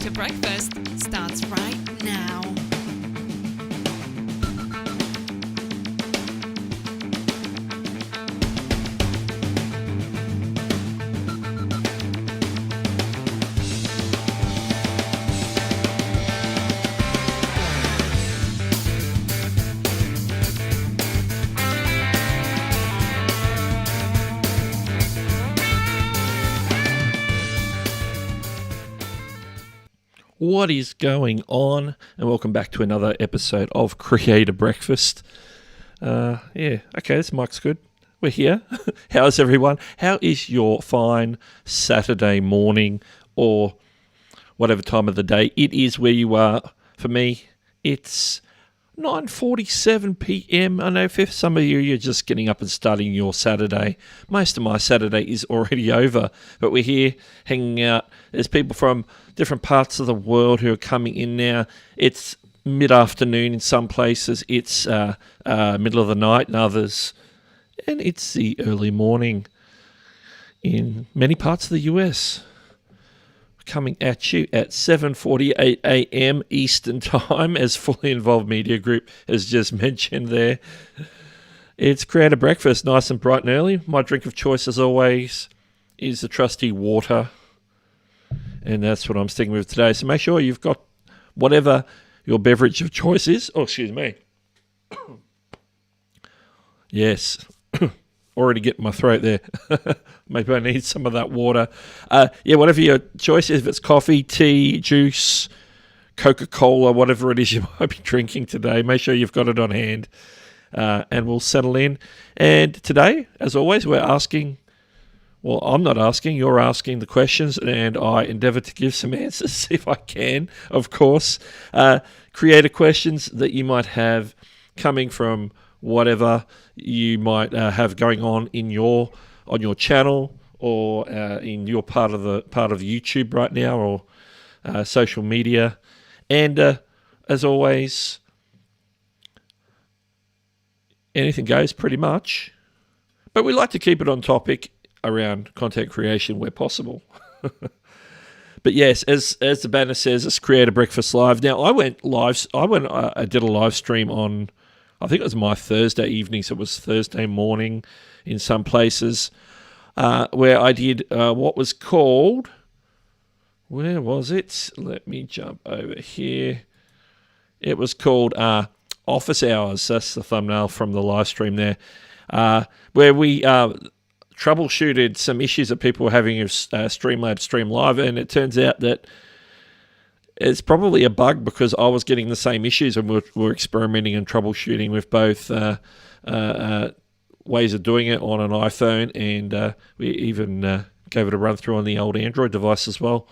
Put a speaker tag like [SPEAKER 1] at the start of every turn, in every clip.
[SPEAKER 1] Creator Breakfast starts right now.
[SPEAKER 2] What is going on? And welcome back to another episode of Creator Breakfast. This mic's good. We're here. How's everyone? How is your fine Saturday morning or whatever time of the day it is where you are? For me, it's 9:47 p.m. I know for some of you're just getting up and starting your Saturday. Most of my Saturday is already over, but we're here hanging out. There's people from different parts of the world who are coming in now. It's mid-afternoon in some places. It's middle of the night in others. And it's the early morning in many parts of the US. Coming at you at 7:48 a.m. Eastern Time, as Fully Involved Media Group has just mentioned there. It's Creator Breakfast, nice and bright and early. My drink of choice, as always, is the trusty water. And that's what I'm sticking with today. So make sure you've got whatever your beverage of choice is. Oh, excuse me. Yes. Already getting my throat there. Maybe I need some of that water. Whatever your choice is, if it's coffee, tea, juice, Coca-Cola, whatever it is you might be drinking today, make sure you've got it on hand, and we'll settle in. And today, as always, we're asking, well, I'm not asking, you're asking the questions, and I endeavour to give some answers if I can, of course. Creator questions that you might have coming from whatever you might have going on your channel or in your part of YouTube right now, or social media. And as always, anything goes pretty much, but we like to keep it on topic around content creation where possible. But yes, as the banner says, it's Creator Breakfast Live. Now I did a live stream on, I think it was my Thursday evening, so it was Thursday morning in some places, where I did what was called, where was it? Let me jump over here. It was called Office Hours. That's the thumbnail from the live stream there, where we troubleshooted some issues that people were having with Streamlabs Stream Live, and it turns out that it's probably a bug because I was getting the same issues, and we're experimenting and troubleshooting with both ways of doing it on an iPhone, and we even gave it a run through on the old Android device as well.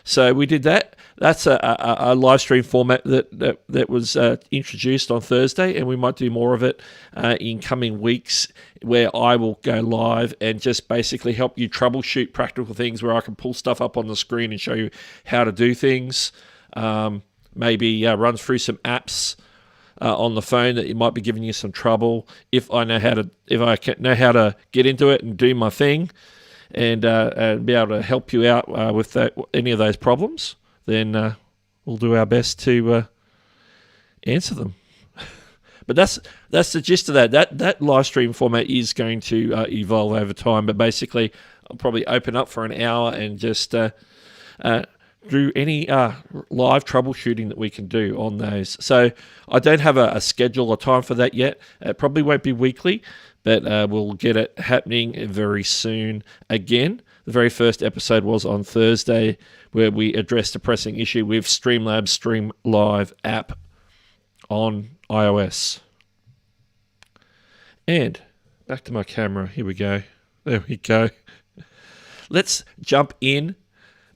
[SPEAKER 2] So we did that. That's a live stream format that was introduced on Thursday, and we might do more of it in coming weeks, where I will go live and just basically help you troubleshoot practical things, where I can pull stuff up on the screen and show you how to do things. Maybe run through some apps on the phone that might be giving you some trouble. If I know how to get into it and do my thing, and be able to help you out with any of those problems, then we'll do our best to answer them. But that's the gist of that. That live stream format is going to evolve over time. But basically, I'll probably open up for an hour and just do any live troubleshooting that we can do on those. So I don't have a schedule or time for that yet. It probably won't be weekly, but we'll get it happening very soon again. The very first episode was on Thursday, where we addressed a pressing issue with Streamlabs Stream Live app on iOS. And back to my camera. Here we go. There we go. Let's jump in,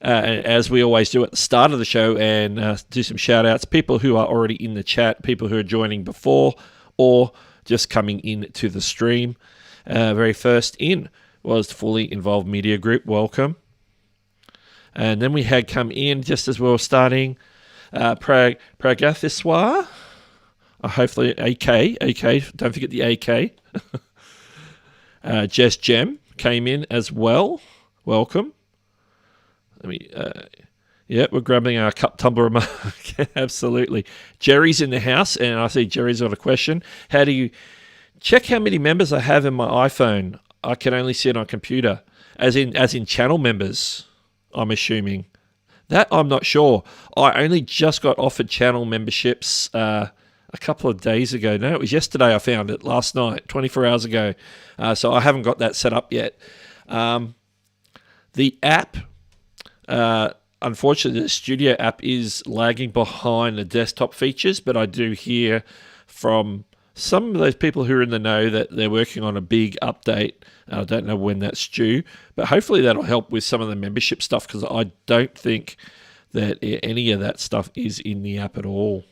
[SPEAKER 2] as we always do at the start of the show, and do some shout outs. People who are already in the chat, people who are joining before, or just coming in to the stream. Very first in was the Fully Involved Media Group. Welcome. And then we had come in just as we were starting, Pragathiswar. Hopefully AK, don't forget the AK. Jess Gem came in as well. Welcome. Let me Yeah, we're grabbing our cup tumbler mug. Absolutely. Jerry's in the house, and I see Jerry's got a question. How do you check how many members I have in my iPhone? I can only see it on computer. As in channel members, I'm assuming. That I'm not sure. I only just got offered channel memberships a couple of days ago. No, it was yesterday I found it, last night, 24 hours ago. So I haven't got that set up yet. The app, unfortunately, the Studio app is lagging behind the desktop features, but I do hear from some of those people who are in the know that they're working on a big update. I don't know when that's due, but hopefully that'll help with some of the membership stuff, because I don't think that any of that stuff is in the app at all.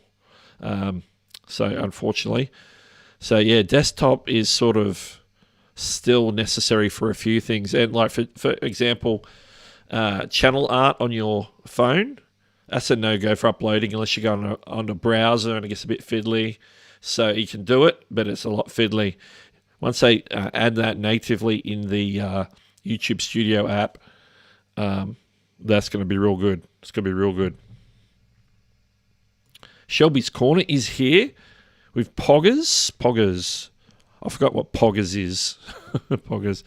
[SPEAKER 2] So unfortunately. So yeah, desktop is sort of still necessary for a few things. And like for example, channel art on your phone, that's a no-go for uploading unless you go on a browser, and it gets a bit fiddly. So you can do it, but it's a lot fiddly. Once they add that natively in the YouTube Studio app, that's going to be real good. It's going to be real good. Shelby's Corner is here with Poggers. I forgot what Poggers is. Poggers.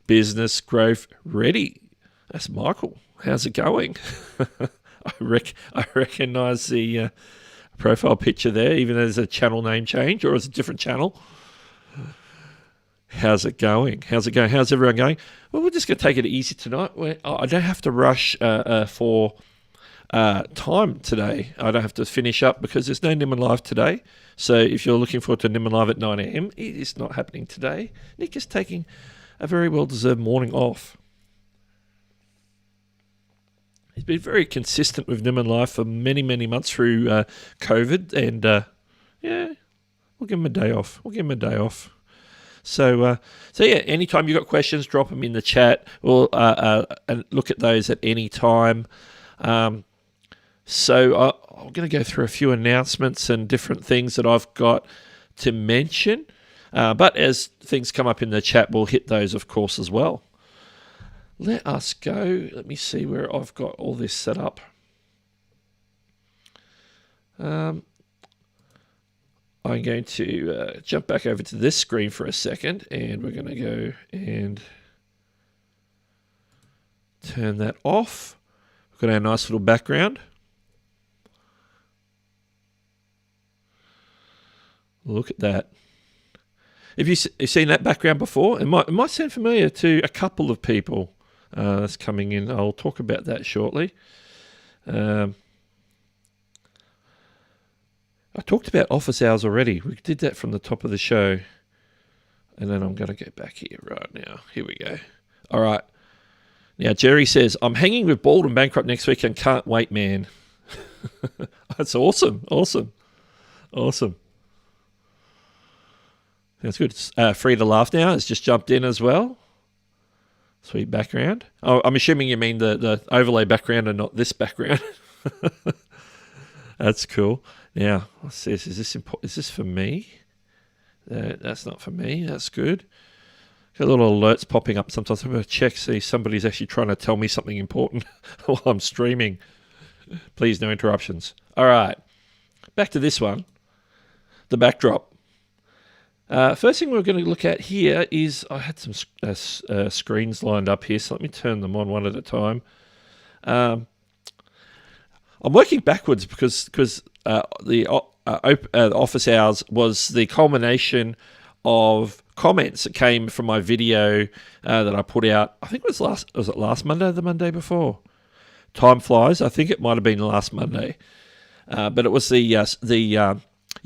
[SPEAKER 2] Business growth ready. That's Michael. How's it going? I recognise the profile picture there, even though there's a channel name change, or it's a different channel. How's it going? How's everyone going? Well, we're just going to take it easy tonight. I don't have to rush for time today. I don't have to finish up because there's no Nimmin Live today. So if you're looking forward to Nimmin Live at 9 a.m, it is not happening today. Nick is taking a very well-deserved morning off. He's been very consistent with Nimmin Live for many, many months through COVID, and yeah, we'll give him a day off. So yeah, anytime you've got questions, drop them in the chat. We'll and look at those at any time. So I'm going to go through a few announcements and different things that I've got to mention. But as things come up in the chat, we'll hit those, of course, as well. Let us go. Let me see where I've got all this set up. I'm going to jump back over to this screen for a second, and we're going to go and turn that off. We've got our nice little background. Look at that. Have you seen that background before? It might sound familiar to a couple of people that's coming in. I'll talk about that shortly. I talked about office hours already. We did that from the top of the show. And then I'm going to go back here right now. Here we go. All right. Now, Jerry says, I'm hanging with Bald and Bankrupt next week and can't wait, man. That's awesome. That's good. Free to Laugh Now has just jumped in as well. Sweet background. Oh, I'm assuming you mean the overlay background and not this background. That's cool. Now, what's this? Is this for me? That's not for me. That's good. Got little alerts popping up sometimes. I'm going to check, see somebody's actually trying to tell me something important while I'm streaming. Please, no interruptions. All right. Back to this one. The backdrop. First thing we're going to look at here is I had some screens lined up here, so let me turn them on one at a time. I'm working backwards because the office hours was the culmination of comments that came from my video that I put out. I think it was last Monday or the Monday before? Time flies. I think it might have been last Monday. But it was the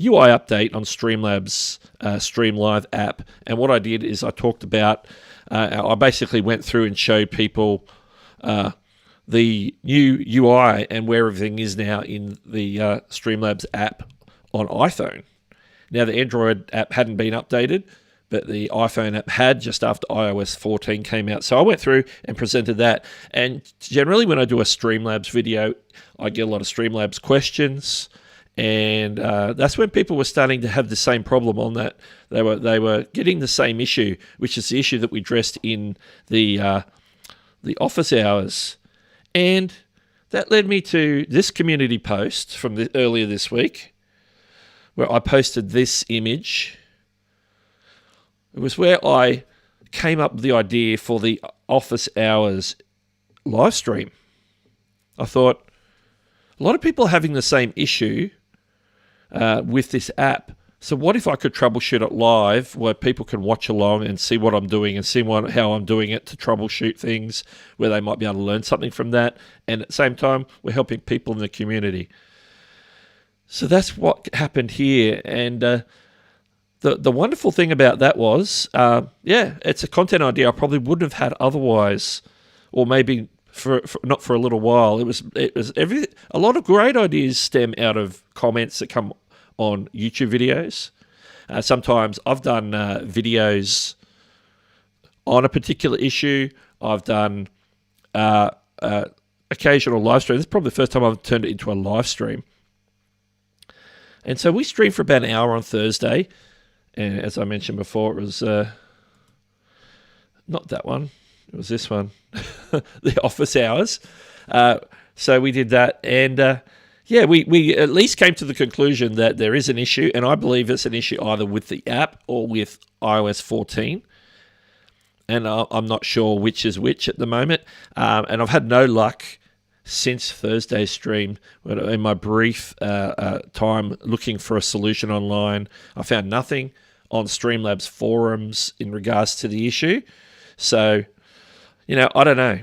[SPEAKER 2] UI update on Streamlabs Stream Live app. And what I did is I talked about, I basically went through and showed people the new UI and where everything is now in the Streamlabs app on iPhone. Now, the Android app hadn't been updated, but the iPhone app had just after iOS 14 came out. So I went through and presented that. And generally when I do a Streamlabs video, I get a lot of Streamlabs questions. And that's when people were starting to have the same problem on that. They were getting the same issue, which is the issue that we addressed in the office hours. And that led me to this community post from earlier this week, where I posted this image. It was where I came up with the idea for the office hours live stream. I thought a lot of people are having the same issue with this app. So what if I could troubleshoot it live where people can watch along and see what I'm doing and see how I'm doing it to troubleshoot things where they might be able to learn something from that. And at the same time, we're helping people in the community. So that's what happened here. And the wonderful thing about that was, it's a content idea I probably wouldn't have had otherwise, or maybe for not for a little while. It was a lot of great ideas stem out of comments that come on YouTube videos. Sometimes I've done videos on a particular issue. I've done occasional live stream. This is probably the first time I've turned it into a live stream. And so we streamed for about an hour on Thursday. And as I mentioned before, it was not that one. It was this one, the office hours. So we did that. And we at least came to the conclusion that there is an issue. And I believe it's an issue either with the app or with iOS 14. And I'm not sure which is which at the moment. And I've had no luck since Thursday's stream. In my brief time looking for a solution online, I found nothing on Streamlabs forums in regards to the issue. So, I don't know.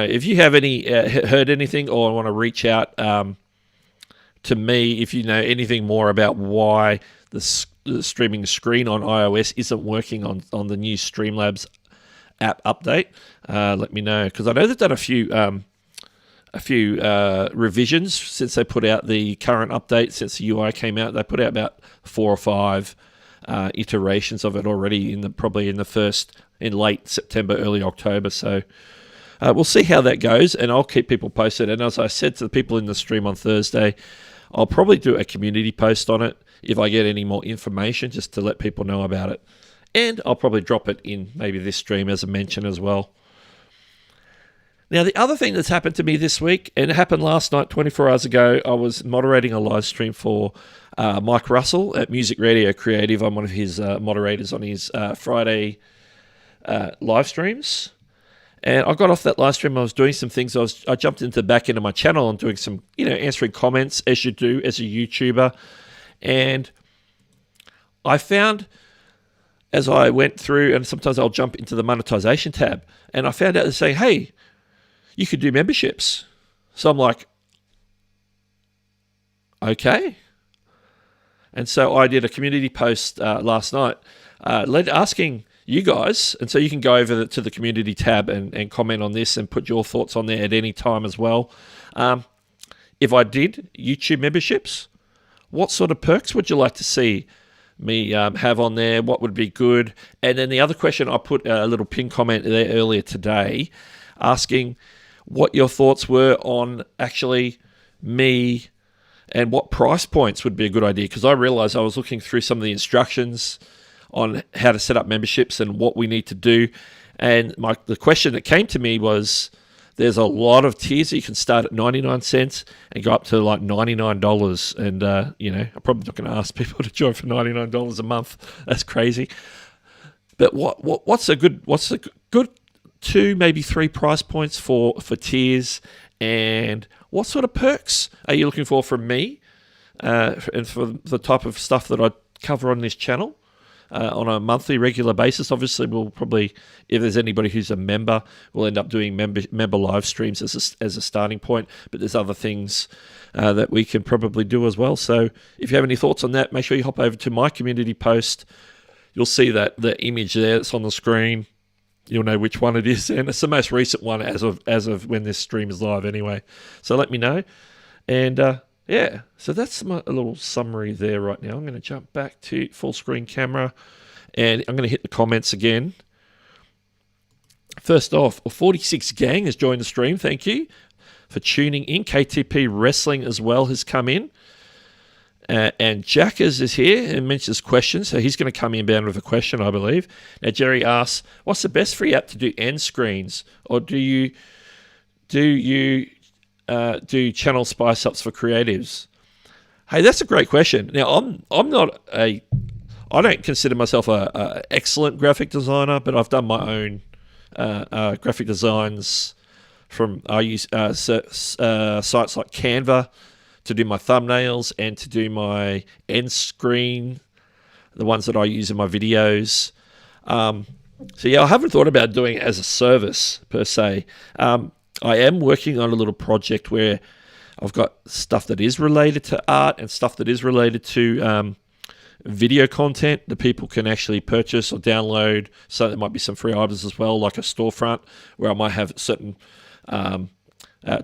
[SPEAKER 2] If you have heard anything or want to reach out to me, if you know anything more about why the streaming screen on iOS isn't working on the new Streamlabs app update, let me know, because I know they've done a few revisions since they put out the current update. Since the UI came out, they put out about 4 or 5 iterations of it already in late September, early October. So we'll see how that goes, and I'll keep people posted. And as I said to the people in the stream on Thursday, I'll probably do a community post on it if I get any more information, just to let people know about it. And I'll probably drop it in maybe this stream as a mention as well. Now, the other thing that's happened to me this week, and it happened last night, 24 hours ago, I was moderating a live stream for Mike Russell at Music Radio Creative. I'm one of his moderators on his Friday live streams. And I got off that live stream. I was doing some things. I jumped into the back end of my channel and doing some, answering comments as you do as a YouTuber. And I found, as I went through, and sometimes I'll jump into the monetization tab, and I found out they say, hey, you could do memberships. So I'm like, okay. And so I did a community post last night asking you guys, and so you can go over to the community tab and comment on this and put your thoughts on there at any time as well. If I did YouTube memberships, what sort of perks would you like to see me have on there? What would be good? And then the other question, I put a little pin comment there earlier today asking what your thoughts were on actually me and what price points would be a good idea, because I realized I was looking through some of the instructions on how to set up memberships and what we need to do. And the question that came to me was, there's a lot of tiers. You can start at 99 cents and go up to like $99. And, I'm probably not going to ask people to join for $99 a month. That's crazy. But what's a good 2, maybe 3 price points for tiers? And what sort of perks are you looking for from me and for the type of stuff that I cover on this channel? On a monthly, regular basis. Obviously, we'll probably, if there's anybody who's a member, we'll end up doing member live streams as a starting point. But there's other things that we can probably do as well. So if you have any thoughts on that, make sure you hop over to my community post. You'll see that the image there that's on the screen. You'll know which one it is, and it's the most recent one as of when this stream is live anyway. So let me know. And so that's a little summary there right now. I'm going to jump back to full screen camera, and I'm going to hit the comments again. First off, 46 Gang has joined the stream. Thank you for tuning in. KTP Wrestling as well has come in. And Jackers is here and mentions questions, so he's going to come inbound with a question, I believe. Now, Jerry asks, what's the best free app to do end screens? Or do you do channel spice ups for creatives? Hey, that's a great question. Now, I don't consider myself a excellent graphic designer, but I've done my own graphic designs I use sites like Canva to do my thumbnails and to do my end screen, the ones that I use in my videos. So yeah, I haven't thought about doing it as a service per se. I am working on a little project where I've got stuff that is related to art and stuff that is related to video content that people can actually purchase or download. So there might be some free items as well, like a storefront where I might have certain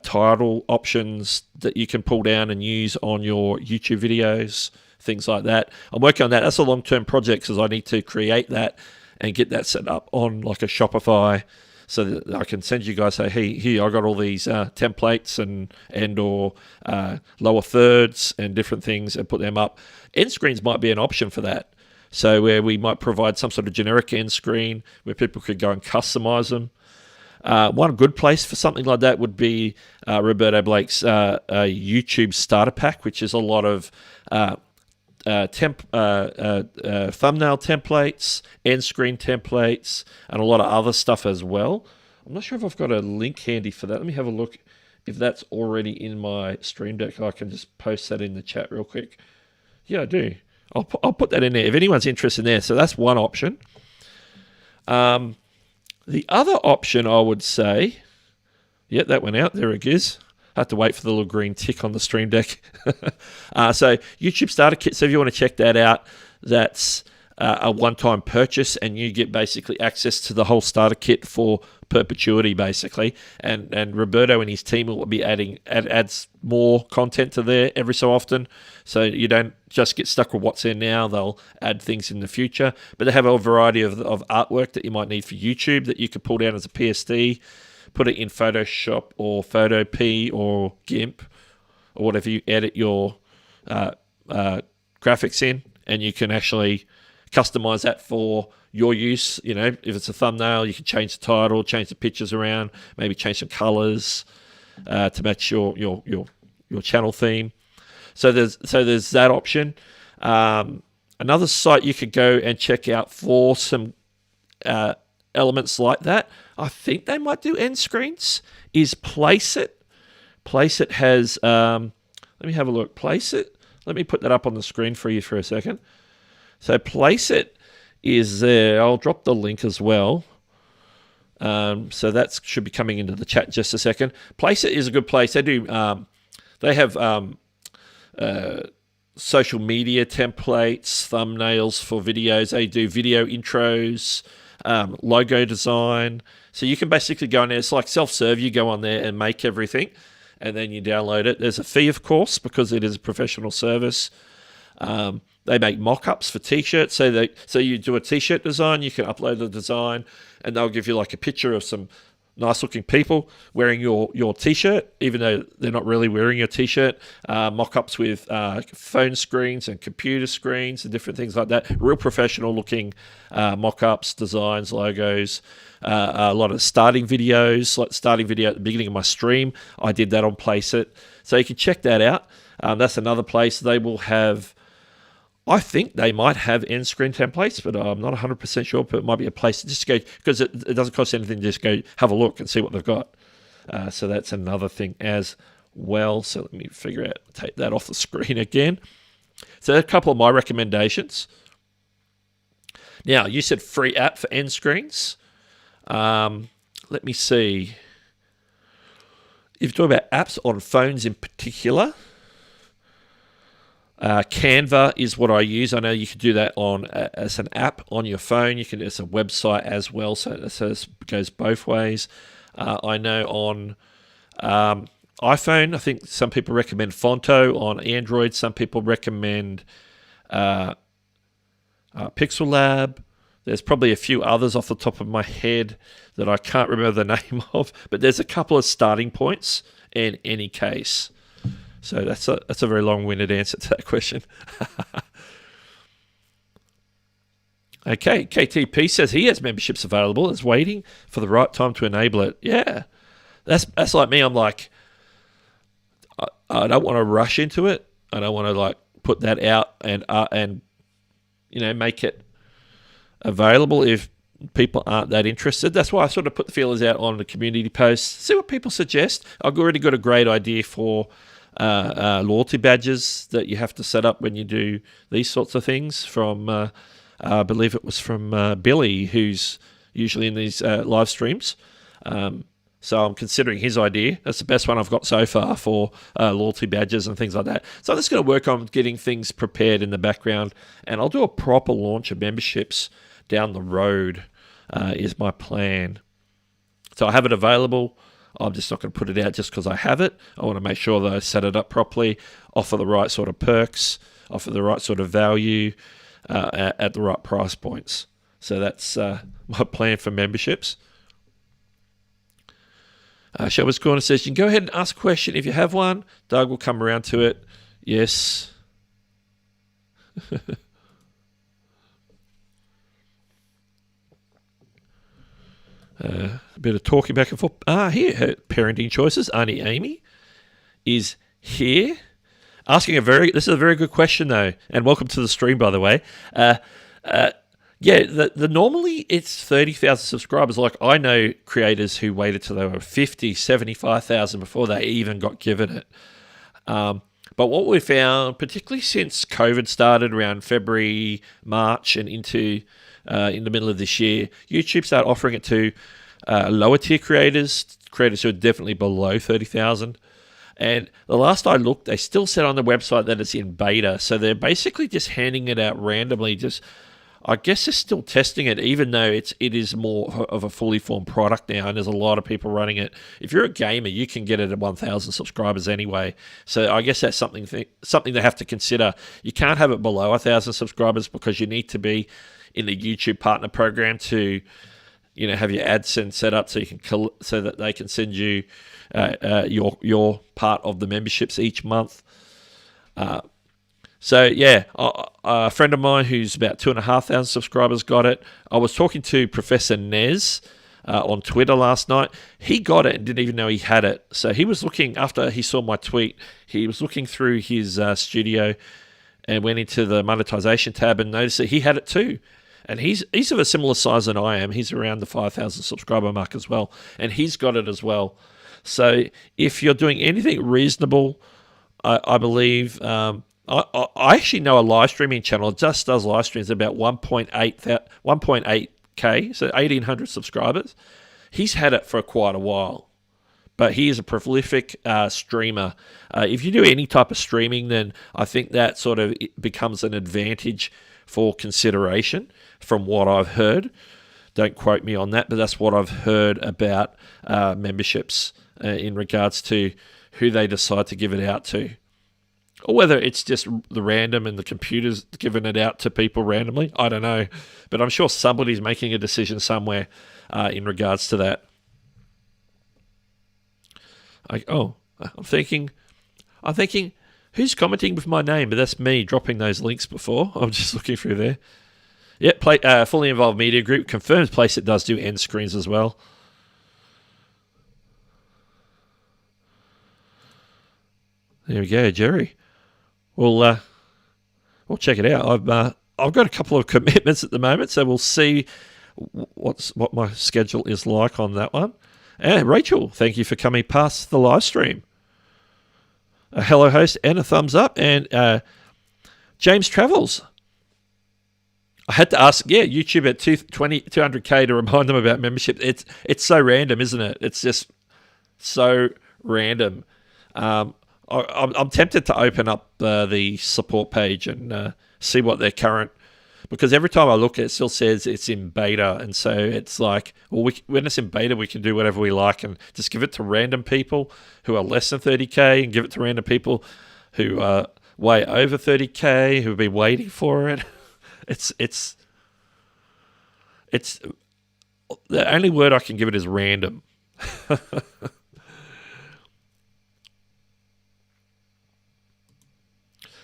[SPEAKER 2] title options that you can pull down and use on your YouTube videos, things like that. I'm working on that. That's a long-term project because I need to create that and get that set up on like a Shopify so that I can send you guys, say, hey, here, I got all these templates and or lower thirds and different things and put them up. End screens might be an option for that. So where we might provide some sort of generic end screen where people could go and customize them. One good place for something like that would be Roberto Blake's YouTube starter pack, which is a lot of thumbnail templates, end screen templates, and a lot of other stuff as well. I'm not sure if I've got a link handy for that. Let me have a look if that's already in my Stream Deck. I can just post that in the chat real quick. Yeah, I do. I'll put that in there if anyone's interested in there. So that's one option. The other option I would say, yeah, that went out. There it is. I have to wait for the little green tick on the Stream Deck. So YouTube Starter Kit, so if you want to check that out, that's a one-time purchase and you get basically access to the whole starter kit for perpetuity, basically. And Roberto and his team will be adds more content to there every so often. So you don't just get stuck with what's there now. They'll add things in the future. But they have a variety of artwork that you might need for YouTube that you could pull down as a PSD, put it in Photoshop or Photopea or GIMP or whatever you edit your graphics in, and you can actually customize that for your use. You know, if it's a thumbnail, you can change the title, change the pictures around, maybe change some colors to match your channel theme. So there's that option. Another site you could go and check out for some elements like that, I think they might do end screens, is Placeit. Placeit has, let me have a look. Placeit, let me put that up on the screen for you for a second. So Placeit is there. I'll drop the link as well. So that should be coming into the chat in just a second. Placeit is a good place. They do, they have social media templates, thumbnails for videos. They do video intros, logo design. So you can basically go on there. It's like self-serve. You go on there and make everything, and then you download it. There's a fee, of course, because it is a professional service. They make mock-ups for T-shirts. So you do a T-shirt design, you can upload the design, and they'll give you like a picture of some nice-looking people wearing your T-shirt, even though they're not really wearing your T-shirt. Mock-ups with phone screens and computer screens and different things like that. Real professional-looking mock-ups, designs, logos. A lot of starting videos, like starting video at the beginning of my stream. I did that on Placeit. So you can check that out. That's another place. They will have, I think they might have end screen templates, but I'm not 100% sure, but it might be a place to just go, because it doesn't cost anything, just go have a look and see what they've got. So that's another thing as well. So let me take that off the screen again. So a couple of my recommendations. Now, you said free app for end screens. Let me see. If you're talking about apps on phones in particular, Canva is what I use. I know you could do that as an app on your phone. You can, it's a website as well, so it goes both ways. I know on iPhone, I think some people recommend Fonto. On Android, some people recommend Pixel Lab. There's probably a few others off the top of my head that I can't remember the name of, but there's a couple of starting points in any case. So that's a very long-winded answer to that question. Okay, KTP says he has memberships available. Is waiting for the right time to enable it. Yeah, that's like me. I'm like, I don't want to rush into it. I don't want to like put that out and make it available if people aren't that interested. That's why I sort of put the feelers out on the community posts, see what people suggest. I've already got a great idea for loyalty badges that you have to set up when you do these sorts of things from, I believe it was from Billy, who's usually in these live streams. So I'm considering his idea. That's the best one I've got so far for loyalty badges and things like that. So I'm just going to work on getting things prepared in the background, and I'll do a proper launch of memberships down the road is my plan. So I have it available. I'm just not going to put it out just because I have it. I want to make sure that I set it up properly, offer the right sort of perks, offer the right sort of value at the right price points. So that's my plan for memberships. Shelby's Corner says, you can go ahead and ask a question if you have one. Doug will come around to it. Yes. A bit of talking back and forth. Here, her parenting choices. Auntie Amy is here. Asking this is a very good question, though. And welcome to the stream, by the way. Normally it's 30,000 subscribers. Like, I know creators who waited till they were 50, 75,000 before they even got given it. But what we found, particularly since COVID started around February, March, and into in the middle of this year, YouTube started offering it to lower tier creators who are definitely below 30,000. And the last I looked, they still said on the website that it's in beta. So they're basically just handing it out randomly. I guess they're still testing it, even though it is more of a fully formed product now, and there's a lot of people running it. If you're a gamer, you can get it at 1,000 subscribers anyway. So I guess that's something they have to consider. You can't have it below 1,000 subscribers because you need to be in the YouTube partner program to, have your AdSense set up so that they can send you your part of the memberships each month. A friend of mine who's about 2,500 subscribers got it. I was talking to Professor Nez on Twitter last night. He got it and didn't even know he had it. So he was looking, after he saw my tweet, he was looking through his studio and went into the monetization tab and noticed that he had it too. And he's of a similar size than I am. He's around the 5,000 subscriber mark as well. And he's got it as well. So if you're doing anything reasonable, I believe... I actually know a live streaming channel that just does live streams about 1.8K, so 1,800 subscribers. He's had it for quite a while, but he is a prolific streamer. If you do any type of streaming, then I think that sort of becomes an advantage for consideration from what I've heard. Don't quote me on that, but that's what I've heard about memberships in regards to who they decide to give it out to. Or whether it's just the random and the computer's giving it out to people randomly. I don't know. But I'm sure somebody's making a decision somewhere in regards to that. I'm thinking, who's commenting with my name? But that's me dropping those links before. I'm just looking through there. Yeah, Fully Involved Media Group confirms place it does do end screens as well. There we go, Jerry. We'll check it out. I've got a couple of commitments at the moment, so we'll see what my schedule is like on that one. And Rachel, thank you for coming past the live stream. A hello host and a thumbs up. And James Travels. I had to ask, YouTube at 200K to remind them about membership. It's so random, isn't it? It's just so random. I'm tempted to open up the support page and see what their current... Because every time I look, it still says it's in beta. And so it's like, well, when it's in beta, we can do whatever we like and just give it to random people who are less than 30K and give it to random people who are way over 30K, who've been waiting for it. It's the only word I can give it is random.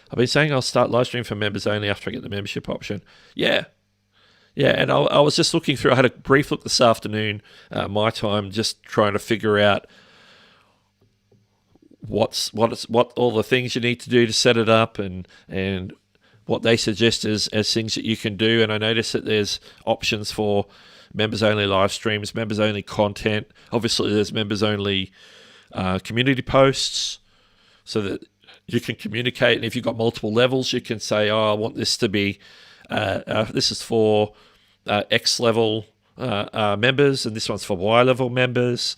[SPEAKER 2] I've been saying I'll start live streaming for members only after I get the membership option. Yeah, and I was just looking through. I had a brief look this afternoon, my time, just trying to figure out what all the things you need to do to set it up, and what they suggest as things that you can do. And I noticed that there's options for members-only live streams, members-only content. Obviously, there's members-only community posts, so that you can communicate. And if you've got multiple levels, you can say, I want this to be, this is for X level members, and this one's for Y level members.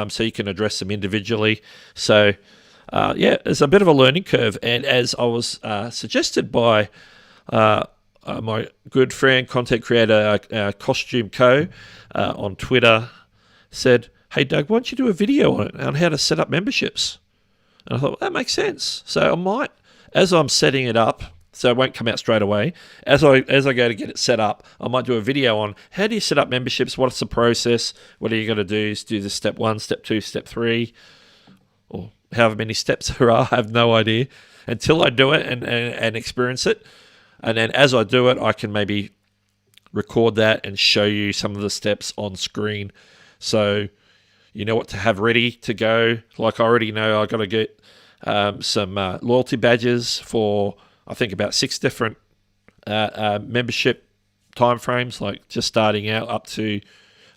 [SPEAKER 2] So you can address them individually. So, it's a bit of a learning curve. And as I was suggested by my good friend, content creator, Costume Co. On Twitter, said, hey, Doug, why don't you do a video on how to set up memberships? And I thought, well, that makes sense. So I might, as I'm setting it up, so it won't come out straight away, as I go to get it set up, I might do a video on how do you set up memberships, what's the process, what are you going to do? Do the step 1, step 2, step 3, or however many steps there are. I have no idea until I do it and experience it. And then as I do it, I can maybe record that and show you some of the steps on screen. So you know what to have ready to go. Like I already know I've got to get some loyalty badges for, I think, about 6 different membership timeframes, like just starting out up to,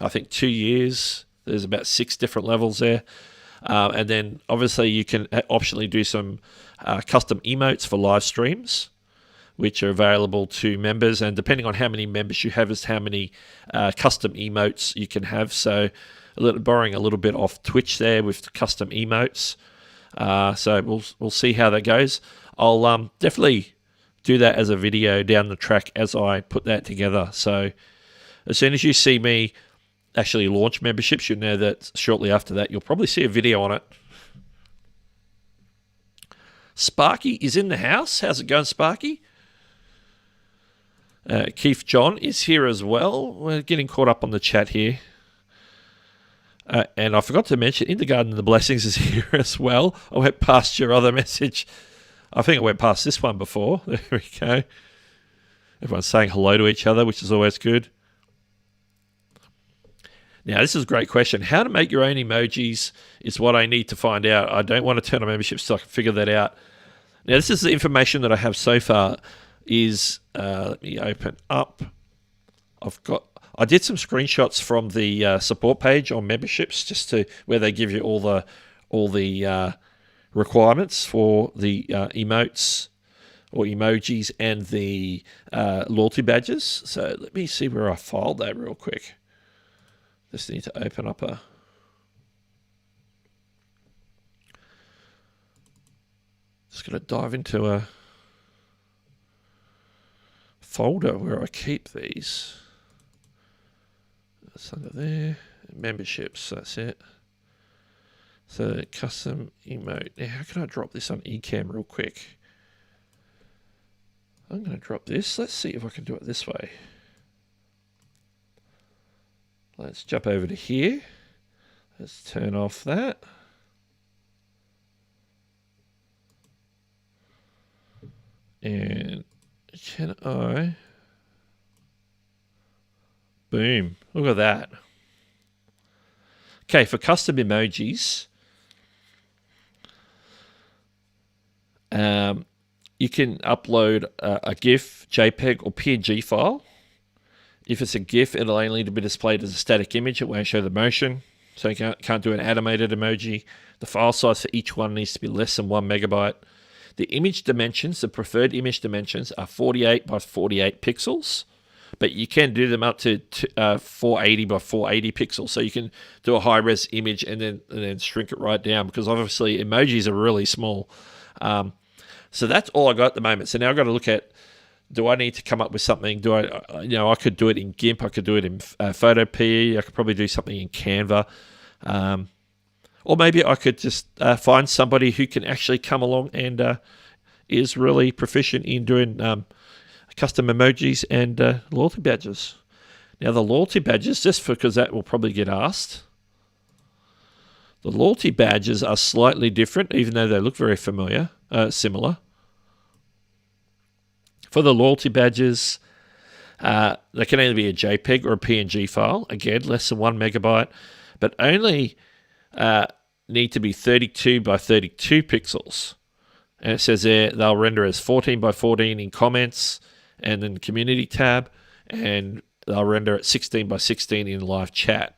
[SPEAKER 2] I think, 2 years. There's about 6 different levels there. And then obviously you can optionally do some custom emotes for live streams, which are available to members. And depending on how many members you have is how many custom emotes you can have. So borrowing a little bit off Twitch there with custom emotes. So we'll see how that goes. I'll definitely do that as a video down the track as I put that together. So as soon as you see me actually launch memberships, you'll know that shortly after that you'll probably see a video on it. Sparky is in the house. How's it going, Sparky? Keith John is here as well. We're getting caught up on the chat here. And I forgot to mention, In the Garden of the Blessings is here as well. I went past your other message. I think I went past this one before. There we go. Everyone's saying hello to each other, which is always good. Now, this is a great question. How to make your own emojis is what I need to find out. I don't want to turn on memberships so I can figure that out. Now, this is the information that I have so far. Let me open up. I did some screenshots from the support page on memberships, just to where they give you all the requirements for the emotes or emojis and the loyalty badges. So let me see where I filed that real quick. Just need to open up just going to dive into a folder where I keep these. That's under there. Memberships, that's it. So custom emote. Now, how can I drop this on Ecamm real quick? I'm going to drop this. Let's see if I can do it this way. Let's jump over to here. Let's turn off that. And can I... Boom. Look at that. Okay, for custom emojis, you can upload a GIF, JPEG, or PNG file. If it's a GIF, it'll only be displayed as a static image. It won't show the motion, so you can't do an animated emoji. The file size for each one needs to be less than 1 megabyte. The image dimensions, the preferred image dimensions, are 48 by 48 pixels, but you can do them up to 480 by 480 pixels. So you can do a high-res image and then shrink it right down, because obviously emojis are really small. So that's all I got at the moment. So now I've got to look at, do I need to come up with something? Do I could do it in GIMP, I could do it in Photopea, I could probably do something in Canva. Or maybe I could just find somebody who can actually come along and is really proficient in doing custom emojis and loyalty badges. Now, the loyalty badges, just because that will probably get asked, the loyalty badges are slightly different, even though they look very similar. For the loyalty badges, they can either be a JPEG or a PNG file. Again, less than 1 megabyte, but only need to be 32 by 32 pixels. And it says there they'll render as 14 by 14 in comments and then community tab, and they'll render at 16 by 16 in live chat.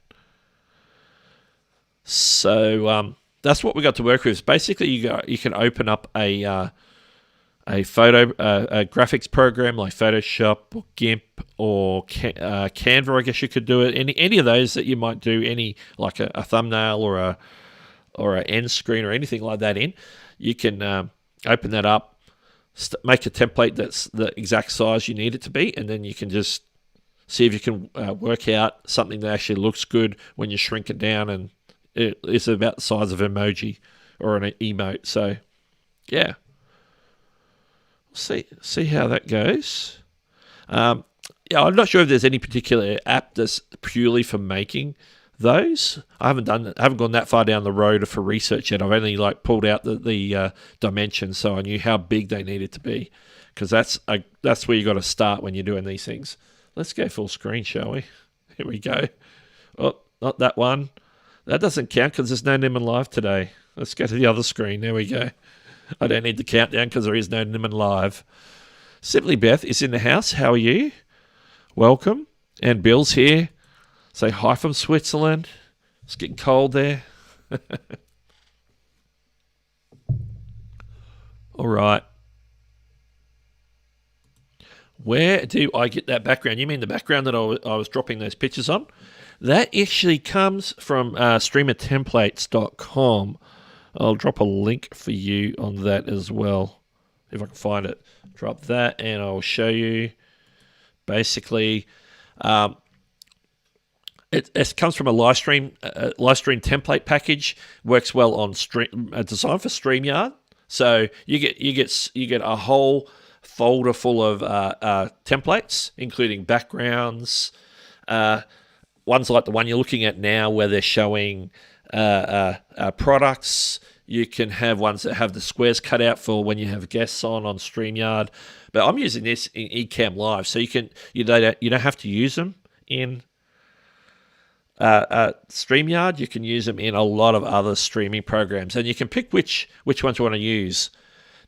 [SPEAKER 2] So that's what we got to work with. Basically, you can open up a graphics program like Photoshop or GIMP or Canva. I guess you could do it. Any of those that you might do, any like a thumbnail or an end screen or anything like that in. You can open that up, make a template that's the exact size you need it to be, and then you can just see if you can work out something that actually looks good when you shrink it down, and it's about the size of an emoji or an emote. So, yeah. See how that goes. I'm not sure if there's any particular app that's purely for making those. I haven't gone that far down the road for research yet. I've only pulled out the dimensions, so I knew how big they needed to be, because that's where you got to start when you're doing these things. Let's go full screen, shall we? Here we go. Oh, not that one. That doesn't count because there's no Nimmin Live today. Let's go to the other screen. There we go. I don't need the countdown because there is no Nimmin Live. Simply Beth is in the house. How are you? Welcome. And Bill's here. Say hi from Switzerland. It's getting cold there. All right. Where do I get that background? You mean the background that I was dropping those pictures on? That actually comes from streamertemplates.com. I'll drop a link for you on that as well, if I can find it. Drop that, and I'll show you. Basically, it comes from a live stream template package. Works well on designed for StreamYard. So you get a whole folder full of templates, including backgrounds. Ones like the one you're looking at now, where they're showing products. You can have ones that have the squares cut out for when you have guests on StreamYard. But I'm using this in Ecamm Live, so you don't have to use them in StreamYard. You can use them in a lot of other streaming programs, and you can pick which ones you want to use.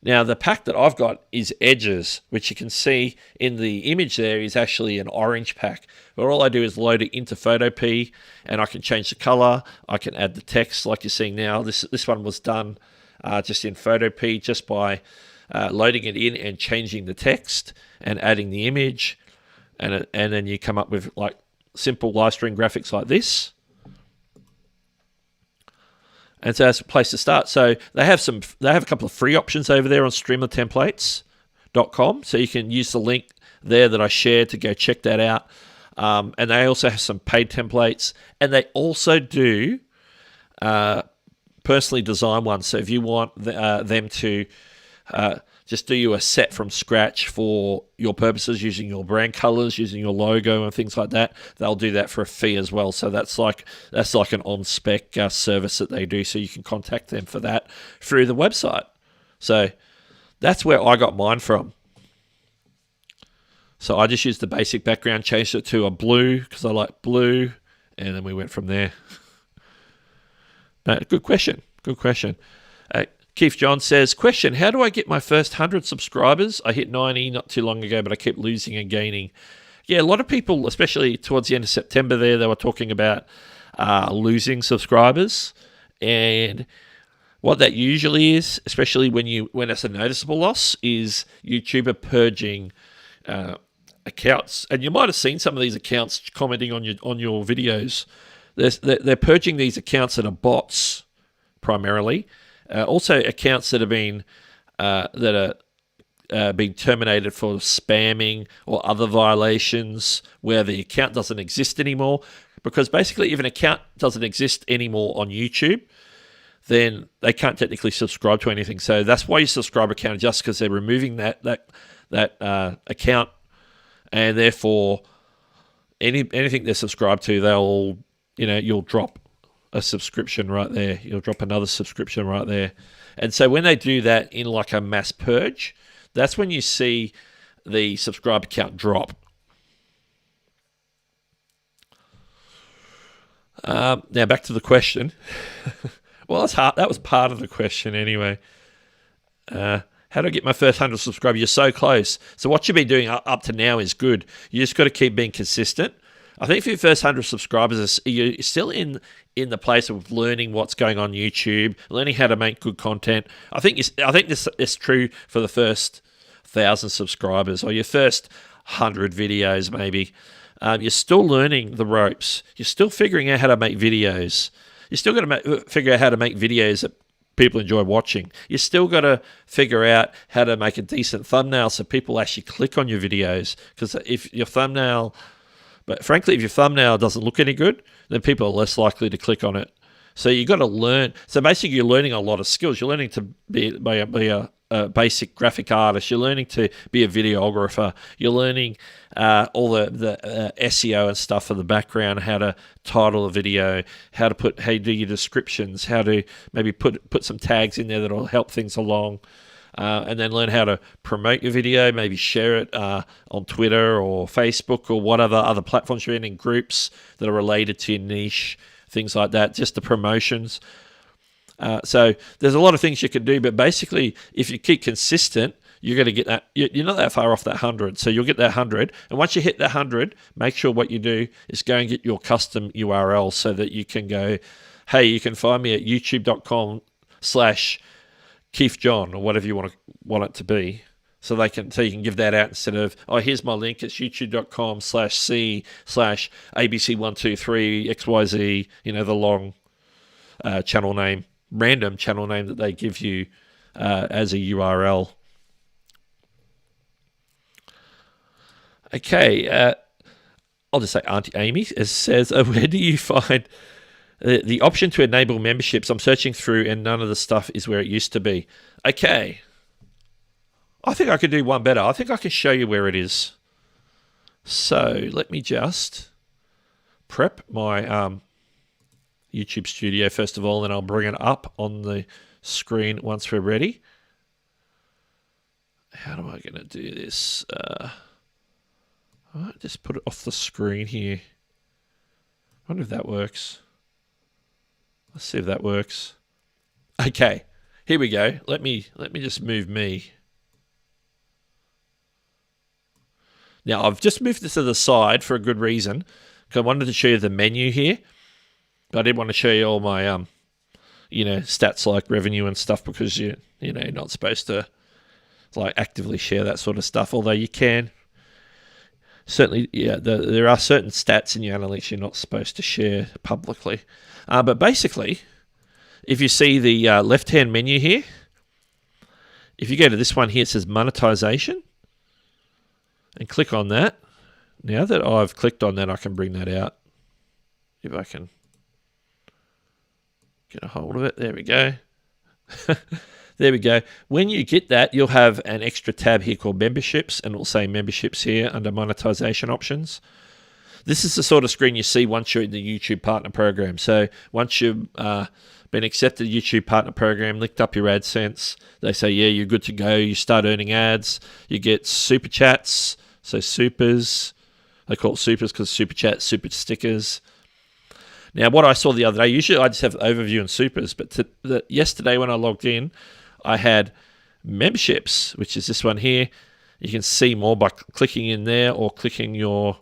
[SPEAKER 2] Now, the pack that I've got is Edges, which you can see in the image there is actually an orange pack. But all I do is load it into Photopea, and I can change the color. I can add the text like you're seeing now. This one was done just in Photopea, just by loading it in and changing the text and adding the image. And then you come up with like simple live stream graphics like this. And so that's a place to start. So they have a couple of free options over there on streamertemplates.com. So you can use the link there that I shared to go check that out. And they also have some paid templates. And they also do personally design ones. So if you want them to just do you a set from scratch for your purposes, using your brand colors, using your logo and things like that, they'll do that for a fee as well. So that's like an on-spec service that they do. So you can contact them for that through the website. So that's where I got mine from. So I just used the basic background, changed it to a blue because I like blue, and then we went from there. Good question. Keith John says, question, how do I get my first 100 subscribers? I hit 90 not too long ago, but I kept losing and gaining. Yeah, a lot of people, especially towards the end of September there, they were talking about losing subscribers. And what that usually is, especially when it's a noticeable loss, is YouTube are purging accounts. And you might have seen some of these accounts commenting on your videos. They're purging these accounts that are bots primarily. Also, accounts that have been being terminated for spamming or other violations where the account doesn't exist anymore. Because basically, if an account doesn't exist anymore on YouTube, then they can't technically subscribe to anything. So that's why your subscriber count adjusts, because they're removing that account, and therefore anything they're subscribed to, you'll drop a subscription right there. You'll drop another subscription right there. And so when they do that in like a mass purge, that's when you see the subscriber count drop. Now back to the question. Well, that's hard. That was part of the question anyway. How do I get my first 100 subscribers? You're so close. So what you've been doing up to now is good. You just got to keep being consistent. I think for your first 100 subscribers, you're still in the place of learning what's going on YouTube, learning how to make good content. I think this is true for the first 1,000 subscribers or your first 100 videos maybe. You're still learning the ropes. You're still figuring out how to make videos. You're still got to figure out how to make videos that people enjoy watching. You still got to figure out how to make a decent thumbnail so people actually click on your videos. Because if your thumbnail doesn't look any good, then people are less likely to click on it. So you got to learn. So basically, you're learning a lot of skills. You're learning to be a basic graphic artist. You're learning to be a videographer. You're learning all the SEO and stuff for the background, how to title a video, how you do your descriptions, how to maybe put some tags in there that'll help things along. And then learn how to promote your video, maybe share it on Twitter or Facebook or whatever other platforms you're in groups that are related to your niche, things like that, just the promotions. So there's a lot of things you can do, but basically, if you keep consistent, you're going to get that. You're not that far off that 100, so you'll get that 100. And once you hit that 100, make sure what you do is go and get your custom URL so that you can go, hey, you can find me at youtube.com/Keith John or whatever you want it to be. So you can give that out instead of, oh, here's my link. It's youtube.com/C/ABC123XYZ, the long channel name, random channel name that they give you as a URL. Okay, I'll just say Auntie Amy says, where do you find the option to enable memberships? I'm searching through and none of the stuff is where it used to be. Okay. I think I could do one better. I think I can show you where it is. So let me just prep my YouTube studio first of all, and I'll bring it up on the screen once we're ready. How am I going to do this? I'll just put it off the screen here. I wonder if that works. Let's see if that works. Okay, here we go. Let me just move me. Now, I've just moved this to the side for a good reason, because I wanted to show you the menu here, but I didn't want to show you all my, stats like revenue and stuff, because you're not supposed to actively share that sort of stuff, although you can. Certainly, yeah, there are certain stats in your analytics you're not supposed to share publicly. But basically, if you see the left-hand menu here, if you go to this one here, it says monetization, and click on that. Now that I've clicked on that, I can bring that out. If I can get a hold of it. There we go. There we go. When you get that, you'll have an extra tab here called memberships, and it'll say memberships here under monetization options. This is the sort of screen you see once you're in the YouTube Partner Program. So once you've been accepted to the YouTube Partner Program, linked up your AdSense, they say, yeah, you're good to go. You start earning ads. You get super chats, so supers. They call it supers because super chats, super stickers. Now, what I saw the other day, usually I just have overview and supers, but yesterday when I logged in, I had memberships, which is this one here. You can see more by clicking in there or clicking your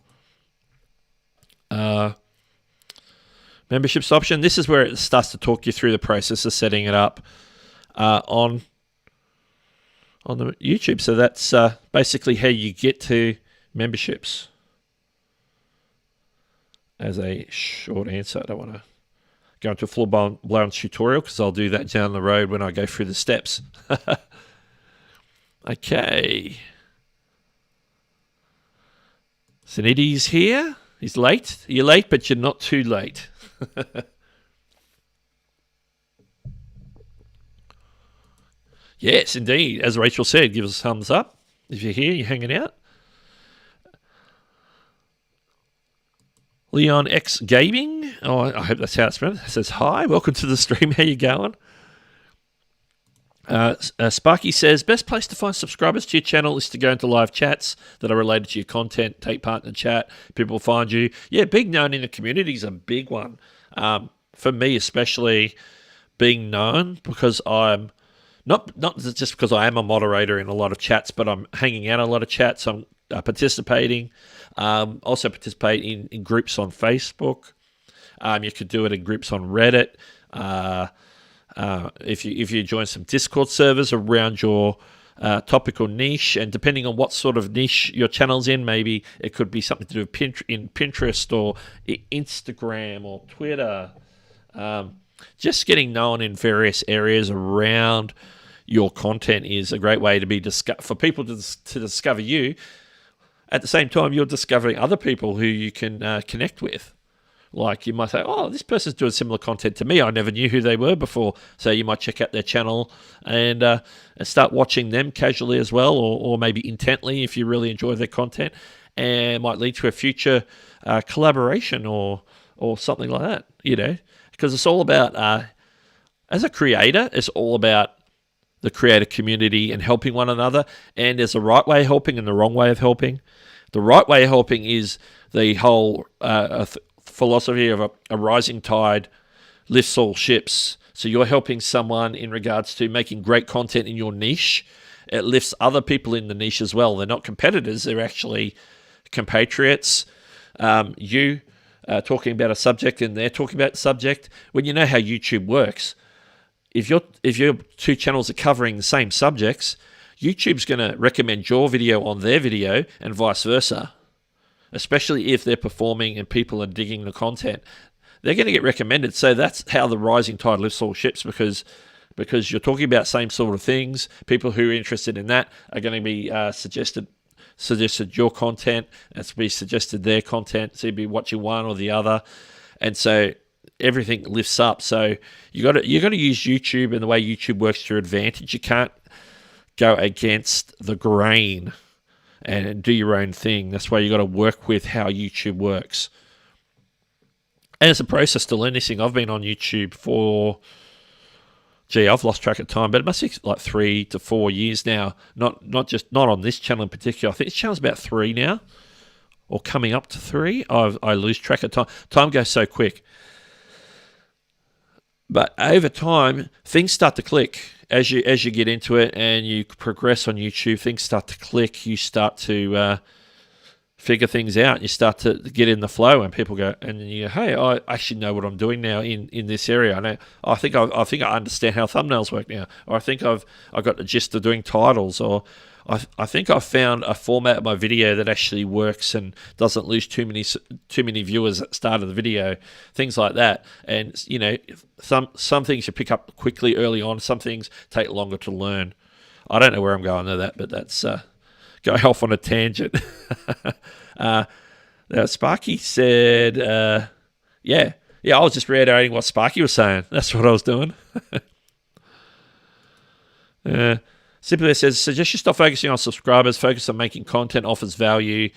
[SPEAKER 2] memberships option. This is where it starts to talk you through the process of setting it up on the YouTube. So that's basically how you get to memberships. As a short answer, I don't want to go into a full-blown tutorial because I'll do that down the road when I go through the steps. Okay. Sanity's here. He's late. You're late, but you're not too late. Yes, indeed. As Rachel said, give us a thumbs up. If you're here, you're hanging out. Leon X Gaming. Oh, I hope that's how it's pronounced. It says, hi, welcome to the stream. How you going? Sparky says, best place to find subscribers to your channel is to go into live chats that are related to your content, take part in the chat, people find you. Yeah, being known in the community is a big one. For me especially, being known because I'm not just because I am a moderator in a lot of chats, but I'm hanging out in a lot of chats. I'm participating. Also participate in groups on Facebook. You could do it in groups on Reddit. If you join some Discord servers around your topical niche, and depending on what sort of niche your channel's in, maybe it could be something to do with Pinterest or Instagram or Twitter. Just getting known in various areas around your content is a great way to be for people to discover you. At the same time, you're discovering other people who you can connect with. Like you might say, oh, this person's doing similar content to me. I never knew who they were before. So you might check out their channel and start watching them casually as well, or maybe intently if you really enjoy their content, and might lead to a future collaboration or something like that, because it's all about, as a creator, it's all about the creator community and helping one another. And there's a right way of helping and the wrong way of helping. The right way of helping is the whole philosophy of a rising tide lifts all ships. So you're helping someone in regards to making great content in your niche. It lifts other people in the niche as well. They're not competitors. They're actually compatriots. You talking about a subject and they're talking about the subject. When you know how YouTube works, if your two channels are covering the same subjects, YouTube's going to recommend your video on their video and vice versa. Especially if they're performing and people are digging the content, they're going to get recommended. So that's how the rising tide lifts all ships, because you're talking about same sort of things. People who are interested in that are going to be suggested your content, and to be suggested their content. So you'd be watching one or the other, and so everything lifts up. So you got to use YouTube and the way YouTube works to your advantage. You can't go against the grain and do your own thing. That's why you got to work with how YouTube works. And it's a process to learn this thing. I've been on YouTube for, I've lost track of time, but it must be like 3 to 4 years now. Not on this channel in particular. I think this channel's about 3 now, or coming up to 3. I lose track of time. Time goes so quick. But over time, things start to click. As you get into it and you progress on YouTube, things start to click. You start to figure things out. You start to get in the flow, and people go, and you go, hey, I actually know what I'm doing now in this area. I think I understand how thumbnails work now, or I think I got the gist of doing titles, or I think I've found a format of my video that actually works and doesn't lose too many viewers at the start of the video, things like that. And some things you pick up quickly early on, some things take longer to learn. I don't know where I'm going with that, but that's going off on a tangent. Now Sparky said, yeah, I was just reiterating what Sparky was saying. That's what I was doing. Simply says, suggest you stop focusing on subscribers, focus on making content offers value.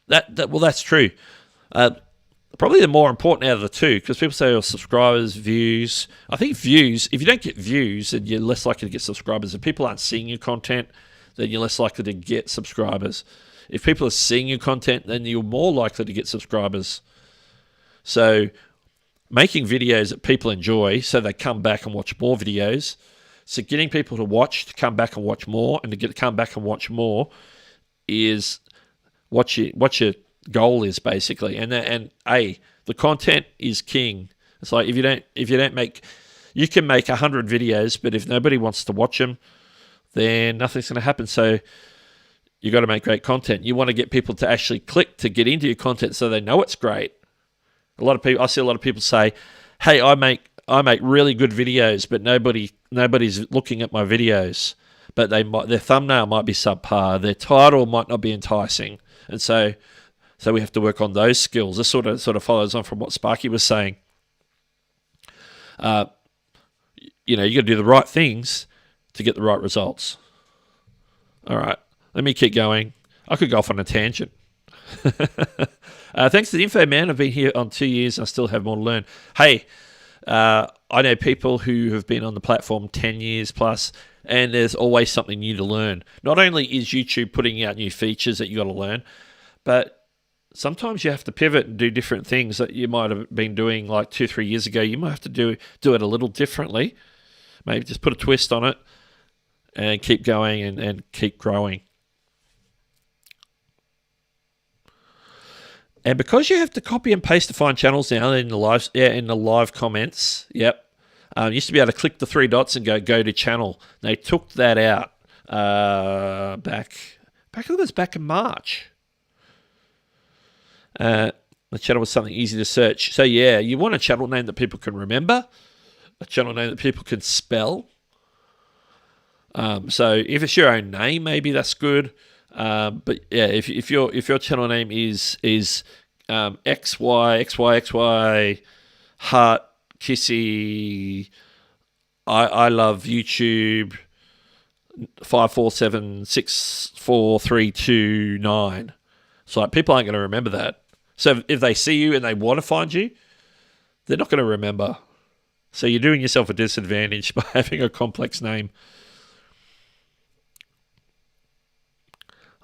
[SPEAKER 2] Well, that's true. Probably the more important out of the two, because people say, subscribers, views. I think views, if you don't get views, then you're less likely to get subscribers. If people aren't seeing your content, then you're less likely to get subscribers. If people are seeing your content, then you're more likely to get subscribers. So making videos that people enjoy so they come back and watch more videos. So getting people to come back and watch more, and to come back and watch more is what your goal is, basically. And the content is king. It's like if you don't make, you can make 100 videos, but if nobody wants to watch them, then nothing's going to happen. So you got to make great content. You want to get people to actually click to get into your content so they know it's great. I see a lot of people say, hey, I make really good videos, but nobody's looking at my videos. But their thumbnail might be subpar, their title might not be enticing, and so we have to work on those skills. This sort of follows on from what Sparky was saying. You got to do the right things to get the right results. All right, let me keep going. I could go off on a tangent. Thanks to the info, man. I've been here on 2 years and I still have more to learn. Hey, I know people who have been on the platform 10 years plus, and there's always something new to learn. Not only is YouTube putting out new features that you got to learn, but sometimes you have to pivot and do different things that you might have been doing like 2-3 years ago. You might have to do it a little differently. Maybe just put a twist on it and keep going and keep growing. And because you have to copy and paste to find channels now in the live comments, used to be able to click the 3 dots and go to channel. They took that out back in March. The channel was something easy to search. So yeah, you want a channel name that people can remember, a channel name that people can spell. So if it's your own name, maybe that's good. But yeah, if your channel name is XY heart kissy, I love YouTube 547643229. So like, people aren't going to remember that. So if they see you and they want to find you, they're not going to remember. So you're doing yourself a disadvantage by having a complex name.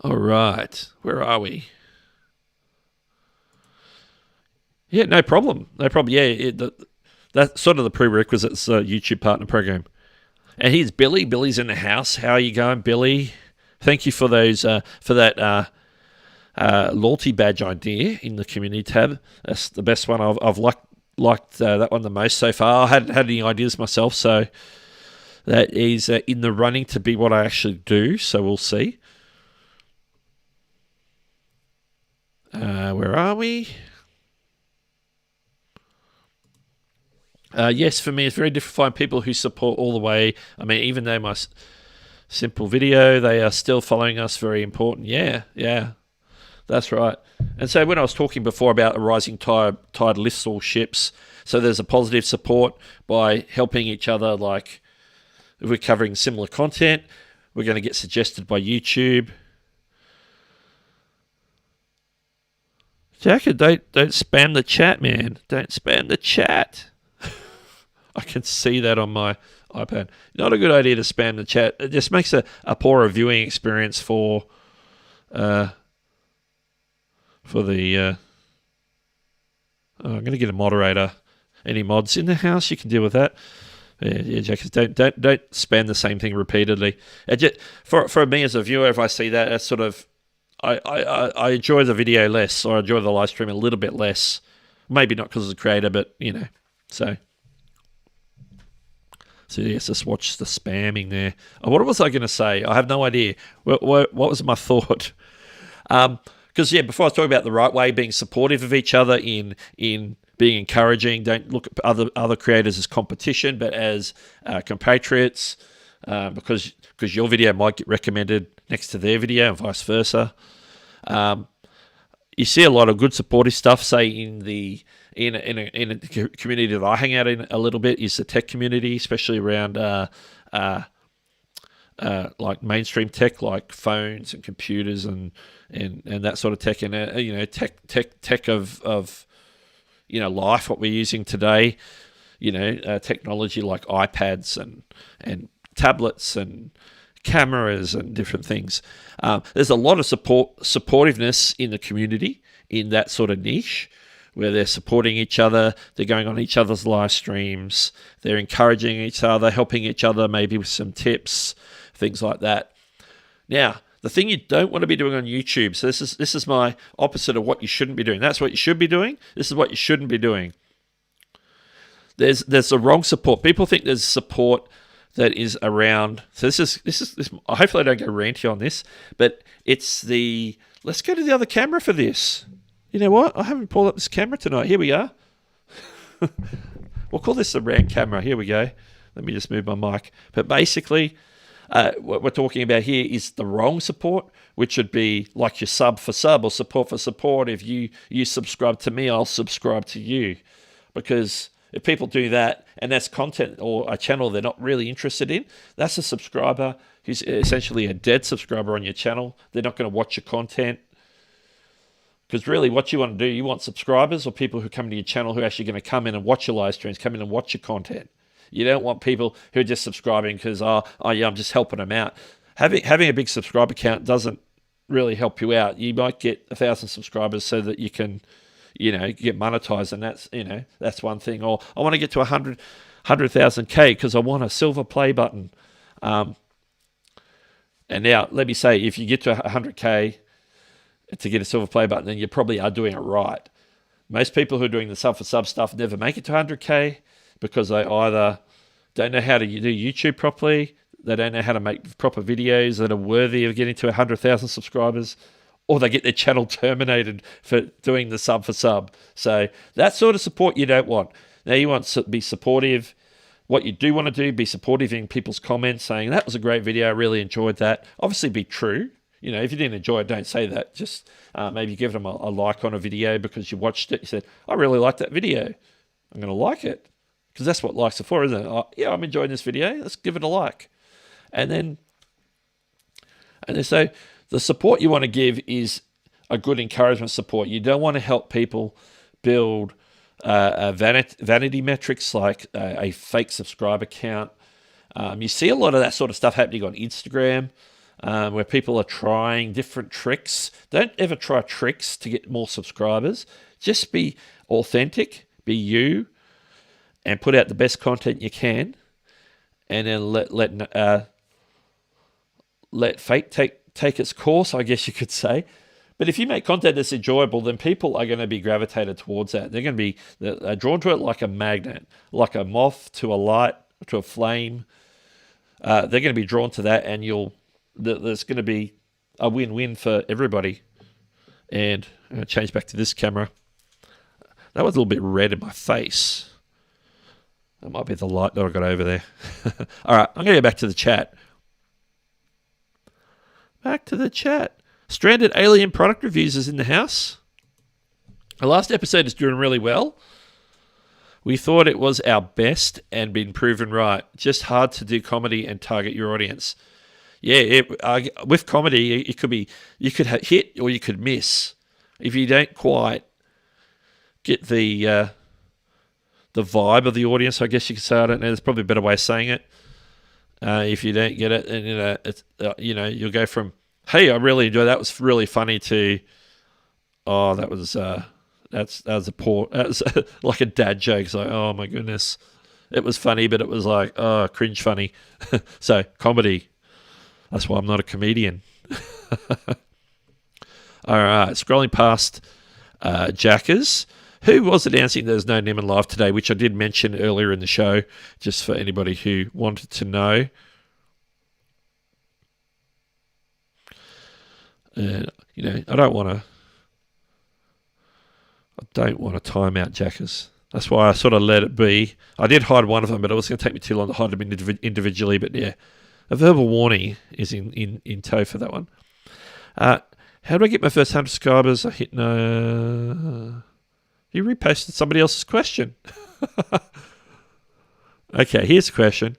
[SPEAKER 2] All right, where are we? Yeah, no problem. Yeah, that's sort of the prerequisites YouTube partner program. And here's Billy. Billy's in the house. How are you going, Billy? Thank you for those for that loyalty badge idea in the community tab. That's the best one. I've liked that one the most so far. I hadn't had any ideas myself, so that is in the running to be what I actually do. So we'll see. Where are we? Yes, for me, it's very difficult to find people who support all the way. I mean, even though my simple video, they are still following us. Very important. Yeah, that's right. And so when I was talking before about a rising tide lifts all ships, so there's a positive support by helping each other. Like if we're covering similar content, we're going to get suggested by YouTube. Jacket, don't spam the chat, man. Don't spam the chat. I can see that on my iPad. Not a good idea to spam the chat. It just makes a poorer viewing experience for the. I'm going to get a moderator. Any mods in the house? You can deal with that. Yeah, Jack, don't spam the same thing repeatedly. For me as a viewer, if I see that, that's sort of. I enjoy the video less, or I enjoy the live stream a little bit less. Maybe not because of the creator, but so yes, just watch the spamming there. Oh, what was I going to say? I have no idea. What was my thought? Because before I was talking about the right way, being supportive of each other in being encouraging. Don't look at other creators as competition, but as compatriots, because your video might get recommended next to their video and vice versa. You see a lot of good supportive stuff, say in a community that I hang out in a little bit, is the tech community, especially around like mainstream tech, like phones and computers and that sort of tech, and tech of life, what we're using today, technology like iPads and tablets and cameras and different things. There's a lot of supportiveness in the community in that sort of niche, where they're supporting each other, they're going on each other's live streams, they're encouraging each other, helping each other maybe with some tips, things like that. Now, the thing you don't want to be doing on YouTube, so this is my opposite of what you shouldn't be doing. That's what you should be doing. This is what you shouldn't be doing. There's the wrong support. People think there's support that is around. So this is. Hopefully I don't go ranty on this, but it's the. Let's go to the other camera for this. You know what? I haven't pulled up this camera tonight. Here we are. We'll call this the rant camera. Here we go. Let me just move my mic. But basically, what we're talking about here is the wrong support, which would be like your sub for sub or support for support. If you subscribe to me, I'll subscribe to you. Because if people do that, and that's content or a channel they're not really interested in, that's a subscriber who's essentially a dead subscriber on your channel. They're not going to watch your content. Because really what you want to do, you want subscribers or people who come to your channel who are actually going to come in and watch your live streams, come in and watch your content. You don't want people who are just subscribing because, I'm just helping them out. Having a big subscriber count doesn't really help you out. You might get 1,000 subscribers so that you can, get monetized, and that's one thing. Or I want to get to 100,000K because I want a silver play button. And now, let me say, if you get to 100K to get a silver play button, then you probably are doing it right. Most people who are doing the sub for sub stuff never make it to 100K because they either don't know how to do YouTube properly, they don't know how to make proper videos that are worthy of getting to 100,000 subscribers, or they get their channel terminated for doing the sub for sub. So that sort of support you don't want. Now you want to be supportive. What you do want to do, be supportive in people's comments saying, that was a great video, I really enjoyed that. Obviously be true. If you didn't enjoy it, don't say that. Just maybe give them a like on a video because you watched it. You said, I really liked that video. I'm going to like it. Because that's what likes are for, isn't it? Oh, yeah, I'm enjoying this video. Let's give it a like. And then so the support you want to give is a good encouragement support. You don't want to help people build vanity metrics like a fake subscriber count. You see a lot of that sort of stuff happening on Instagram where people are trying different tricks. Don't ever try tricks to get more subscribers. Just be authentic, be you, and put out the best content you can, and then let fate take its course, I guess you could say. But if you make content that's enjoyable, then people are going to be gravitated towards that. They're going to be drawn to it like a magnet, like a moth to a light, to a flame. They're going to be drawn to that, and there's going to be a win-win for everybody. And I'm going to change back to this camera. That was a little bit red in my face. That might be the light that I got over there. All right, I'm going to go back to the chat. Back to the chat. Stranded Alien product reviews is in the house. The last episode is doing really well. We thought it was our best and been proven right. Just hard to do comedy and target your audience. Yeah, with comedy, it could be, you could hit or you could miss. If you don't quite get the vibe of the audience, I guess you could say. I don't know. There's probably a better way of saying it. If you don't get it, and it's, you'll go from, hey, I really enjoyed that. Was really funny to, oh, that was like a dad joke. It's like, oh my goodness, it was funny, but it was like, oh, cringe funny. So comedy. That's why I'm not a comedian. All right, scrolling past Jackers, who was announcing there's no Neiman Live today, which I did mention earlier in the show, just for anybody who wanted to know. I don't want to time out Jackers. That's why I sort of let it be. I did hide one of them, but it was going to take me too long to hide them individually. But yeah, a verbal warning is in tow for that one. How do I get my first 100 subscribers? I hit no. You reposted somebody else's question. Okay, here's a question.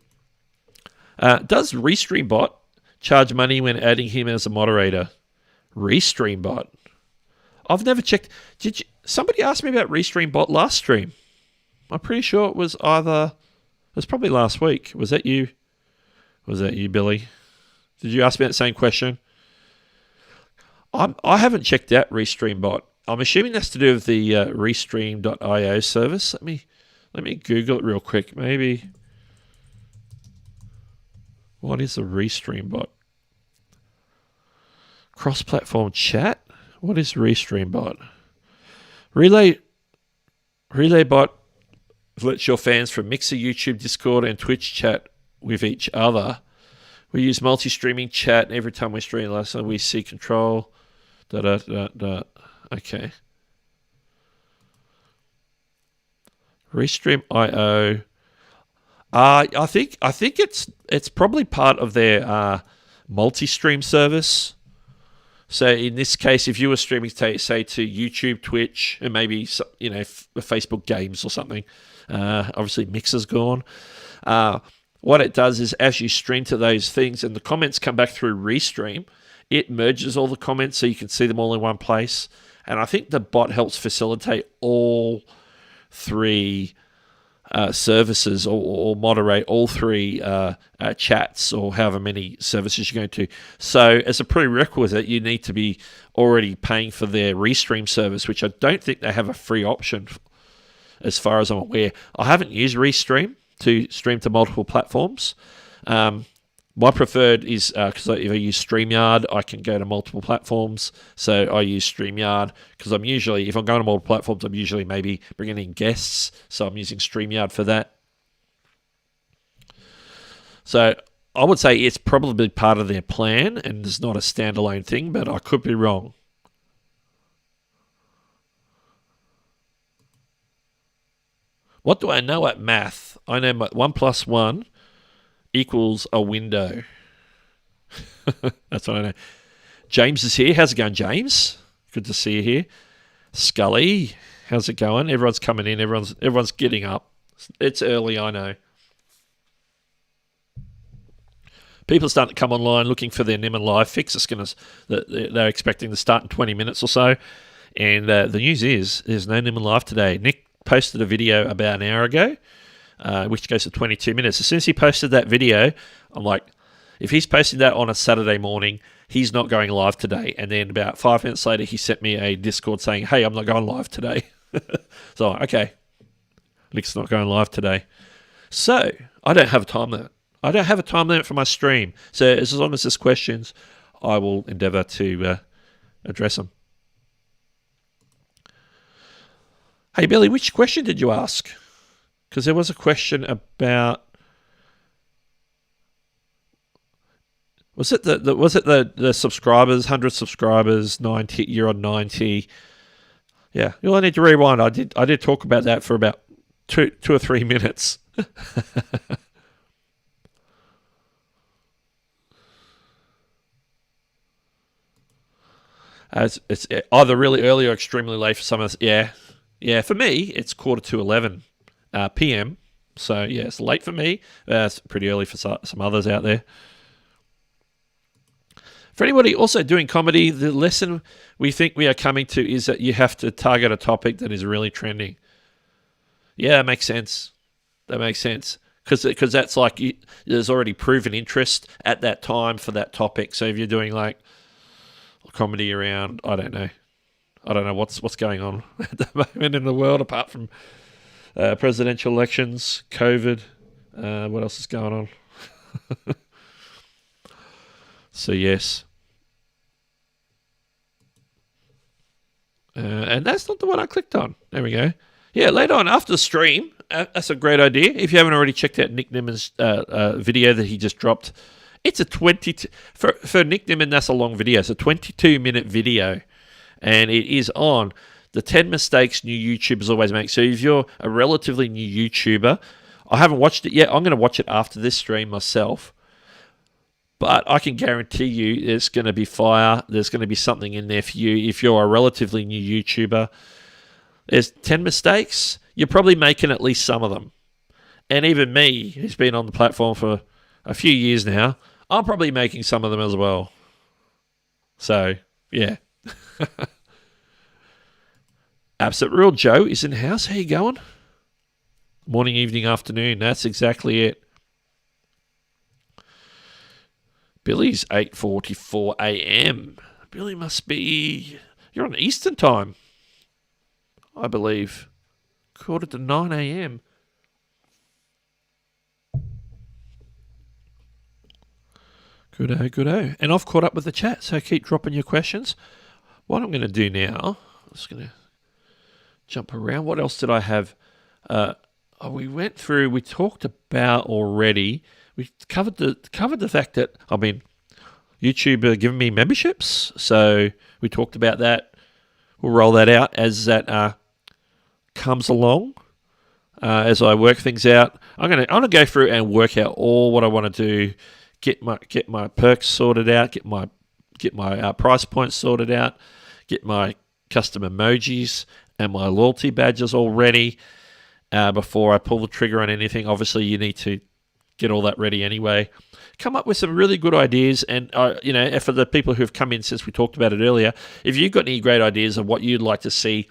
[SPEAKER 2] Does RestreamBot charge money when adding him as a moderator? RestreamBot? I've never checked. Somebody asked me about RestreamBot last stream. I'm pretty sure it was probably last week. Was that you? Was that you, Billy? Did you ask me that same question? I haven't checked out RestreamBot. I'm assuming that's to do with the Restream.io service. Let me Google it real quick. Maybe. What is a RestreamBot? Cross-platform chat? What is RestreamBot? RelayBot lets your fans from Mixer, YouTube, Discord, and Twitch chat with each other. We use multi-streaming chat, and every time we stream, we see control. Okay. Restream.io. I think it's probably part of their multi-stream service. So in this case, if you were streaming, say to YouTube, Twitch, and maybe Facebook games or something, obviously Mixer's gone. What it does is as you stream to those things and the comments come back through Restream, it merges all the comments so you can see them all in one place. And I think the bot helps facilitate all three services or moderate all three chats or however many services you're going to. So as a prerequisite, you need to be already paying for their Restream service, which I don't think they have a free option as far as I'm aware. I haven't used Restream to stream to multiple platforms. My preferred is, because if I use StreamYard, I can go to multiple platforms. So I use StreamYard because I'm usually, if I'm going to multiple platforms, I'm usually maybe bringing in guests. So I'm using StreamYard for that. So I would say it's probably part of their plan and it's not a standalone thing, but I could be wrong. What do I know at math? I know 1 + 1 equals a window. That's what I know. James is here. How's it going, James? Good to see you here. Scully, how's it going? Everyone's coming in. Everyone's getting up. It's early, I know. People are starting to come online looking for their Nimmin Live fix. They're expecting to start in 20 minutes or so. And the news is there's no Nimmin Live today. Nick posted a video about an hour ago, which goes to 22 minutes. As soon as he posted that video, I'm like, if he's posting that on a Saturday morning, he's not going live today. And then about 5 minutes later, he sent me a Discord saying, hey, I'm not going live today. So, okay, Nick's not going live today. So, I don't have a time limit. I don't have a time limit for my stream. So, as long as there's questions, I will endeavour to address them. Hey, Billy, which question did you ask? Because there was a question about... Was it the subscribers, 100 subscribers, 90, you're on 90? Yeah, you'll need to rewind. I did talk about that for about two or 3 minutes. It's either really early or extremely late for some of us. Yeah. For me, it's 10:45 p.m. So yeah, it's late for me. It's pretty early for some others out there. For anybody also doing comedy, the lesson we think we are coming to is that you have to target a topic that is really trending. Yeah, that makes sense. Because that's like there's already proven interest at that time for that topic. So if you're doing like comedy around, I don't know what's going on at the moment in the world apart from presidential elections, COVID. What else is going on? So, yes. And that's not the one I clicked on. There we go. Yeah, later on after the stream, that's a great idea. If you haven't already checked out Nick Nimmin's video that he just dropped, it's a 22... For Nick Nimmin, that's a long video. It's a 22-minute video. And it is on the 10 mistakes new YouTubers always make. So if you're a relatively new YouTuber, I haven't watched it yet. I'm going to watch it after this stream myself. But I can guarantee you it's going to be fire. There's going to be something in there for you. If you're a relatively new YouTuber, there's 10 mistakes. You're probably making at least some of them. And even me, who's been on the platform for a few years now, I'm probably making some of them as well. So, yeah. Absolute Real Joe is in the house. How you going? Morning, evening, afternoon. That's exactly it. Billy's 8:44 a.m. Billy must be... You're on Eastern time, I believe. 8:45 a.m. Good-o. And I've caught up with the chat, so keep dropping your questions. What I'm going to do now, I'm just going to jump around. What else did I have? We talked about already... We covered the fact that, YouTube are giving me memberships. So we talked about that. We'll roll that out as that comes along. As I work things out, I'm gonna go through and work out all what I want to do. Get my perks sorted out. Get my price points sorted out. Get my custom emojis and my loyalty badges all ready before I pull the trigger on anything. Obviously, you need to get all that ready anyway. Come up with some really good ideas, and for the people who have come in since we talked about it earlier, if you've got any great ideas of what you'd like to see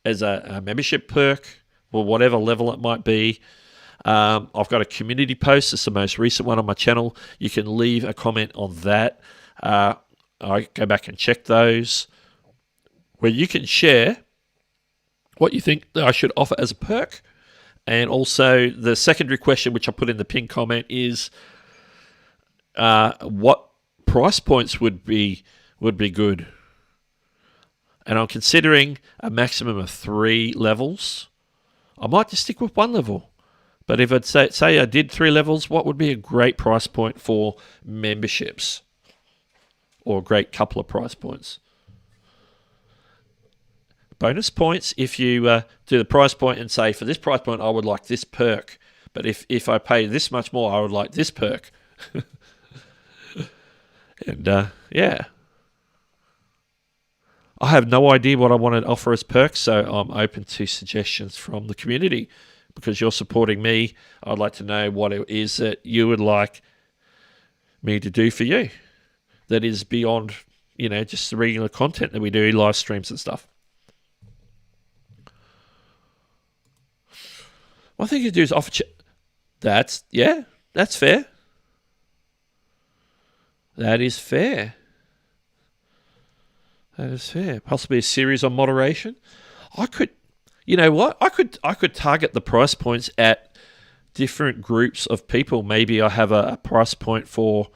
[SPEAKER 2] as a membership perk or whatever level it might be. I've got a community post. It's the most recent one on my channel. You can leave a comment on that. I go back and check those, where you can share what you think that I should offer as a perk. And also the secondary question, which I put in the pinned comment, is what price points would be good. And I'm considering a maximum of 3 levels. I might just stick with 1 level. But if I'd say I did 3 levels, what would be a great price point for memberships? Or a great couple of price points? Bonus points if you do the price point and say, for this price point, I would like this perk. But if I pay this much more, I would like this perk. And, yeah. I have no idea what I want to offer as perks, so I'm open to suggestions from the community. Because you're supporting me, I'd like to know what it is that you would like me to do for you. That is beyond, just the regular content that we do, live streams and stuff. One thing you do is offer... That's fair. That is fair. Possibly a series on moderation. You know what? I could target the price points at different groups of people. Maybe I have a price point for,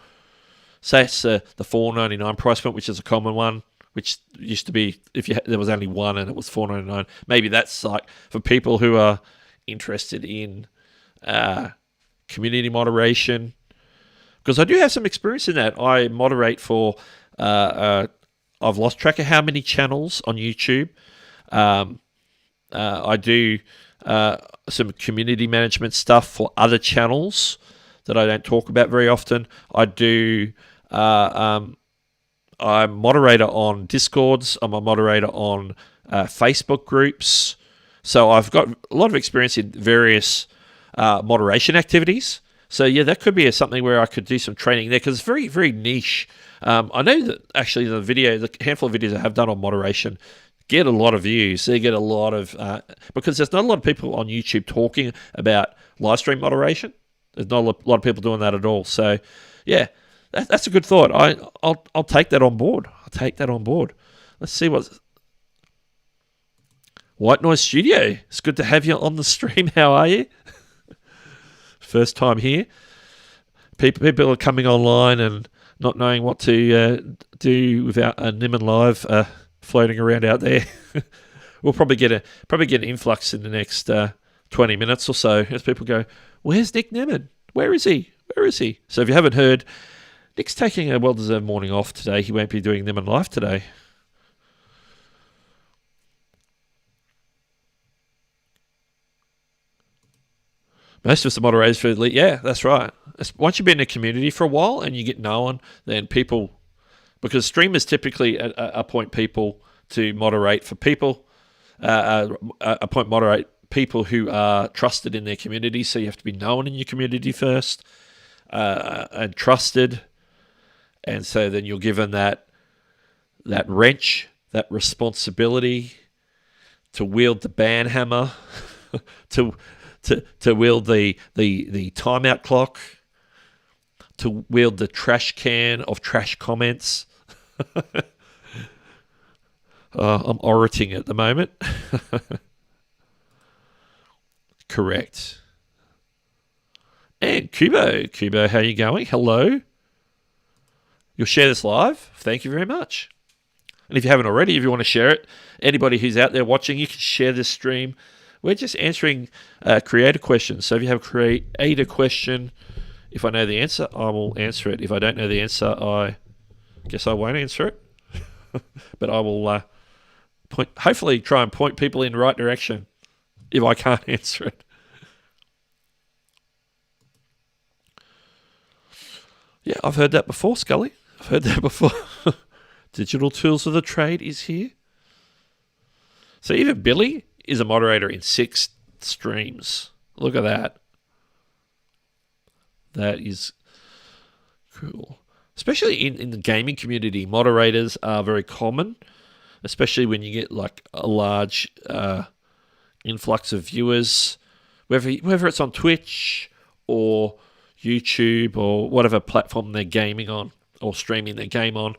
[SPEAKER 2] say it's the $4.99 price point, which is a common one, which used to be there was only one and it was $4.99. Maybe that's like for people who are interested in community moderation, because I do have some experience in that. I moderate for I've lost track of how many channels on YouTube. I do some community management stuff for other channels that I don't talk about very often. I do. I'm a moderator on Discords. I'm a moderator on Facebook groups. So I've got a lot of experience in various moderation activities. So yeah, that could be something where I could do some training there, because it's very, very niche. I know that actually the handful of videos I have done on moderation get a lot of views. They get a lot of because there's not a lot of people on YouTube talking about live stream moderation. There's not a lot of people doing that at all. So yeah, that's a good thought. I'll take that on board. Let's see what's White Noise Studio. It's good to have you on the stream. How are you? First time here. People are coming online and not knowing what to do without a Niman Live floating around out there. We'll probably get an influx in the next 20 minutes or so as people go, "Where's Nick Niman? Where is he? So if you haven't heard, Nick's taking a well-deserved morning off today. He won't be doing Niman Live today. Most of us are moderators for elite. Yeah, that's right. Once you've been in a community for a while and you get known, then people, because streamers typically appoint people to moderate for people, moderate people who are trusted in their community. So you have to be known in your community first and trusted. And so then you're given that wrench, that responsibility to wield the ban hammer, to wield the timeout clock, to wield the trash can of trash comments. I'm orating at the moment. Correct. And Kubo, how are you going? Hello. You'll share this live. Thank you very much. And if you haven't already, if you want to share it, anybody who's out there watching, you can share this stream. We're just answering creator questions. So if you have a creator question, if I know the answer, I will answer it. If I don't know the answer, I guess I won't answer it. But I will hopefully try and point people in the right direction if I can't answer it. Yeah, I've heard that before, Scully. I've heard that before. Digital Tools of the Trade is here. So even Billy is a moderator in 6 streams. Look at that. That is cool. Especially in the gaming community, moderators are very common, especially when you get like a large influx of viewers, whether it's on Twitch or YouTube or whatever platform they're gaming on or streaming their game on.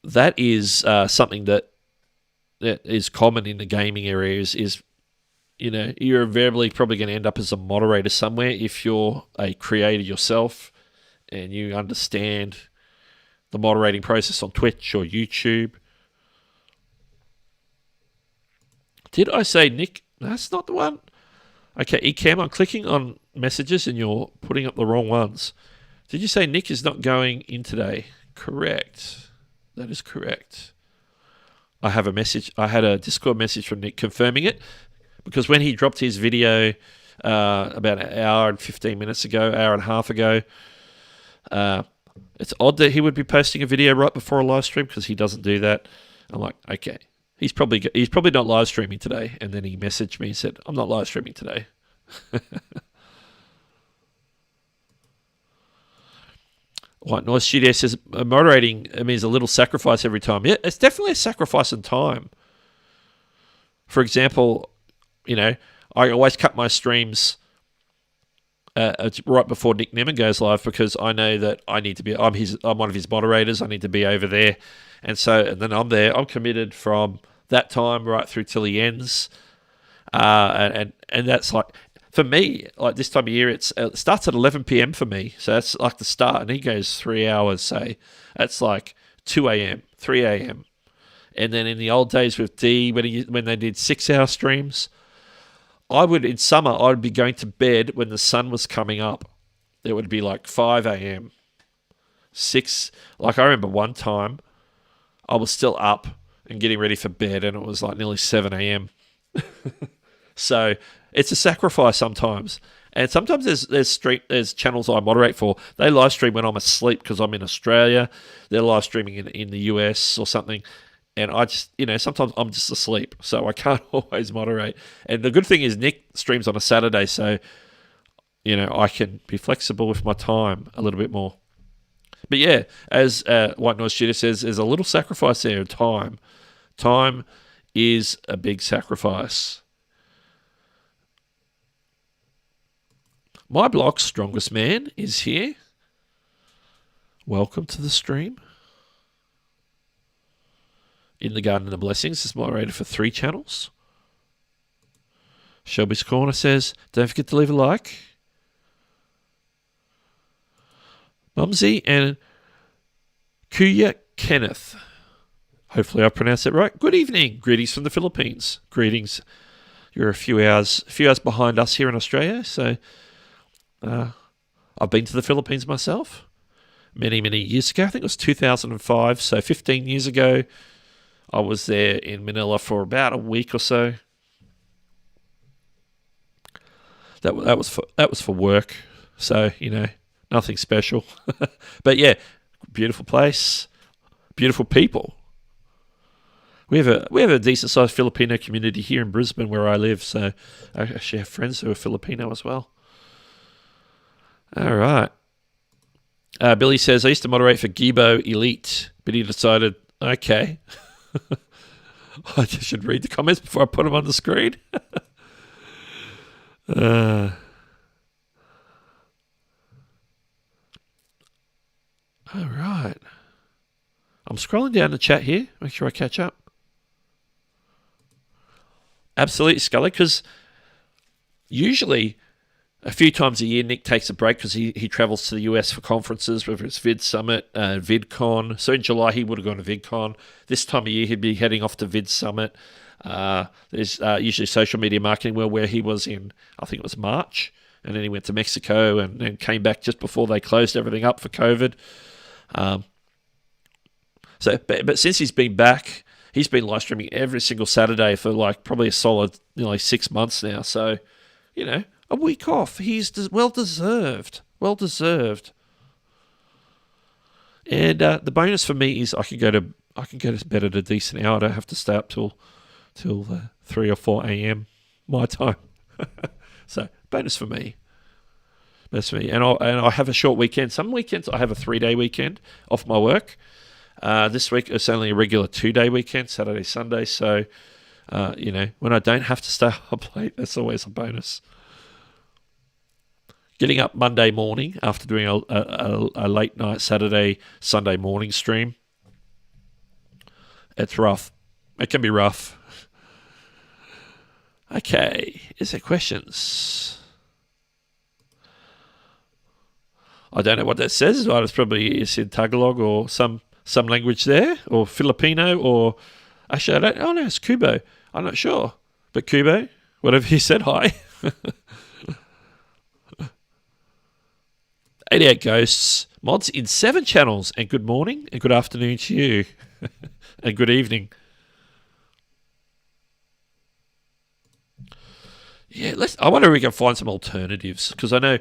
[SPEAKER 2] That is something that is common in the gaming areas. Is you're invariably probably going to end up as a moderator somewhere if you're a creator yourself and you understand the moderating process on Twitch or YouTube. Did I say Nick? That's not the one. Okay, Ecam, I'm clicking on messages and you're putting up the wrong ones. Did you say Nick is not going in today? Correct. That is correct. I have a message. I had a Discord message from Nick confirming it, because when he dropped his video about an hour and 15 minutes ago, hour and a half ago, it's odd that he would be posting a video right before a live stream, because he doesn't do that. I'm like, okay, he's probably not live streaming today. And then he messaged me and said, I'm not live streaming today. White Noise Studio says, moderating means a little sacrifice every time. Yeah, it's definitely a sacrifice in time. For example, I always cut my streams right before Nick Nemon goes live, because I know that I need to be. I'm one of his moderators. I need to be over there, and then I'm there. I'm committed from that time right through till he ends, and that's like, for me, like this time of year, it starts at 11 p.m. for me, so that's like the start, and he goes 3 hours. So that's like 2 a.m., 3 a.m. And then in the old days with D, when they did 6-hour streams, in summer, I'd be going to bed when the sun was coming up. It would be like 5 a.m., 6. Like I remember one time, I was still up and getting ready for bed, and it was like nearly 7 a.m. So it's a sacrifice sometimes. And sometimes there's channels I moderate for. They live stream when I'm asleep because I'm in Australia. They're live streaming in the US or something. And I just, sometimes I'm just asleep, so I can't always moderate. And the good thing is Nick streams on a Saturday, so, I can be flexible with my time a little bit more. But yeah, as White Noise Shooter says, there's a little sacrifice there of time. Time is a big sacrifice. My block's strongest man is here. Welcome to the stream. In the Garden of Blessings is moderator for 3 channels. Shelby's Corner says, don't forget to leave a like. Mumsy and Kuya Kenneth. Hopefully I pronounced it right. Good evening. Greetings from the Philippines. Greetings. You're a few hours behind us here in Australia, so I've been to the Philippines myself many, many years ago. I think it was 2005, so 15 years ago. I was there in Manila for about a week or so. That was for work, so nothing special. But yeah, beautiful place, beautiful people. We have a decent sized Filipino community here in Brisbane where I live, so I actually have friends who are Filipino as well. All right. Billy says, I used to moderate for Gibo Elite, but he decided, okay, I just should read the comments before I put them on the screen. All right. I'm scrolling down the chat here, make sure I catch up. Absolutely, Scully, because usually a few times a year Nick takes a break because he travels to the US for conferences, whether it's Vid Summit, VidCon. So in July he would have gone to VidCon. This time of year he'd be heading off to Vid Summit. There's usually Social Media Marketing World where he was in, I think it was March, and then he went to Mexico and then came back just before they closed everything up for COVID. But since he's been back, he's been live streaming every single Saturday for like probably a solid 6 months now. So, a week off. He's well deserved. Well deserved. And the bonus for me is I can go to bed at a decent hour. I don't have to stay up till 3 or 4 a.m. my time. So bonus for me. Bonus for me. And I have a short weekend. Some weekends I have a 3-day weekend off my work. This week it's only a regular 2-day weekend, Saturday, Sunday. So when I don't have to stay up late, that's always a bonus. Getting up Monday morning after doing a late night Saturday, Sunday morning stream, it's rough. It can be rough. Okay, is there questions? I don't know what that says. It's probably in Tagalog or some language there, or Filipino, or actually I don't. Oh no, it's Kubo. I'm not sure, but Kubo, whatever he said, hi. 88 Ghosts, mods in 7 channels, and good morning and good afternoon to you, and good evening. Yeah, I wonder if we can find some alternatives, because I know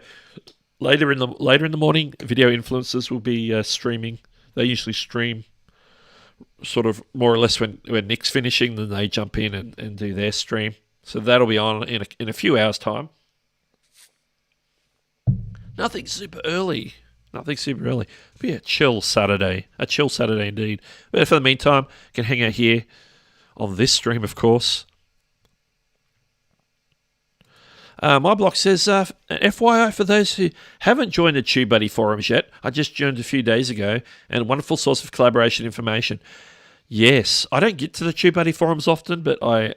[SPEAKER 2] later in the morning, video influencers will be streaming. They usually stream sort of more or less when Nick's finishing, then they jump in and do their stream. So that'll be on in a few hours' time. Nothing super early. It'll be a chill Saturday. A chill Saturday indeed. But for the meantime, can hang out here on this stream, of course. My blog says, FYI for those who haven't joined the TubeBuddy forums yet, I just joined a few days ago, and a wonderful source of collaboration information. Yes, I don't get to the TubeBuddy forums often, but I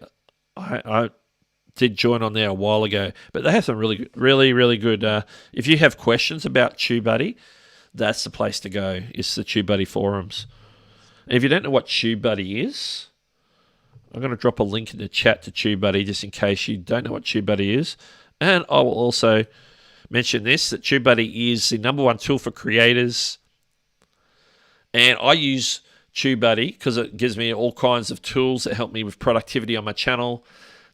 [SPEAKER 2] did join on there a while ago. But they have some really good. If you have questions about TubeBuddy, that's the place to go. It's the TubeBuddy forums. And if you don't know what TubeBuddy is, I'm going to drop a link in the chat to TubeBuddy just in case you don't know what TubeBuddy is. And I will also mention this, that TubeBuddy is the #1 tool for creators. And I use TubeBuddy because it gives me all kinds of tools that help me with productivity on my channel.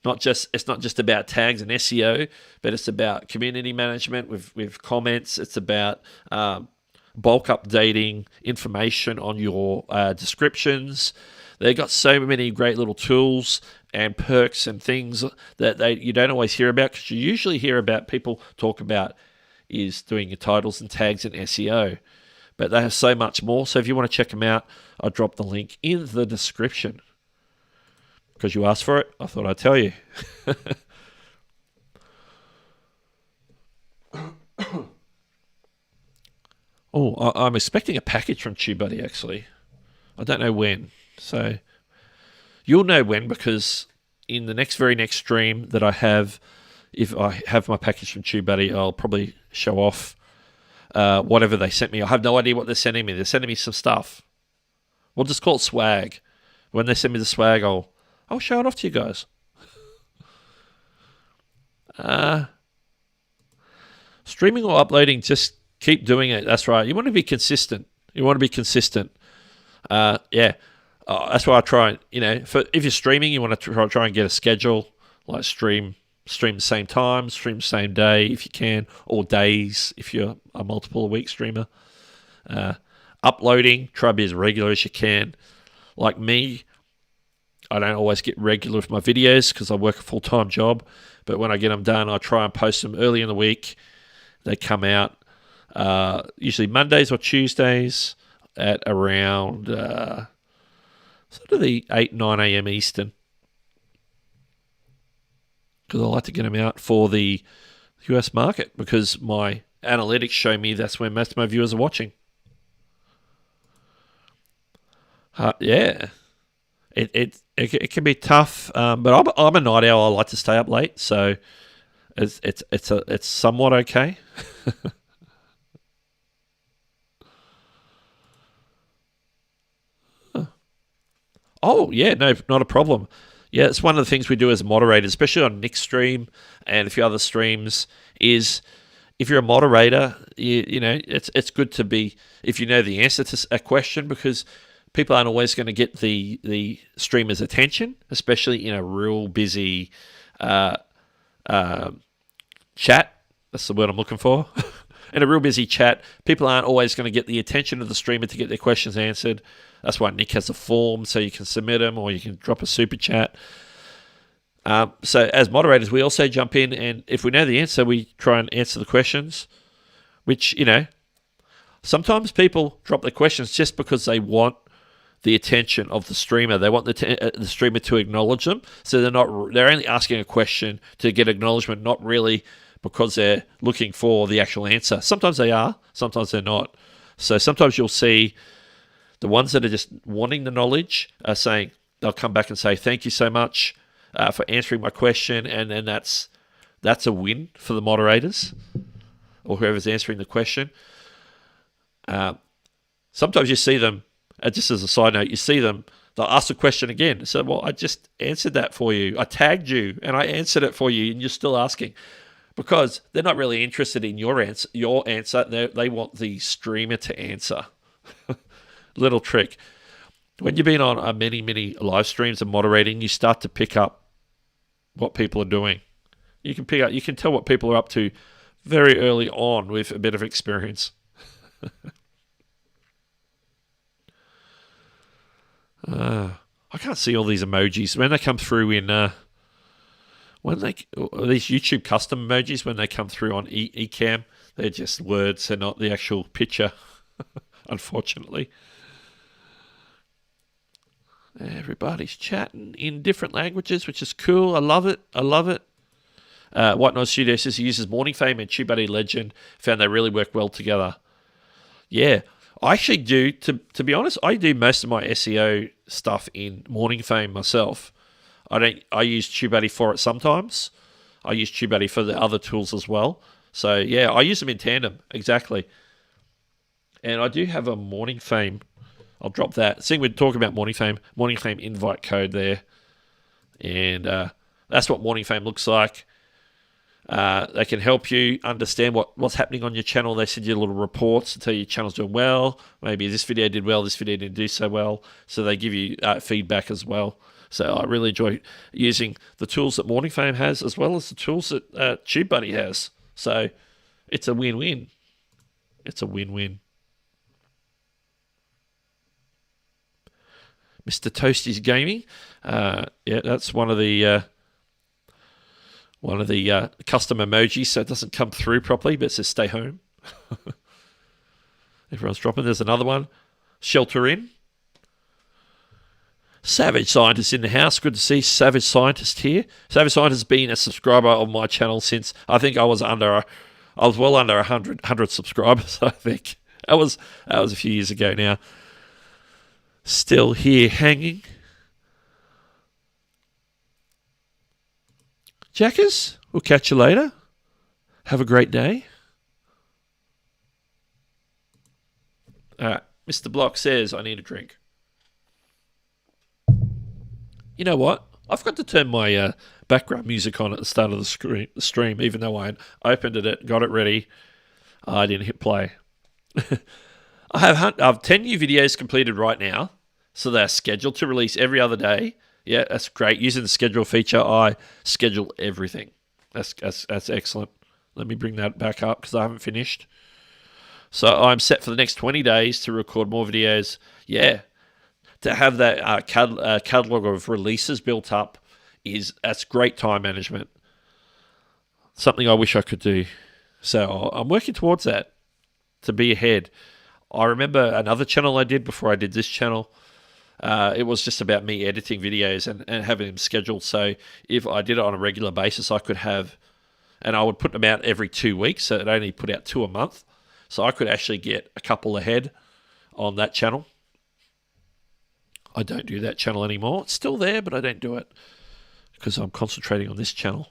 [SPEAKER 2] It's not just about tags and SEO, but it's about community management with comments. It's about bulk updating information on your descriptions. They've got so many great little tools and perks and things that you don't always hear about, because you usually hear about people talk about is doing your titles and tags and SEO. But they have so much more. So if you want to check them out, I'll drop the link in the description. Because you asked for it, I thought I'd tell you. I'm expecting a package from TubeBuddy, actually. I don't know when. So you'll know when, because in the very next stream that I have, if I have my package from TubeBuddy, I'll probably show off whatever they sent me. I have no idea what they're sending me. They're sending me some stuff. We'll just call it swag. When they send me the swag, I'll show it off to you guys. Streaming or uploading, just keep doing it. That's right. You want to be consistent. Yeah. That's why I try. If you're streaming, you want to try and get a schedule, like stream the same time, stream the same day if you can, or days if you're a multiple a week streamer. Uploading, try to be as regular as you can. Like me, I don't always get regular with my videos because I work a full-time job, but when I get them done, I try and post them early in the week. They come out usually Mondays or Tuesdays at around sort of the 8-9 a.m. Eastern, because I like to get them out for the US market, because my analytics show me that's when most of my viewers are watching. Yeah. It can be tough, but I'm a night owl. I like to stay up late, so it's somewhat okay. Oh yeah, no, not a problem. Yeah, it's one of the things we do as moderators, especially on Nick's stream and a few other streams, is if you're a moderator, it's good to be, if you know the answer to a question, because people aren't always going to get the streamer's attention, especially in a real busy chat. That's the word I'm looking for. In a real busy chat, people aren't always going to get the attention of the streamer to get their questions answered. That's why Nick has a form, so you can submit them or you can drop a super chat. So as moderators, we also jump in, and if we know the answer, we try and answer the questions, which, sometimes people drop their questions just because they want the attention of the streamer. They want the streamer to acknowledge them. So they're only asking a question to get acknowledgement, not really because they're looking for the actual answer. Sometimes they are, sometimes they're not. So sometimes you'll see the ones that are just wanting the knowledge are saying, they'll come back and say, thank you so much for answering my question. And then that's a win for the moderators or whoever's answering the question. Sometimes you see them, just as a side note, you see them, they'll ask the question again. So, well, I just answered that for you. I tagged you and I answered it for you and you're still asking. Because they're not really interested in your answer. They want the streamer to answer. Little trick. When you've been on many, many live streams and moderating, you start to pick up what people are doing. You can tell what people are up to very early on with a bit of experience. I can't see all these emojis when they come through in these YouTube custom emojis when they come through on Ecamm. They're just words, they're not the actual picture, unfortunately. Everybody's chatting in different languages, which is cool. I love it. White Noise Studio says he uses Morning Fame and TubeBuddy Legend. Found they really work well together. Yeah, I actually do. To be honest, I do most of my SEO stuff in Morning Fame myself. I use TubeBuddy for it sometimes. I use TubeBuddy for the other tools as well. So yeah, I use them in tandem, exactly. And I do have a Morning Fame. I'll drop that. Seeing we're talking about Morning Fame invite code there. And that's what Morning Fame looks like. They can help you understand what's happening on your channel. They send you little reports to tell you your channel's doing well. Maybe this video did well, this video didn't do so well. So they give you feedback as well. So I really enjoy using the tools that Morning Fame has as well as the tools that TubeBuddy has. So it's a win-win. It's a win-win. Mr. Toasty's Gaming. Yeah, that's one of the custom emojis, so it doesn't come through properly, but it says stay home. Everyone's dropping. There's another one. Shelter in. Savage Scientist in the house. Good to see Savage Scientist here. Savage Scientist has been a subscriber of my channel since I think I was well under 100 subscribers. I think that was a few years ago now. Still here hanging. Jackers, we'll catch you later. Have a great day. All right, Mr. Block says I need a drink. You know what? I forgot to turn my background music on at the start of the stream, even though I opened it, got it ready. I didn't hit play. I have 10 new videos completed right now, so they're scheduled to release every other day. Yeah, that's great. Using the schedule feature, I schedule everything. That's excellent. Let me bring that back up because I haven't finished. So I'm set for the next 20 days to record more videos. Yeah, to have that catalog of releases built up that's great time management. Something I wish I could do. So I'm working towards that to be ahead. I remember another channel I did before I did this channel. It was just about me editing videos and having them scheduled. So if I did it on a regular basis, I could have, and I would put them out every 2 weeks. So it only put out 2 a month. So I could actually get a couple ahead on that channel. I don't do that channel anymore. It's still there, but I don't do it because I'm concentrating on this channel.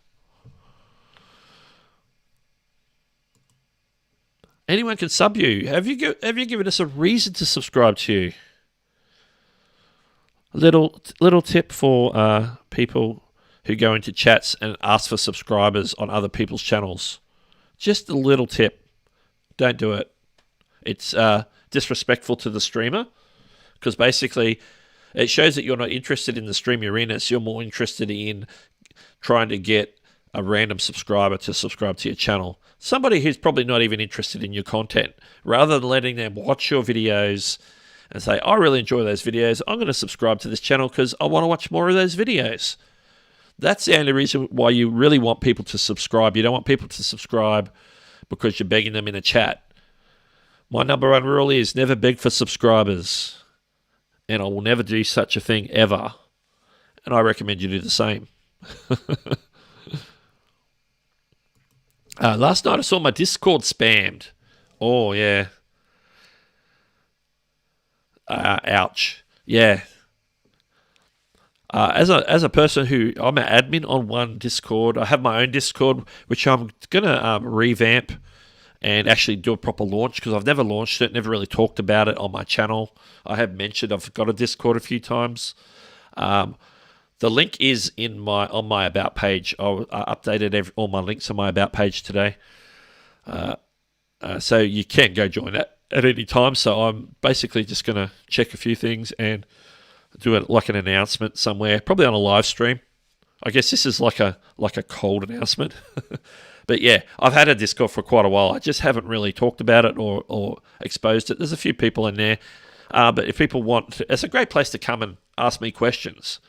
[SPEAKER 2] Anyone can sub you. Have you given us a reason to subscribe to you? A little tip for people who go into chats and ask for subscribers on other people's channels. Just a little tip. Don't do it. It's disrespectful to the streamer because basically it shows that you're not interested in the stream you're in. You're more interested in trying to get a random subscriber to subscribe to your channel. Somebody who's probably not even interested in your content. Rather than letting them watch your videos and say, I really enjoy those videos, I'm going to subscribe to this channel because I want to watch more of those videos. That's the only reason why you really want people to subscribe. You don't want people to subscribe because you're begging them in a chat. My number one rule is never beg for subscribers. and I will never do such a thing ever. And I recommend you do the same. Last night I saw my Discord spammed. Oh, yeah. Ouch. Yeah. As a person I'm an admin on one Discord. I have my own Discord, which I'm going to revamp and actually do a proper launch, because I've never launched it, never really talked about it on my channel. I have mentioned I've got a Discord a few times. The link is on my About page. I updated all my links on my About page today. So you can go join that at any time. So I'm basically just going to check a few things and do it like an announcement somewhere, probably on a live stream. I guess this is like a cold announcement. But yeah, I've had a Discord for quite a while. I just haven't really talked about it or exposed it. There's a few people in there. But if people want, it's a great place to come and ask me questions,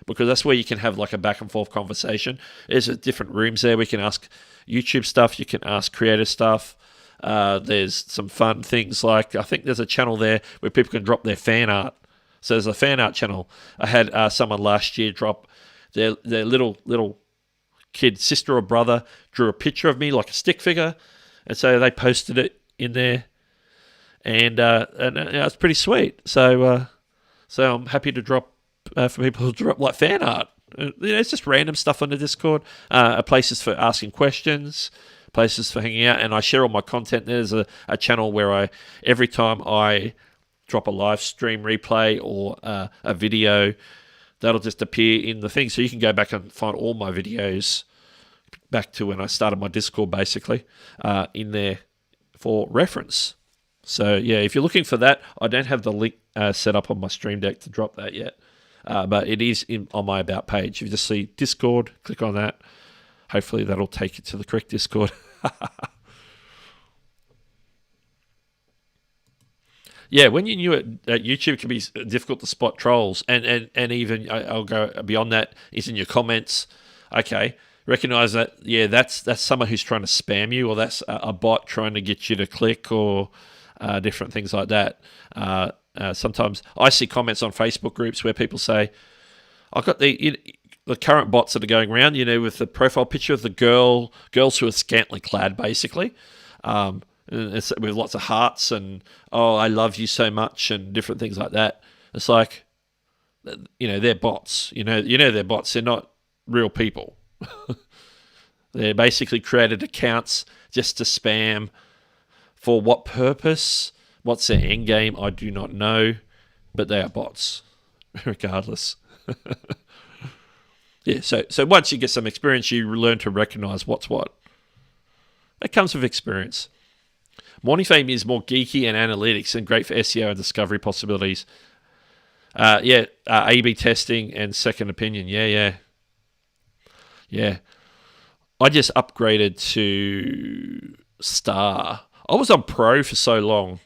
[SPEAKER 2] because that's where you can have like a back and forth conversation. There's different rooms there. We can ask YouTube stuff. You can ask creative stuff. There's some fun things like, I think there's a channel there where people can drop their fan art. So there's a fan art channel. I had someone last year drop their little kid, sister or brother, drew a picture of me like a stick figure, and so they posted it in there, and it's pretty sweet. So I'm happy to drop for people who drop like fan art. It's just random stuff on the Discord. Places for asking questions, places for hanging out, and I share all my content. There's a channel where every time I drop a live stream replay or a video, that'll just appear in the thing. So you can go back and find all my videos back to when I started my Discord, basically, in there for reference. So yeah, if you're looking for that, I don't have the link set up on my Stream Deck to drop that yet. But it is on my About page. If you just see Discord, click on that. Hopefully that'll take you to the correct Discord. Yeah, when you're new at YouTube, it can be difficult to spot trolls, and even I'll go beyond that. Is in your comments. Okay, recognize that. Yeah, that's someone who's trying to spam you, or that's a bot trying to get you to click, or different things like that. Sometimes I see comments on Facebook groups where people say, "I've got the current bots that are going around, with the profile picture of the girls who are scantily clad, basically." It's with lots of hearts and, "Oh, I love you so much," and different things like that. It's like, they're bots. They're bots. They're not real people. They're basically created accounts just to spam. For what purpose? What's their end game? I do not know, but they are bots, regardless. Yeah. So once you get some experience, you learn to recognize what's what. That comes with experience. Morning Fame is more geeky and analytics and great for SEO and discovery possibilities. A/B testing and second opinion. Yeah. I just upgraded to Star. I was on Pro for so long,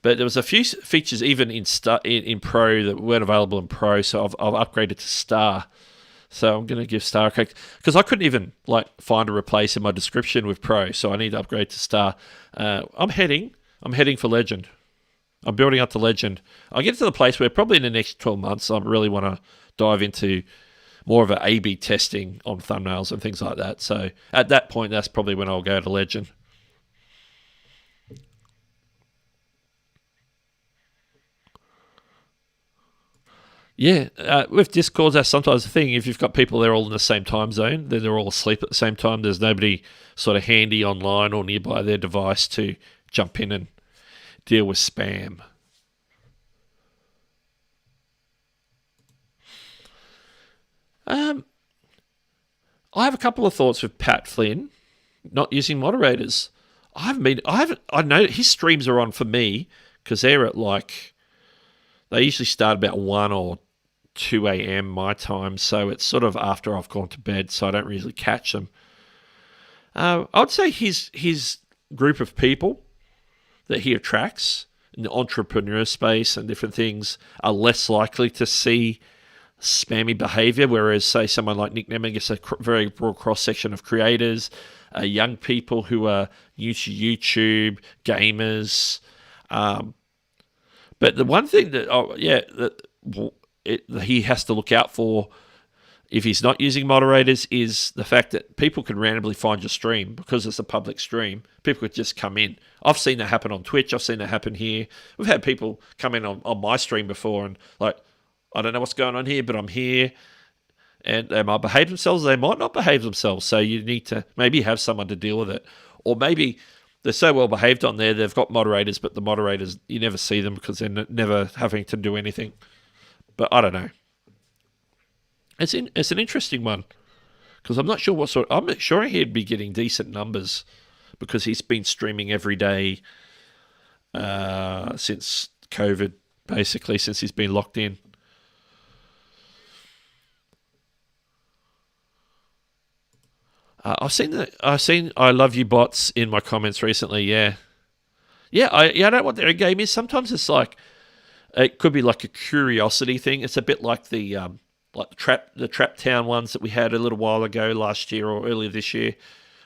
[SPEAKER 2] but there was a few features even in Pro that weren't available in Pro, so I've upgraded to Star. So I'm going to give Star a crack, because I couldn't even find a replace in my description with Pro, so I need to upgrade to Star. I'm heading for Legend. I'm building up to Legend. I'll get to the place where probably in the next 12 months I really want to dive into more of an A/B testing on thumbnails and things like that. So at that point, that's probably when I'll go to Legend. Yeah, with Discords, that's sometimes the thing. If you've got people there all in the same time zone, then they're all asleep at the same time. There's nobody sort of handy online or nearby their device to jump in and deal with spam. I have a couple of thoughts with Pat Flynn not using moderators. I know his streams are on for me because they're at they usually start about 1 or 2 a.m. my time, so it's sort of after I've gone to bed, so I don't really catch them. I would say his group of people that he attracts in the entrepreneur space and different things are less likely to see spammy behavior, whereas, say, someone like Nick Neming gets a very broad cross-section of creators, young people who are new to YouTube, gamers, But the one thing that, he has to look out for if he's not using moderators is the fact that people can randomly find your stream because it's a public stream. People could just come in. I've seen that happen on Twitch. I've seen that happen here. We've had people come in on my stream before and like, I don't know what's going on here, but I'm here. And they might behave themselves. They might not behave themselves. So you need to maybe have someone to deal with it. Or maybe they're so well behaved on there, they've got moderators, but the moderators, you never see them because they're never having to do anything. But I don't know. It's an interesting one because I'm not sure what sort. I'm not sure he'd be getting decent numbers because he's been streaming every day since COVID, basically since he's been locked in. I've seen I love you bots in my comments recently. Yeah. I don't know what their game is. Sometimes it's like it could be like a curiosity thing. It's a bit like the Trap Town ones that we had a little while ago last year or earlier this year,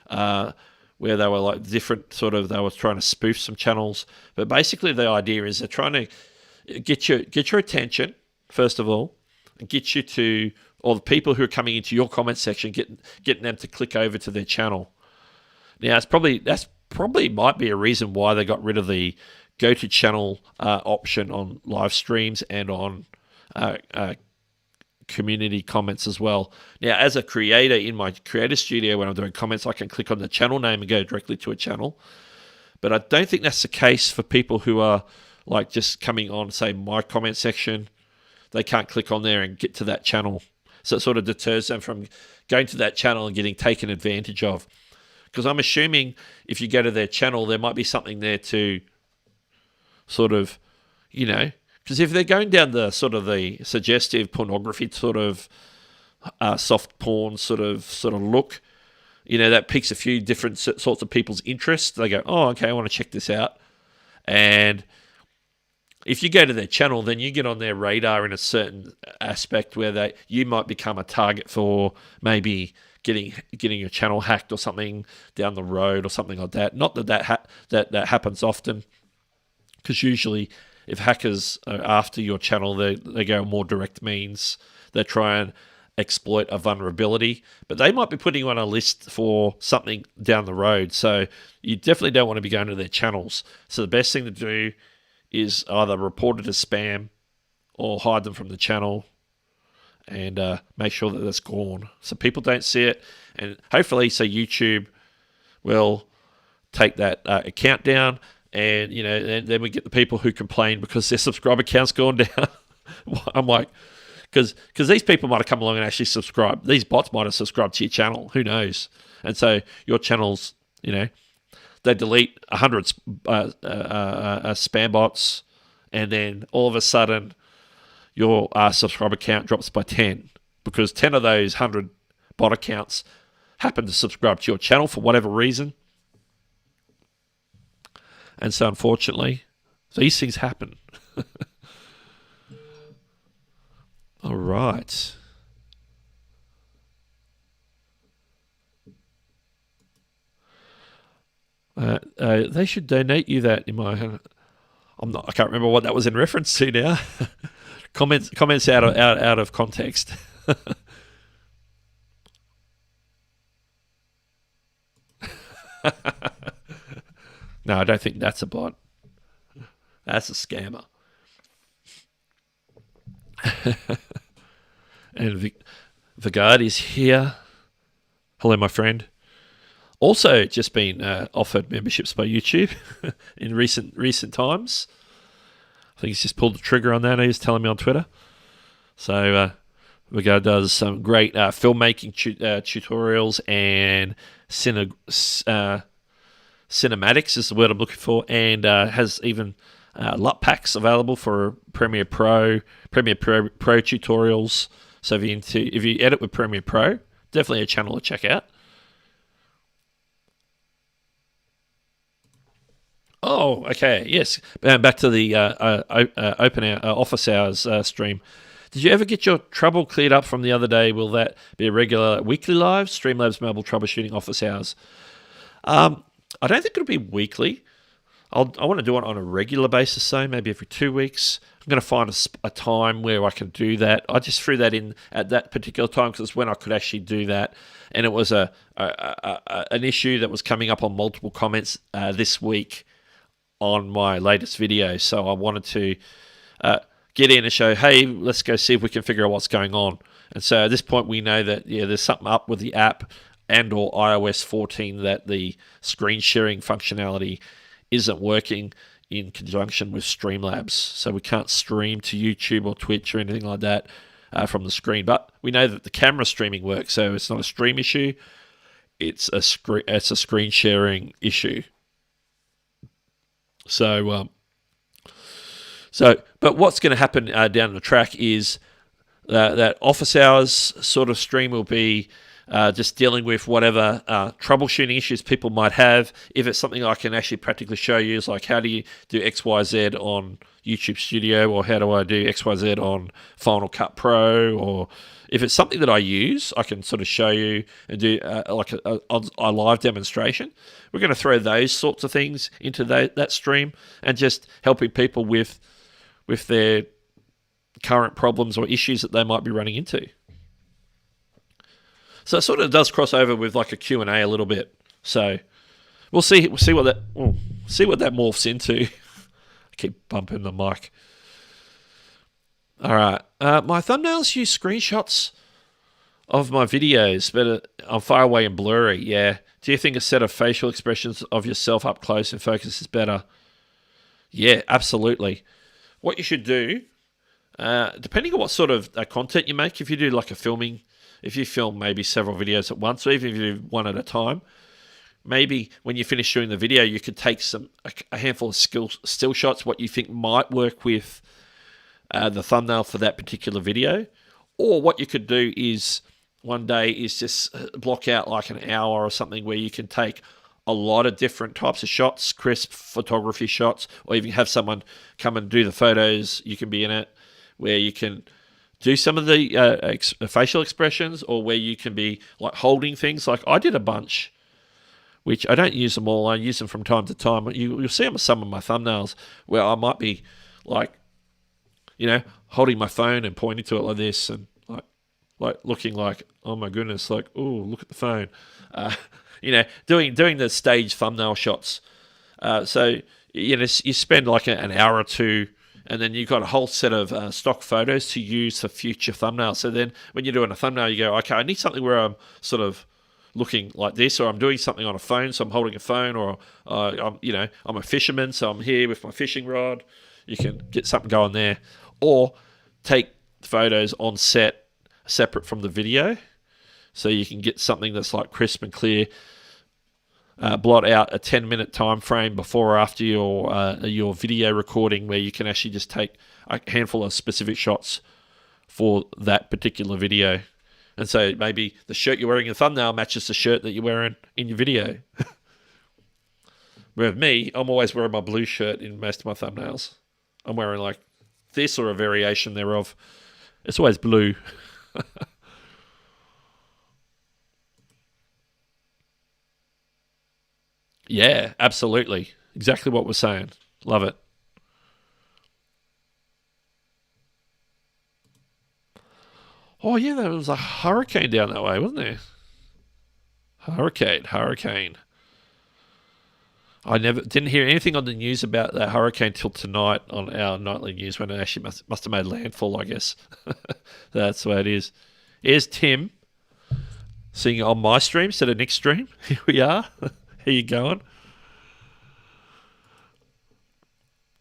[SPEAKER 2] where they were like different sort of. They were trying to spoof some channels, but basically the idea is they're trying to get your attention first of all, and get you to, or the people who are coming into your comment section, getting them to click over to their channel. Now that's probably might be a reason why they got rid of the go to channel option on live streams and on community comments as well. Now, as a creator in my creator studio, when I'm doing comments, I can click on the channel name and go directly to a channel. But I don't think that's the case for people who are like just coming on, say, my comment section. They can't click on there and get to that channel. So it sort of deters them from going to that channel and getting taken advantage of. Because I'm assuming if you go to their channel, there might be something there to sort of, because if they're going down the sort of the suggestive pornography sort of soft porn sort of look, that piques a few different sorts of people's interests. They go, oh, okay, I want to check this out. And if you go to their channel, then you get on their radar in a certain aspect where you might become a target for maybe getting your channel hacked or something down the road or something like that. Not that happens often, because usually if hackers are after your channel, they go more direct means. They try and exploit a vulnerability, but they might be putting you on a list for something down the road. So you definitely don't want to be going to their channels. So the best thing to do is either report it as spam or hide them from the channel and make sure that that's gone so people don't see it. And hopefully, so YouTube will take that account down. And, then we get the people who complain because their subscriber count's gone down. I'm like, because these people might have come along and actually subscribed. These bots might have subscribed to your channel. Who knows? And so your channel's, they delete 100 spam bots, and then all of a sudden your subscriber count drops by 10 because 10 of those 100 bot accounts happen to subscribe to your channel for whatever reason. And so, unfortunately, these things happen. All right. They should donate you that in my. I can't remember what that was in reference to now. Comments out of context. No, I don't think that's a bot. That's a scammer. And Vigard is here. Hello, my friend. Also, just been offered memberships by YouTube in recent times. I think he's just pulled the trigger on that. He was telling me on Twitter. So Vigard does some great filmmaking tutorials and cinematics is the word I'm looking for, and has even LUT packs available for Premiere Pro tutorials. So if you edit with Premiere Pro, definitely a channel to check out. Oh, okay, yes. Back to the open office hours stream. Did you ever get your trouble cleared up from the other day? Will that be a regular weekly live? Streamlabs Mobile Troubleshooting Office Hours. I don't think it'll be weekly. I want to do it on a regular basis, so maybe every 2 weeks. I'm going to find a time where I can do that. I just threw that in at that particular time because it's when I could actually do that. And it was an issue that was coming up on multiple comments this week on my latest video. So I wanted to get in and show, hey, let's go see if we can figure out what's going on. And so at this point, we know that, there's something up with the app and or iOS 14 that the screen sharing functionality isn't working in conjunction with Streamlabs. So we can't stream to YouTube or Twitch or anything like that from the screen. But we know that the camera streaming works, so it's not a stream issue. It's a screen sharing issue. So, but what's going to happen down the track is that office hours sort of stream will be just dealing with whatever troubleshooting issues people might have. If it's something I can actually practically show you, is like how do you do XYZ on YouTube Studio, or how do I do XYZ on Final Cut Pro, or if it's something that I use, I can sort of show you and do like a live demonstration. We're going to throw those sorts of things into that stream and just helping people with their current problems or issues that they might be running into. So it sort of does cross over with like a Q&A a little bit. So we'll see what that morphs into. I keep bumping the mic. All right. My thumbnails use screenshots of my videos, but I'm far away and blurry. Yeah. Do you think a set of facial expressions of yourself up close and focus is better? Yeah, absolutely. What you should do, depending on what sort of content you make, if you do like if you film maybe several videos at once, or even if you do one at a time, maybe when you finish doing the video, you could take a handful of still shots, what you think might work with the thumbnail for that particular video. Or what you could do is one day is just block out like an hour or something where you can take a lot of different types of shots, crisp photography shots, or even have someone come and do the photos. You can be in it where you can do some of the facial expressions, or where you can be like holding things. Like I did a bunch, which I don't use them all. I use them from time to time. You'll see them in some of my thumbnails where I might be like, holding my phone and pointing to it like this, and like looking like, oh my goodness, like, oh, look at the phone. Doing the stage thumbnail shots. So you spend like an hour or two, and then you've got a whole set of stock photos to use for future thumbnails. So then when you're doing a thumbnail, you go, okay, I need something where I'm sort of looking like this, or I'm doing something on a phone, so I'm holding a phone, or I'm a fisherman, so I'm here with my fishing rod. You can get something going there, or take photos on set separate from the video, so you can get something that's like crisp and clear. Blot out a 10-minute time frame before or after your video recording, where you can actually just take a handful of specific shots for that particular video. And so maybe the shirt you're wearing in the thumbnail matches the shirt that you're wearing in your video. With me, I'm always wearing my blue shirt in most of my thumbnails. I'm wearing like this or a variation thereof. It's always blue. Yeah, absolutely. Exactly what we're saying. Love it. Oh, yeah, there was a hurricane down that way, wasn't there? Hurricane. I didn't hear anything on the news about that hurricane till tonight on our nightly news, when it actually must have made landfall, I guess. That's the way it is. Here's Tim seeing it on my stream instead of Nick's stream. Here we are. How you going?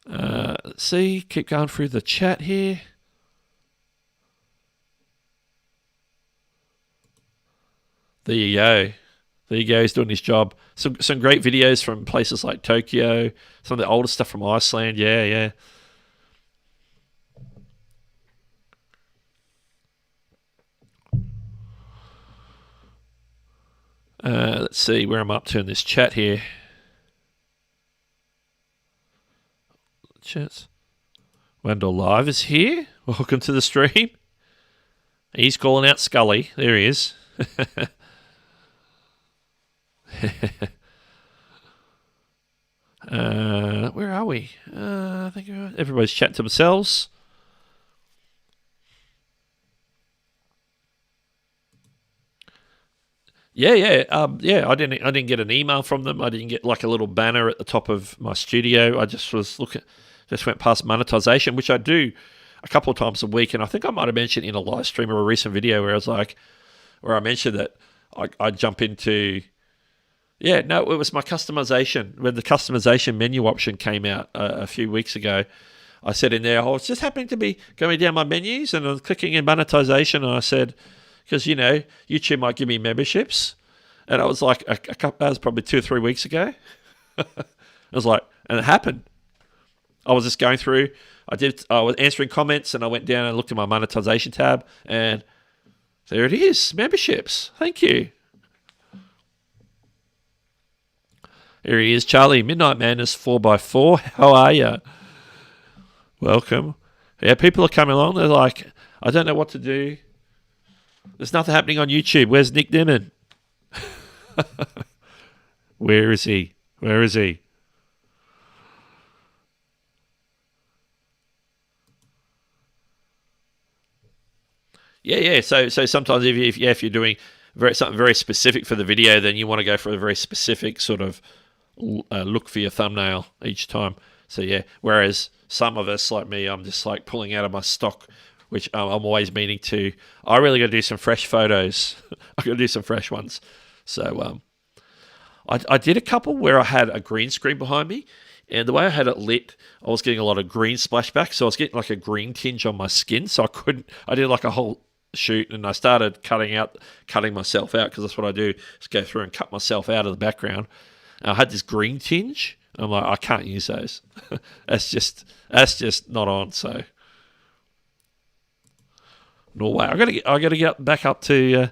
[SPEAKER 2] Let's see. Keep going through the chat here. There you go. He's doing his job. Some great videos from places like Tokyo. Some of the older stuff from Iceland. Yeah. Let's see where I'm up to in this chat here. Chats. Wendell Live is here. Welcome to the stream. He's calling out Scully. There he is. Where are we? I think everybody's chatting to themselves. Yeah. I didn't get an email from them. I didn't get like a little banner at the top of my studio. I just was just went past monetization, which I do a couple of times a week. And I think I might have mentioned in a live stream or a recent video where I mentioned that I jump into. Yeah, no, it was my customization. When the customization menu option came out a few weeks ago, I said in there, I was just happening to be going down my menus and I was clicking in monetization, and I said, because, YouTube might give me memberships. And I was like, that was probably 2 or 3 weeks ago. I was like, and it happened. I was just going through, I was answering comments and I went down and looked at my monetization tab and there it is, memberships. Thank you. Here he is, Charlie, Midnight Madness 4x4. How are you? Welcome. Yeah, people are coming along. They're like, I don't know what to do. There's nothing happening on YouTube. Where's Nick Dimon? Where is he? Where is he? Yeah. So sometimes if you're doing something very specific for the video, then you want to go for a very specific sort of look for your thumbnail each time. So yeah. Whereas some of us, like me, I'm just like pulling out of my stock, which I'm always meaning to. I really got to do some fresh photos. I got to do some fresh ones. So I did a couple where I had a green screen behind me, and the way I had it lit, I was getting a lot of green splashback. So I was getting like a green tinge on my skin. So I did like a whole shoot, and I started cutting myself out, because that's what I do, is go through and cut myself out of the background. And I had this green tinge. I'm like, I can't use those. that's just not on. So no way. I gotta get back up to.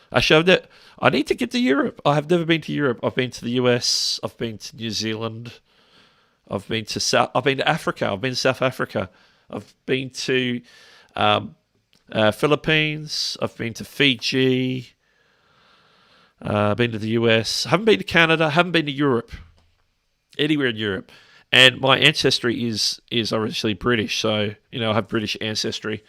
[SPEAKER 2] I showed that I need to get to Europe. I have never been to Europe. I've been to the US. I've been to New Zealand. I've been to Africa. I've been to South Africa. I've been to Philippines. I've been to Fiji. I've been to the US. I haven't been to Canada. I haven't been to Europe. Anywhere in Europe. And my ancestry is obviously British. So, I have British ancestry.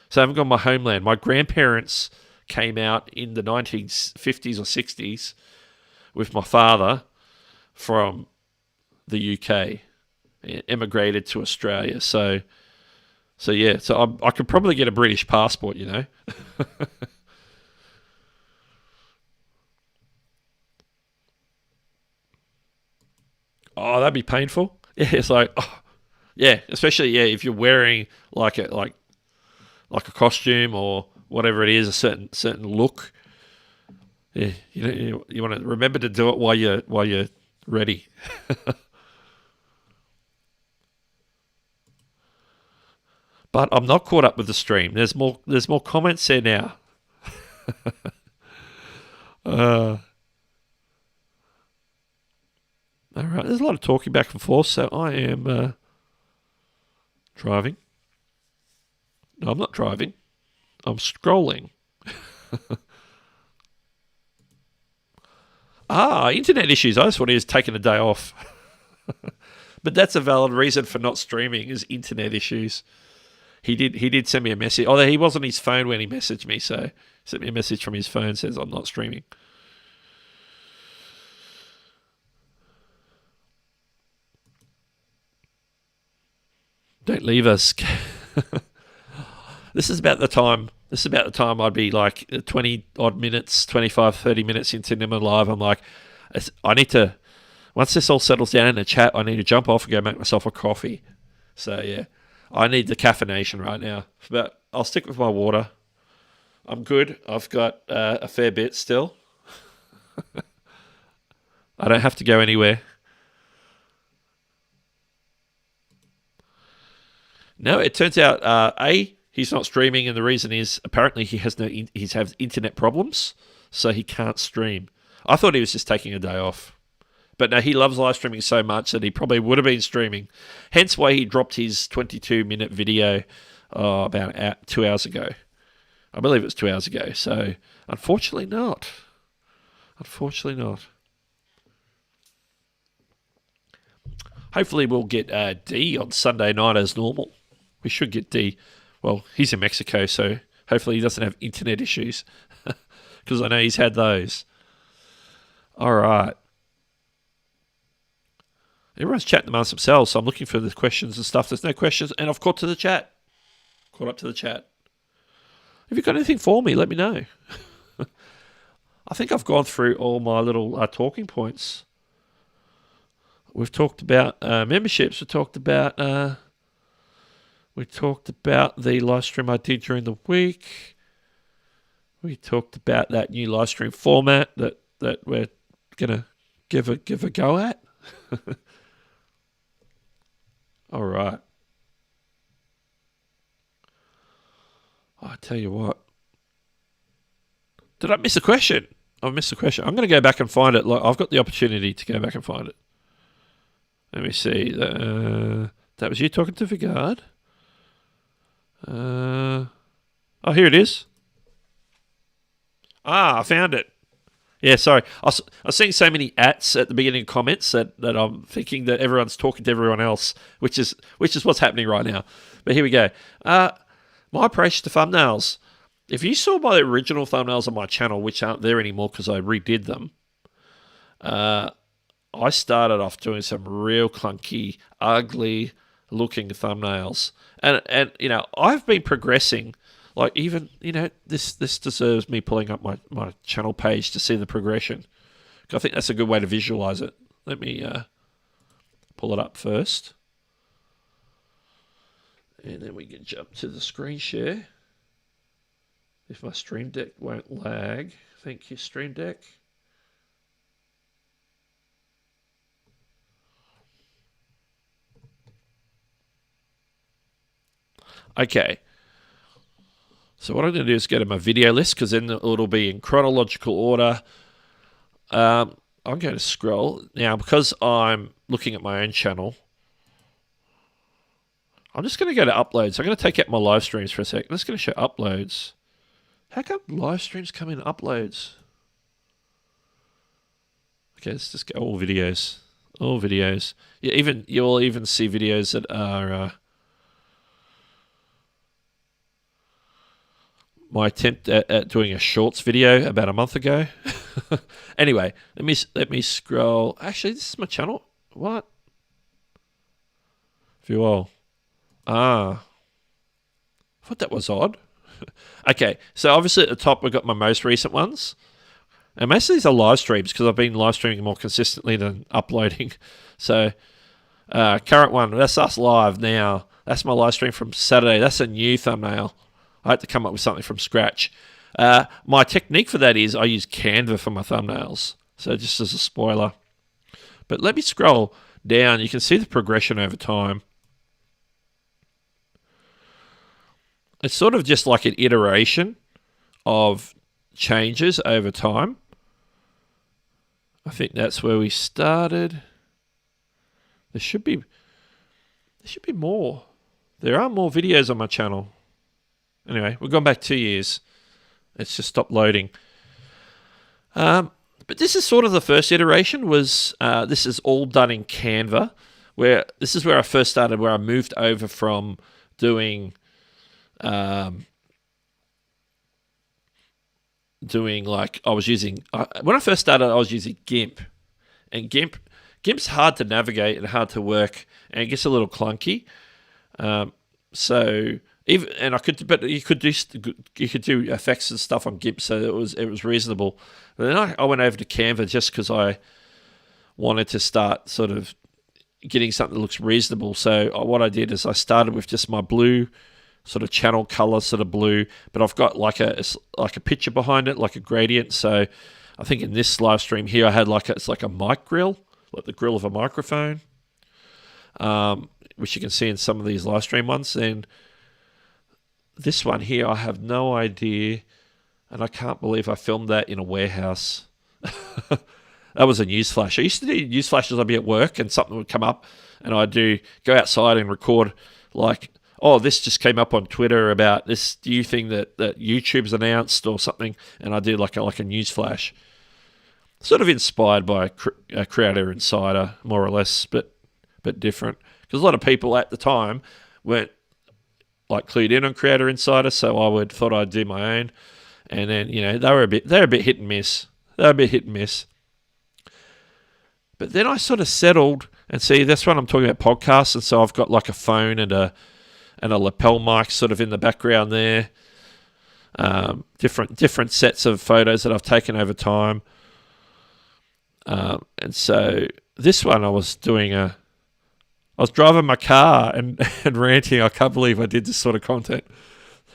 [SPEAKER 2] So I haven't gone my homeland. My grandparents came out in the 1950s or 60s with my father from the UK, emigrated to Australia. So yeah, I could probably get a British passport, Oh, that'd be painful. Yeah, it's like, especially if you're wearing like a costume or whatever it is, a certain look. Yeah, you want to remember to do it while you're ready. But I'm not caught up with the stream. There's more comments there now. All right, there's a lot of talking back and forth, so I am driving. No, I'm not driving. I'm scrolling. Internet issues. I just thought he was taking a day off. But that's a valid reason for not streaming, is internet issues. He did send me a message. Although he was on his phone when he messaged me, so he sent me a message from his phone, says I'm not streaming. Don't leave us. This is about the time I'd be like 20 odd minutes, 25, 30 minutes into Nimmer Live. I'm like, I need to, once this all settles down in the chat, I need to jump off and go make myself a coffee. So yeah, I need the caffeination right now. But I'll stick with my water. I'm good. I've got a fair bit still. I don't have to go anywhere. No, it turns out, he's not streaming, and the reason is apparently he has internet problems, so he can't stream. I thought he was just taking a day off. But no, he loves live streaming so much that he probably would have been streaming. Hence why he dropped his 22-minute video about 2 hours ago. I believe it was 2 hours ago. So, unfortunately not. Hopefully we'll get D on Sunday night as normal. We should get D. Well, he's in Mexico, so hopefully he doesn't have internet issues, because I know he's had those. All right. Everyone's chatting amongst themselves, so I'm looking for the questions and stuff. There's no questions, and I've caught to the chat. Caught up to the chat. Have you got anything for me? Let me know. I think I've gone through all my little talking points. We've talked about memberships. We talked about the live stream I did during the week. We talked about that new live stream format that we're gonna give a go at. All right. I tell you what. Did I miss a question? I missed a question. I'm going to go back and find it. Like, I've got the opportunity to go back and find it. Let me see. That was you talking to Vigard. Oh, here it is. I found it. Yeah, sorry. I was seeing so many ats at the beginning of comments that I'm thinking that everyone's talking to everyone else, which is what's happening right now. But here we go. My approach to thumbnails. If you saw my original thumbnails on my channel, which aren't there anymore because I redid them, I started off doing some real clunky, ugly looking thumbnails. And you know, I've been progressing. Like, even, you know, this deserves me pulling up my channel page to see the progression. I think that's a good way to visualize it. Let me pull it up first. And then we can jump to the screen share. If my Stream Deck won't lag. Thank you, Stream Deck. Okay. So what I'm going to do is go to my video list, because then it'll be in chronological order. I'm going to scroll. Now, because I'm looking at my own channel, I'm just going to go to uploads. I'm going to take out my live streams for a sec. I'm just going to show uploads. How come live streams come in uploads? Okay, let's just go all videos. All videos. Yeah, you'll even see videos that are... my attempt at doing a shorts video about a month ago. Anyway, let me scroll. Actually, this is my channel. What? View all. I thought that was odd. Okay, so obviously at the top we've got my most recent ones. And most of these are live streams because I've been live streaming more consistently than uploading. So, current one, that's us live now. That's my live stream from Saturday. That's a new thumbnail. I had to come up with something from scratch. My technique for that is I use Canva for my thumbnails. So just as a spoiler. But let me scroll down. You can see the progression over time. It's sort of just like an iteration of changes over time. I think that's where we started. There should be more. There are more videos on my channel. Anyway, we've gone back 2 years. It's just stopped loading. But this is sort of the first iteration. This is all done in Canva. This is where I first started, where I moved over from doing like I was using. When I first started, I was using GIMP, and GIMP's hard to navigate and hard to work, and it gets a little clunky. So. But you could do effects and stuff on GIMP, so it was reasonable. But then I went over to Canva just because I wanted to start sort of getting something that looks reasonable. So what I did is I started with just my blue sort of channel color, sort of blue, but I've got like a picture behind it, like a gradient. So I think in this live stream here, I had it's like a mic grill, like the grill of a microphone, which you can see in some of these live stream ones. And this one here, I have no idea, and I can't believe I filmed that in a warehouse. That was a news flash. I used to do news flashes. I'd be at work and something would come up, and I'd go outside and record like, oh, this just came up on Twitter about this new thing that YouTube's announced or something, and I did like a news flash. Sort of inspired by Creator Insider, more or less, but bit different. Because a lot of people at the time weren't like clued in on Creator Insider, so I thought I'd do my own. And then, they're a bit hit and miss. They're a bit hit and miss. But then I sort of settled, and see, that's when I'm talking about podcasts, and so I've got like a phone and a lapel mic sort of in the background there. Different sets of photos that I've taken over time. And so this one I was driving my car and ranting. I can't believe I did this sort of content.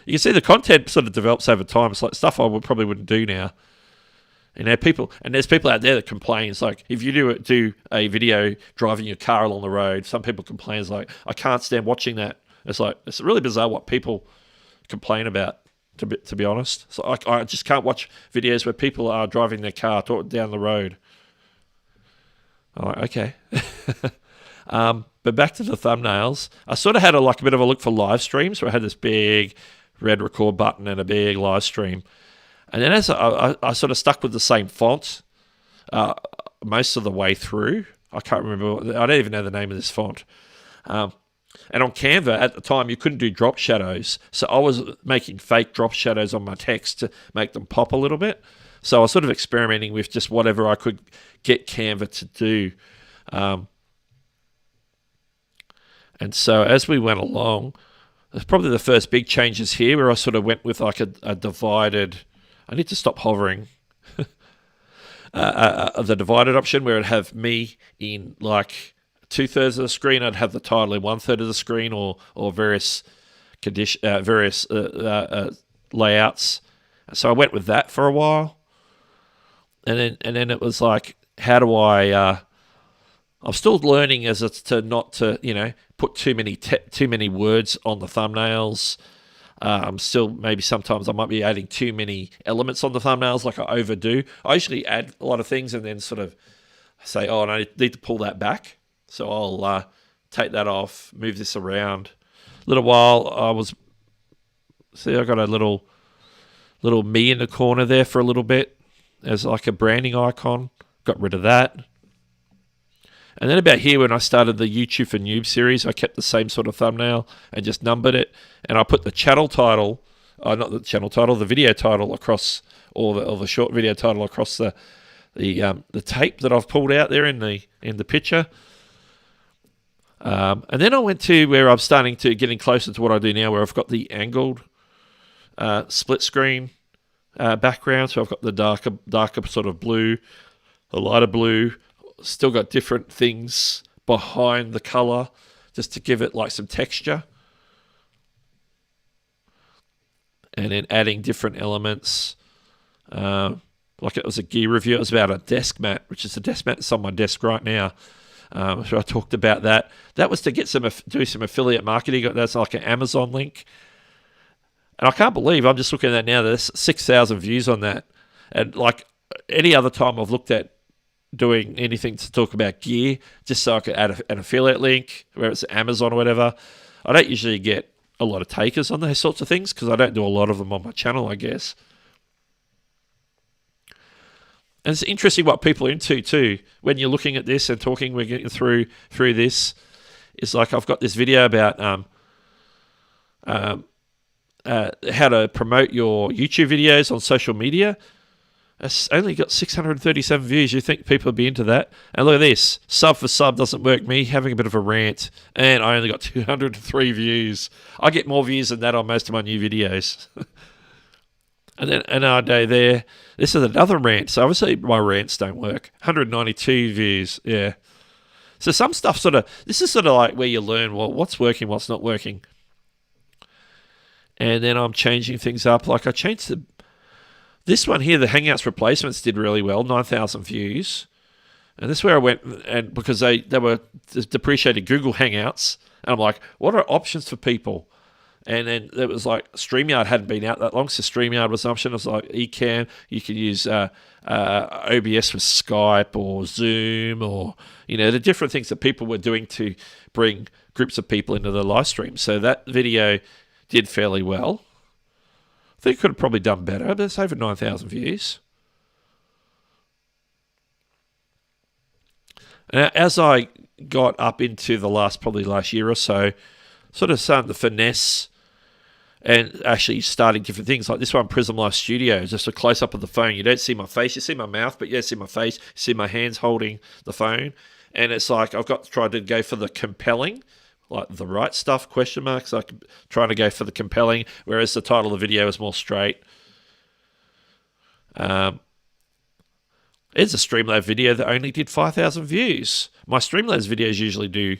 [SPEAKER 2] You can see the content sort of develops over time. It's like stuff I probably wouldn't do now. There's people out there that complain. It's like, if you do a video driving your car along the road, some people complain. It's like, I can't stand watching that. It's like, it's really bizarre what people complain about, to be honest. So I just can't watch videos where people are driving their car down the road. I'm like, okay. But back to the thumbnails. I sort of had a bit of a look for live streams, where I had this big red record button and a big live stream. And then as I sort of stuck with the same font most of the way through. I can't remember. I don't even know the name of this font. And on Canva at the time, you couldn't do drop shadows. So I was making fake drop shadows on my text to make them pop a little bit. So I was sort of experimenting with just whatever I could get Canva to do. And so as we went along, there's probably the first big changes here, where I sort of went with like a divided... I need to stop hovering. The divided option, where it'd have me in like 2/3 of the screen, I'd have the title in 1/3 of the screen, or various layouts. So I went with that for a while, and then it was like, how do I? I'm still learning as it's to not to put too many words on the thumbnails. I'm still, maybe sometimes I might be adding too many elements on the thumbnails, like I overdo. I usually add a lot of things and then sort of say, oh, I need to pull that back. So I'll take that off, move this around. A little while I got a little me in the corner there for a little bit as like a branding icon. Got rid of that. And then about here, when I started the YouTube for Noob series, I kept the same sort of thumbnail and just numbered it. And I put the channel title, not the channel title, the video title across, or the short video title across the tape that I've pulled out there in the picture. And then I went to where I'm starting to getting closer to what I do now, where I've got the angled split screen background. So I've got the darker sort of blue, a lighter blue. Still got different things behind the color just to give it like some texture. And then adding different elements. Like it was a gear review. It was about a desk mat, which is a desk mat that's on my desk right now. So I talked about that. That was to get do some affiliate marketing. That's like an Amazon link. And I can't believe, I'm just looking at that now, there's 6,000 views on that. And like any other time I've looked at doing anything to talk about gear, just so I could add an affiliate link, whether it's Amazon or whatever. I don't usually get a lot of takers on those sorts of things because I don't do a lot of them on my channel, I guess. And it's interesting what people are into too. When you're looking at this and talking, we're getting through this. It's like I've got this video about how to promote your YouTube videos on social media. It's only got 637 views. You think people would be into that? And look at this. Sub for sub doesn't work. Me having a bit of a rant. And I only got 203 views. I get more views than that on most of my new videos. And then another day there. This is another rant. So obviously my rants don't work. 192 views. Yeah. So some stuff this is sort of like where you learn, well, what's working, what's not working. And then I'm changing things up. Like I changed this one here, the Hangouts replacements did really well, 9,000 views. And this is where I went, and because they were depreciated Google Hangouts, and I'm like, what are options for people? And then it was like StreamYard hadn't been out that long, so StreamYard was an option. It was like Ecamm, you could use OBS with Skype or Zoom, or the different things that people were doing to bring groups of people into the live stream. So that video did fairly well. I think it could have probably done better, but it's over 9,000 views. And as I got up into the probably last year or so, sort of starting to finesse and actually starting different things. Like this one, Prism Life Studio, is just a close-up of the phone. You don't see my face, you see my mouth, but you don't see my face. You see my hands holding the phone. And it's like I've got to try to go for the compelling, like the right stuff, question marks. Like trying to go for the compelling, whereas the title of the video is more straight. It's a Streamlabs video that only did 5,000 views. My Streamlabs videos usually do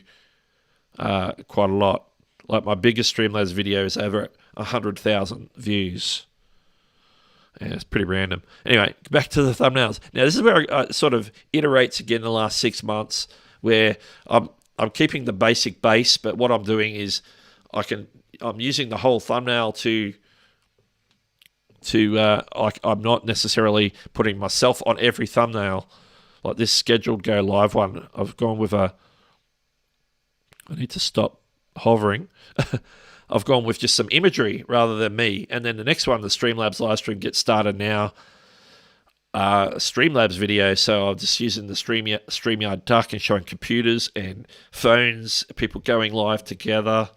[SPEAKER 2] quite a lot. Like my biggest Streamlabs video is over 100,000 views. Yeah, it's pretty random. Anyway, back to the thumbnails. Now, this is where it sort of iterates again in the last 6 months, where I'm keeping the basic base, but what I'm doing is I'm using the whole thumbnail I'm not necessarily putting myself on every thumbnail. Like this scheduled go live one, I've gone with I need to stop hovering. I've gone with just some imagery rather than me. And then the next one, the Streamlabs live stream, gets started now. Streamlabs video, so I'm just using the StreamYard Duck and showing computers and phones, people going live together.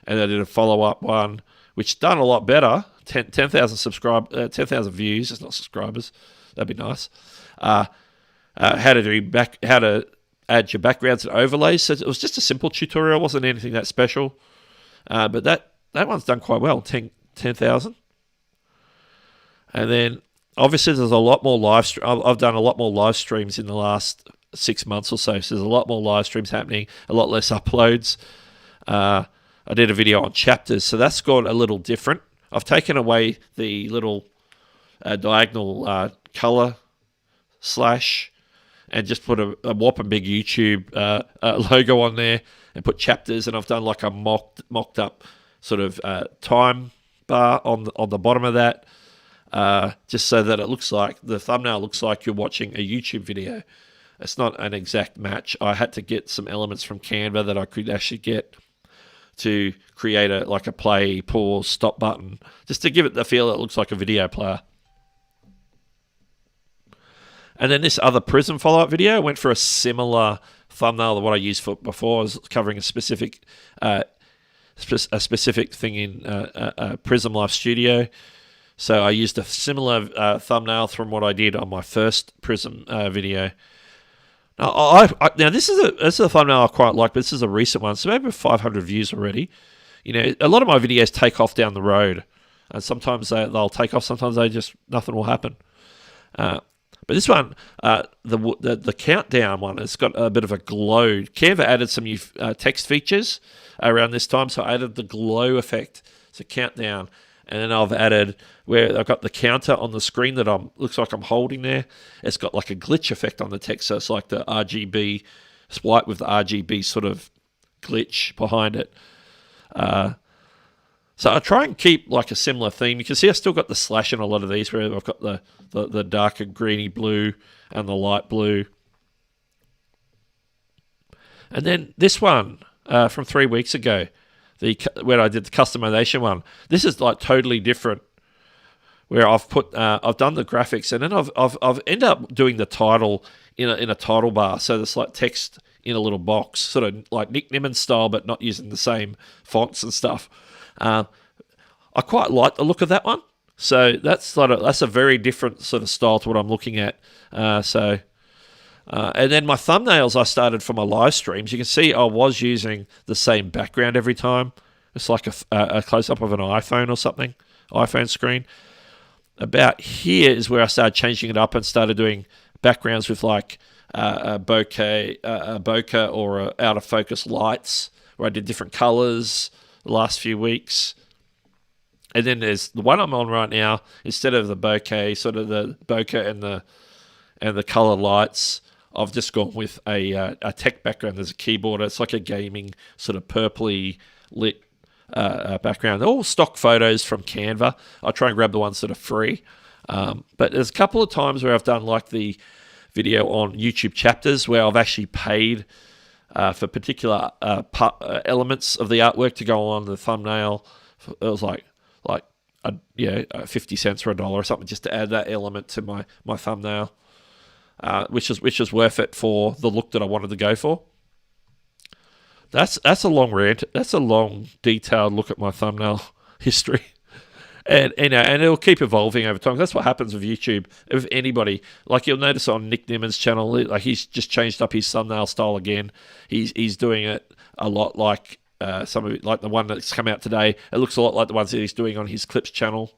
[SPEAKER 2] And I did a follow-up one, which done a lot better. 10,000 10,000 views. It's not subscribers. That'd be nice. How to add your backgrounds and overlays. So it was just a simple tutorial. It wasn't anything that special. But that one's done quite well. 10,000. And then obviously there's a lot more live stream. I've done a lot more live streams in the last 6 months or so. So there's a lot more live streams happening. A lot less uploads. I did a video on chapters, so that's gone a little different. I've taken away the little diagonal color slash and just put a whopping big YouTube logo on there and put chapters, and I've done like a mocked up sort of time bar on the bottom of that, just so that it looks like the thumbnail looks like you're watching a YouTube video. It's not an exact match. I had to get some elements from Canva that I could actually get to create a play, pause, stop button, just to give it the feel it looks like a video player. And then this other Prism follow-up video went for a similar thumbnail to what I used for before. I was covering a specific thing in Prism Life Studio. So I used a similar thumbnail from what I did on my first Prism video. Now this is a thumbnail I quite like, but this is a recent one, so maybe with 500 views already. You know, a lot of my videos take off down the road, and sometimes they'll take off, sometimes nothing will happen. But this one, the countdown one, it's got a bit of a glow. Canva added some new text features around this time, so I added the glow effect, so countdown. And then I've added where I've got the counter on the screen that looks like I'm holding there. It's got like a glitch effect on the text, so it's like the RGB, it's white with the RGB sort of glitch behind it. So I try and keep like a similar theme. You can see I still got the slash in a lot of these, where I've got the darker greeny blue and the light blue. And then this one from 3 weeks ago, where I did the customization one. This is like totally different, where I've done the graphics, and then I've ended up doing the title in a title bar. So there's like text in a little box, sort of like Nick Nimmons style, but not using the same fonts and stuff. I quite like the look of that one. So that's a very different sort of style to what I'm looking at. And then my thumbnails I started for my live streams. You can see I was using the same background every time. It's like a close-up of an iPhone or something, iPhone screen. About here is where I started changing it up and started doing backgrounds with like a bokeh or out-of-focus lights, where I did different colors the last few weeks. And then there's the one I'm on right now. Instead of the bokeh, sort of the bokeh and the color lights, I've just gone with a tech background. There's a keyboard. It's like a gaming sort of purpley lit background. They're all stock photos from Canva. I try and grab the ones that are free. But there's a couple of times where I've done like the video on YouTube chapters, where I've actually paid for particular elements of the artwork to go on the thumbnail. It was like 50 cents or $1 or something, just to add that element to my thumbnail. Which is worth it for the look that I wanted to go for. That's a long rant. That's a long, detailed look at my thumbnail history. And it'll keep evolving over time. That's what happens with YouTube. With anybody, like you'll notice on Nick Nimmer's channel, like he's just changed up his thumbnail style again. He's doing it a lot like some of it, like the one that's come out today. It looks a lot like the ones that he's doing on his Clips channel.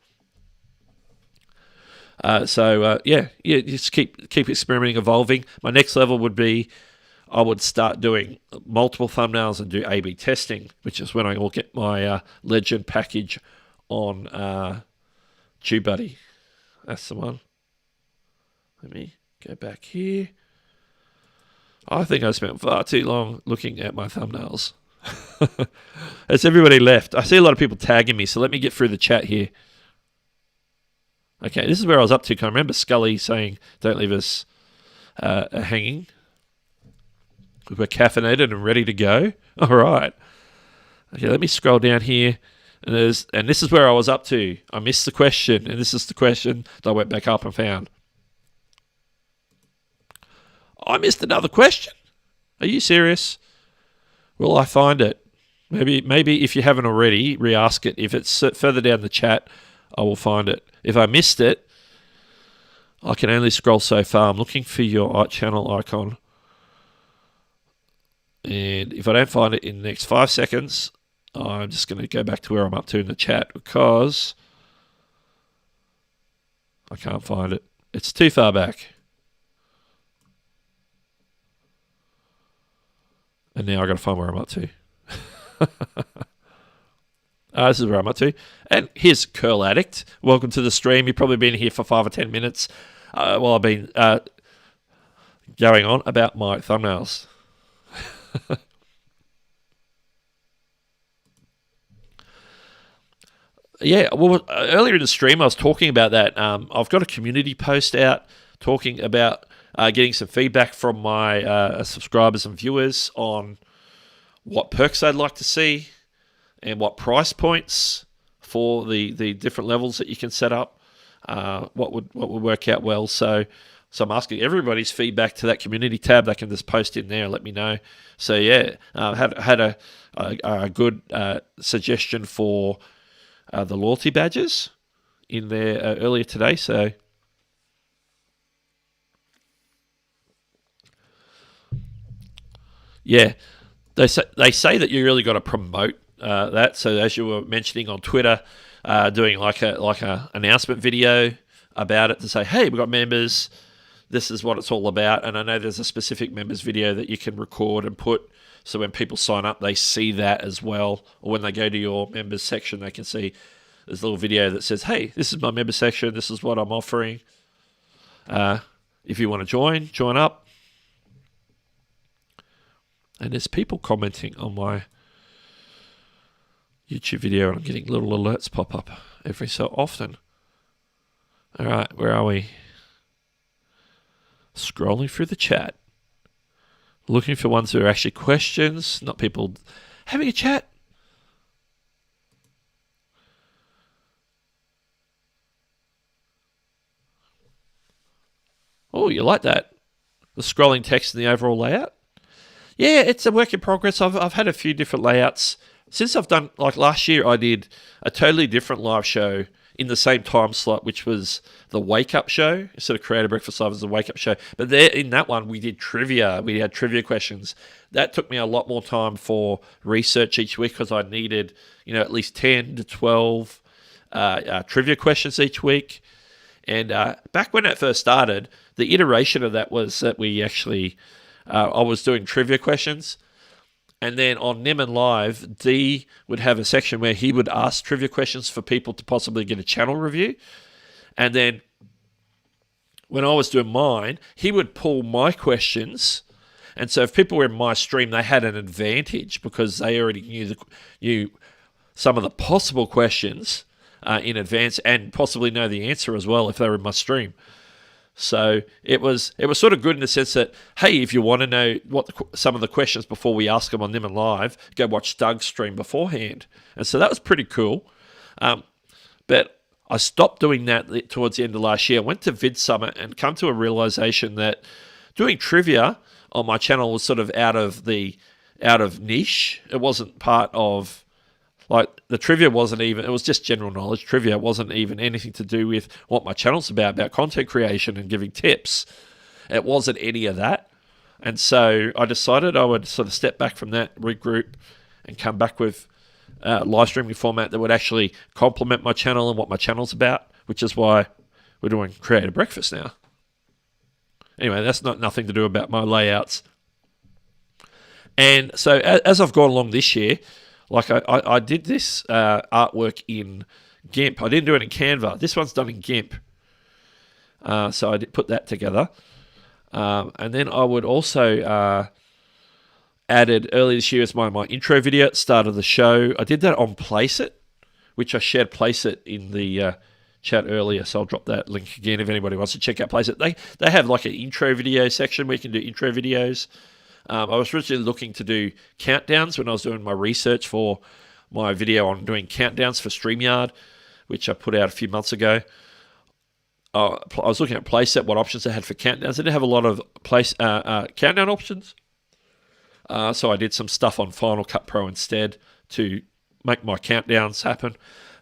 [SPEAKER 2] Just keep experimenting, evolving. My next level would be I would start doing multiple thumbnails and do A/B testing, which is when I will get my Legend package on TubeBuddy. That's the one. Let me go back here. I think I spent far too long looking at my thumbnails. Has everybody left? I see a lot of people tagging me, so let me get through the chat here. Okay, this is where I was up to. Can I remember Scully saying, don't leave us hanging. We're caffeinated and ready to go. All right. Okay, let me scroll down here. And this is where I was up to. I missed the question, and this is the question that I went back up and found. I missed another question. Are you serious? Will I find it? Maybe if you haven't already, re-ask it. If it's further down the chat, I will find it. If I missed it, I can only scroll so far. I'm looking for your channel icon. And if I don't find it in the next 5 seconds, I'm just going to go back to where I'm up to in the chat because I can't find it. It's too far back. And now I've got to find where I'm up to. This is where I'm up to. And here's Curl Addict. Welcome to the stream. You've probably been here for 5 or 10 minutes while I've been going on about my thumbnails. Yeah, well, earlier in the stream I was talking about that. I've got a community post out talking about getting some feedback from my subscribers and viewers on what perks they'd like to see and what price points for the different levels that you can set up. What would work out well. So I'm asking everybody's feedback to that community tab. They can just post in there and let me know. So yeah, had a good suggestion for the loyalty badges in there earlier today. So yeah, they say that you really got to promote that. So as you were mentioning on Twitter, doing like a announcement video about it to say, hey, we've got members. This is what it's all about. And I know there's a specific members video that you can record and put. So when people sign up, they see that as well. Or when they go to your members section, they can see this little video that says, hey, this is my member section. This is what I'm offering. If you want to join up. And there's people commenting on my YouTube video, and I'm getting little alerts pop up every so often. All right, where are we? Scrolling through the chat. Looking for ones that are actually questions, not people having a chat. Oh, you like that? The scrolling text and the overall layout? Yeah, it's a work in progress. I've had a few different layouts. Since I've done, like last year, I did a totally different live show in the same time slot, which was the Wake Up Show. Instead of Creator Breakfast Live, it was the Wake Up Show. But there, in that one, we did trivia. We had trivia questions. That took me a lot more time for research each week because I needed, at least 10 to 12 trivia questions each week. And back when it first started, the iteration of that was that we actually, I was doing trivia questions. And then on Nim and Live, D would have a section where he would ask trivia questions for people to possibly get a channel review. And then when I was doing mine, he would pull my questions. And so if people were in my stream, they had an advantage because they already knew some of the possible questions in advance and possibly know the answer as well if they were in my stream. So it was sort of good in the sense that, hey, if you want to know what some of the questions before we ask them on Nim and Live, go watch Doug's stream beforehand. And so that was pretty cool. But I stopped doing that towards the end of last year. I went to Vid Summit and come to a realization that doing trivia on my channel was sort of out of the out of niche. It wasn't part of, like, the trivia wasn't even, it was just general knowledge trivia. It wasn't even anything to do with what my channel's about content creation and giving tips. It wasn't any of that. And so I decided I would sort of step back from that, regroup, and come back with a live streaming format that would actually complement my channel and what my channel's about, which is why we're doing Creative Breakfast now. Anyway, that's nothing to do about my layouts. And so as I've gone along this year, like I did this artwork in GIMP. I didn't do it in Canva. This one's done in GIMP. So I did put that together. And then I would also added earlier this year as my intro video at the start of the show. I did that on Placeit, which I shared Placeit in the chat earlier, so I'll drop that link again if anybody wants to check out Placeit. They have like an intro video section where you can do intro videos. I was originally looking to do countdowns when I was doing my research for my video on doing countdowns for StreamYard, which I put out a few months ago. I was looking at Placeit, what options they had for countdowns. They didn't have a lot of countdown options. So I did some stuff on Final Cut Pro instead to make my countdowns happen.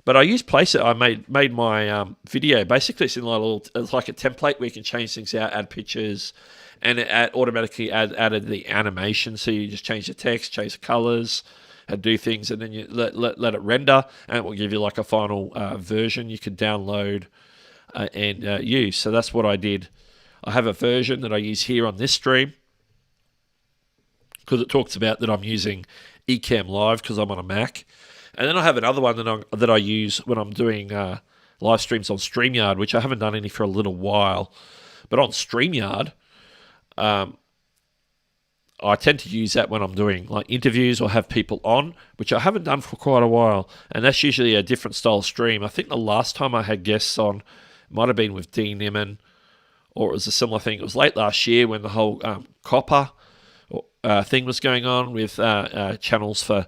[SPEAKER 2] But I used Placeit. I made my video. Basically, it's like a template where you can change things out, add pictures, and it automatically added the animation. So you just change the text, change the colors, and do things, and then you let it render, and it will give you like a final version you could download and use. So that's what I did. I have a version that I use here on this stream because it talks about that I'm using Ecamm Live because I'm on a Mac. And then I have another one that I use when I'm doing live streams on StreamYard, which I haven't done any for a little while. But on StreamYard, I tend to use that when I'm doing like interviews or have people on, which I haven't done for quite a while. And that's usually a different style stream. I think the last time I had guests on might have been with Dean Nimmin, or it was a similar thing. It was late last year when the whole copper thing was going on with channels for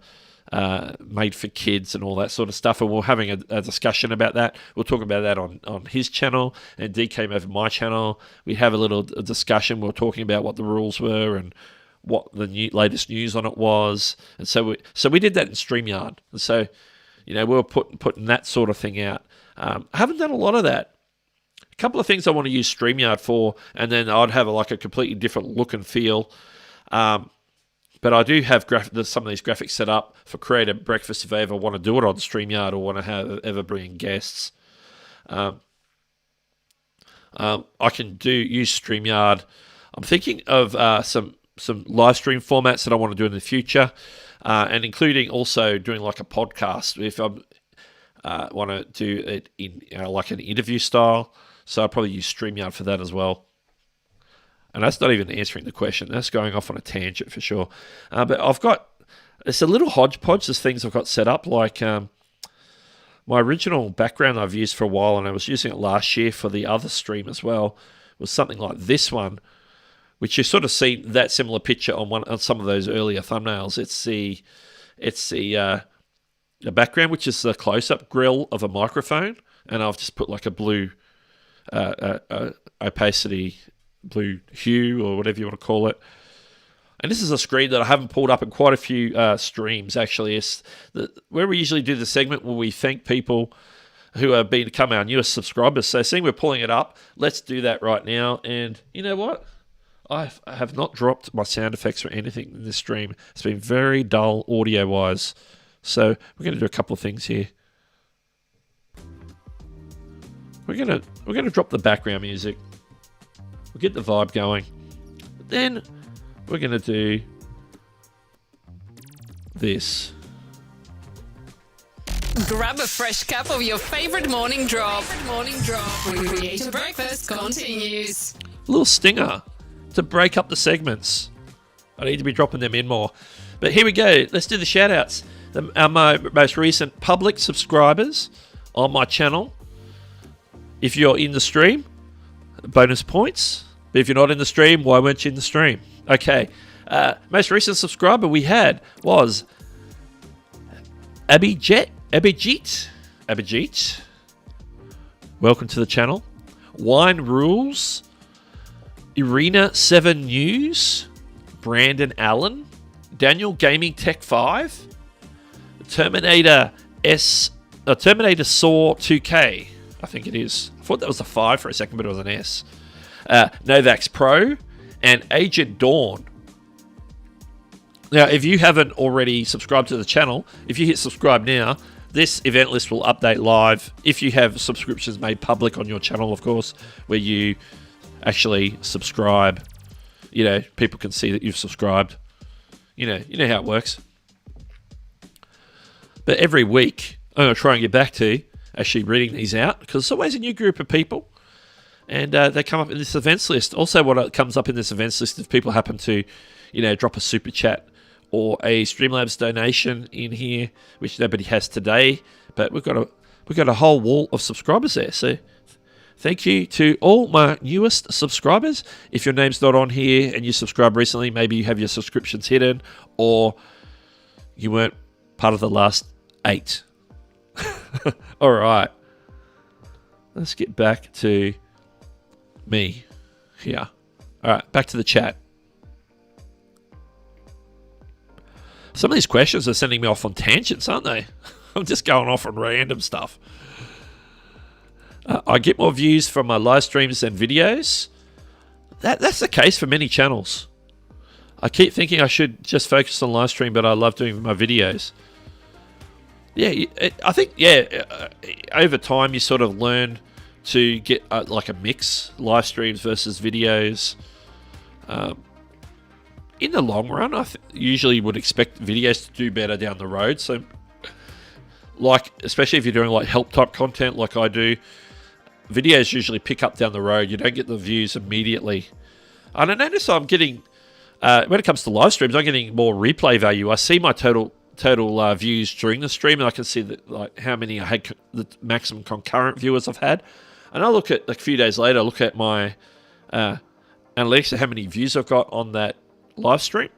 [SPEAKER 2] made for kids and all that sort of stuff, and we're having a discussion about that. We'll talk about that on his channel, and Dee came over my channel. We have a little discussion. We're talking about what the rules were and what the latest news on it was, and so we did that in StreamYard. And so, we were putting that sort of thing out. I haven't done a lot of that. A couple of things I want to use StreamYard for, and then I'd have a completely different look and feel. But I do have some of these graphics set up for Creative Breakfast if I ever want to do it on StreamYard or want to ever bring guests. I can use StreamYard. I'm thinking of some live stream formats that I want to do in the future, and including also doing like a podcast if I want to do it in like an interview style. So I'll probably use StreamYard for that as well. And that's not even answering the question. That's going off on a tangent for sure. But it's a little hodgepodge of things I've got set up. Like my original background I've used for a while, and I was using it last year for the other stream as well, was something like this one, which you sort of see that similar picture on some of those earlier thumbnails. It's the background, which is the close-up grill of a microphone, and I've just put like a blue opacity, blue hue, or whatever you want to call it. And this is a screen that I haven't pulled up in quite a few streams, actually. It's where we usually do the segment where we thank people who have become our newest subscribers. So seeing we're pulling it up, let's do that right now. And you know what? I have not dropped my sound effects or anything in this stream. It's been very dull audio-wise. So we're going to do a couple of things here. We're going to drop the background music. We'll get the vibe going. Then we're going to do this.
[SPEAKER 1] Grab a fresh cup of your favorite morning drop. Creative Breakfast continues.
[SPEAKER 2] A little stinger to break up the segments. I need to be dropping them in more. But here we go. Let's do the shout-outs. My most recent public subscribers on my channel. If you're in the stream, bonus points. But if you're not in the stream, why weren't you in the stream? Okay. Most recent subscriber we had was Abhijit. Welcome to the channel. Wine Rules. Irina 7 News. Brandon Allen. Daniel Gaming Tech 5, Terminator Saw 2K, I think it is. I thought that was a 5 for a second, but it was an S. Novax Pro, and Agent Dawn. Now, if you haven't already subscribed to the channel, if you hit subscribe now, this event list will update live. If you have subscriptions made public on your channel, of course, where you actually subscribe, you know, people can see that you've subscribed. You know how it works. But every week, I'm going to try and get back to actually reading these out, because it's always a new group of people, and they come up in this events list. Also, what comes up in this events list, if people happen to, you know, drop a super chat or a Streamlabs donation in here, which nobody has today, but we've got a whole wall of subscribers there. So thank you to all my newest subscribers. If your name's not on here and you subscribed recently, maybe you have your subscriptions hidden, or you weren't part of the last 8. All right, let's get back to me here. All right, back to the chat. Some of these questions are sending me off on tangents, aren't they? I'm just going off on random stuff. I get more views from my live streams than videos. That's the case for many channels. I keep thinking I should just focus on live stream, but I love doing my videos. Yeah, I think, over time you sort of learn to get like a mix, live streams versus videos. In the long run, I usually would expect videos to do better down the road. So, like, especially if you're doing like help type content like I do, videos usually pick up down the road. You don't get the views immediately. And I notice I'm getting, when it comes to live streams, I'm getting more replay value. I see my total views during the stream, and I can see that, like, how many I had, the maximum concurrent viewers I've had. And I look at, like, a few days later, I look at my analytics of how many views I've got on that live stream.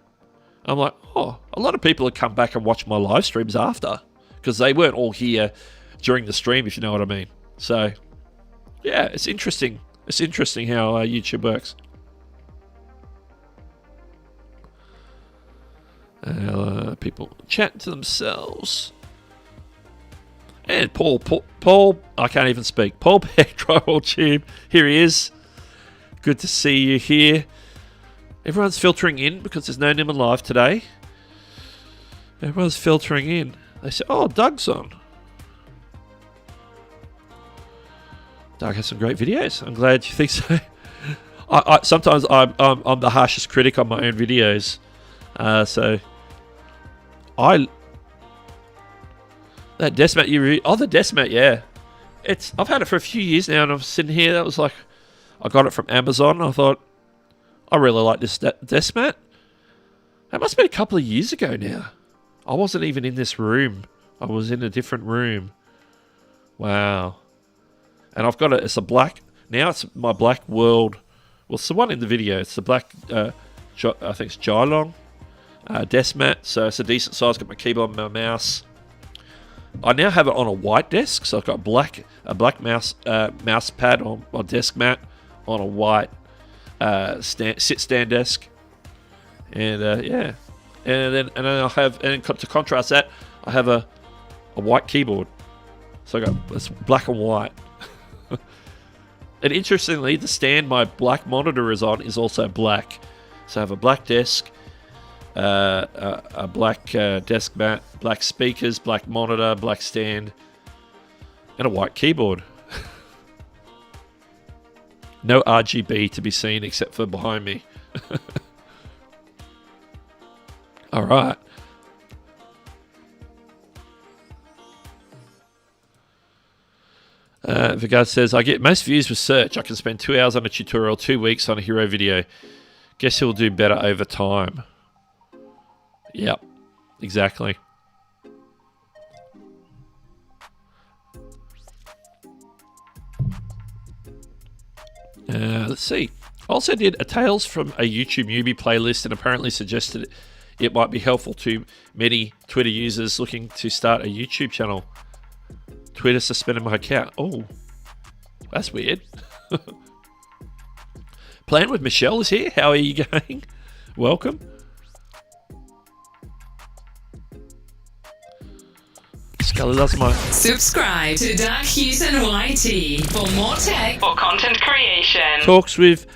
[SPEAKER 2] I'm like, oh, a lot of people have come back and watched my live streams after, because they weren't all here during the stream, if you know what I mean. So, yeah, it's interesting. It's interesting how YouTube works. People chat to themselves. And Paul, I can't even speak. Paul Beck, Drywall Tube, here he is. Good to see you here. Everyone's filtering in because there's no Nimmin Live today. Everyone's filtering in. They say, oh, Doug's on. Doug has some great videos. I'm glad you think so. Sometimes I'm the harshest critic on my own videos. That desk mat the desk mat, yeah. I've had it for a few years now, and I'm sitting here. That was like, I got it from Amazon. I thought, I really like this desk mat. That must have been a couple of years ago now. I wasn't even in this room. I was in a different room. Wow. And I've got it. It's a black. Now it's my Black World. Well, it's the one in the video. It's the black, I think it's Jylong desk mat. So it's a decent size. Got my keyboard and my mouse. I now have it on a white desk. So I've got a black mouse pad on my desk mat on a white sit-stand desk. And yeah. And then I have, and to contrast that, I have a white keyboard. So I got, it's black and white. And interestingly, the stand my black monitor is on is also black. So I have a black desk, a black desk mat, black speakers, black monitor, black stand, and a white keyboard. No RGB to be seen except for behind me. All right. Vigard says, I get most views with search. I can spend 2 hours on a tutorial, 2 weeks on a hero video. Guess he'll do better over time. Yep, exactly. Let's see. I also did a Tales from a YouTube newbie playlist and apparently suggested it might be helpful to many Twitter users looking to start a YouTube channel. Twitter suspended my account. Oh, that's weird. Plan with Michelle is here. How are you going? Welcome. Colour does my...
[SPEAKER 1] Subscribe to Doug Hewson YT for more tech or content creation.
[SPEAKER 2] Talks with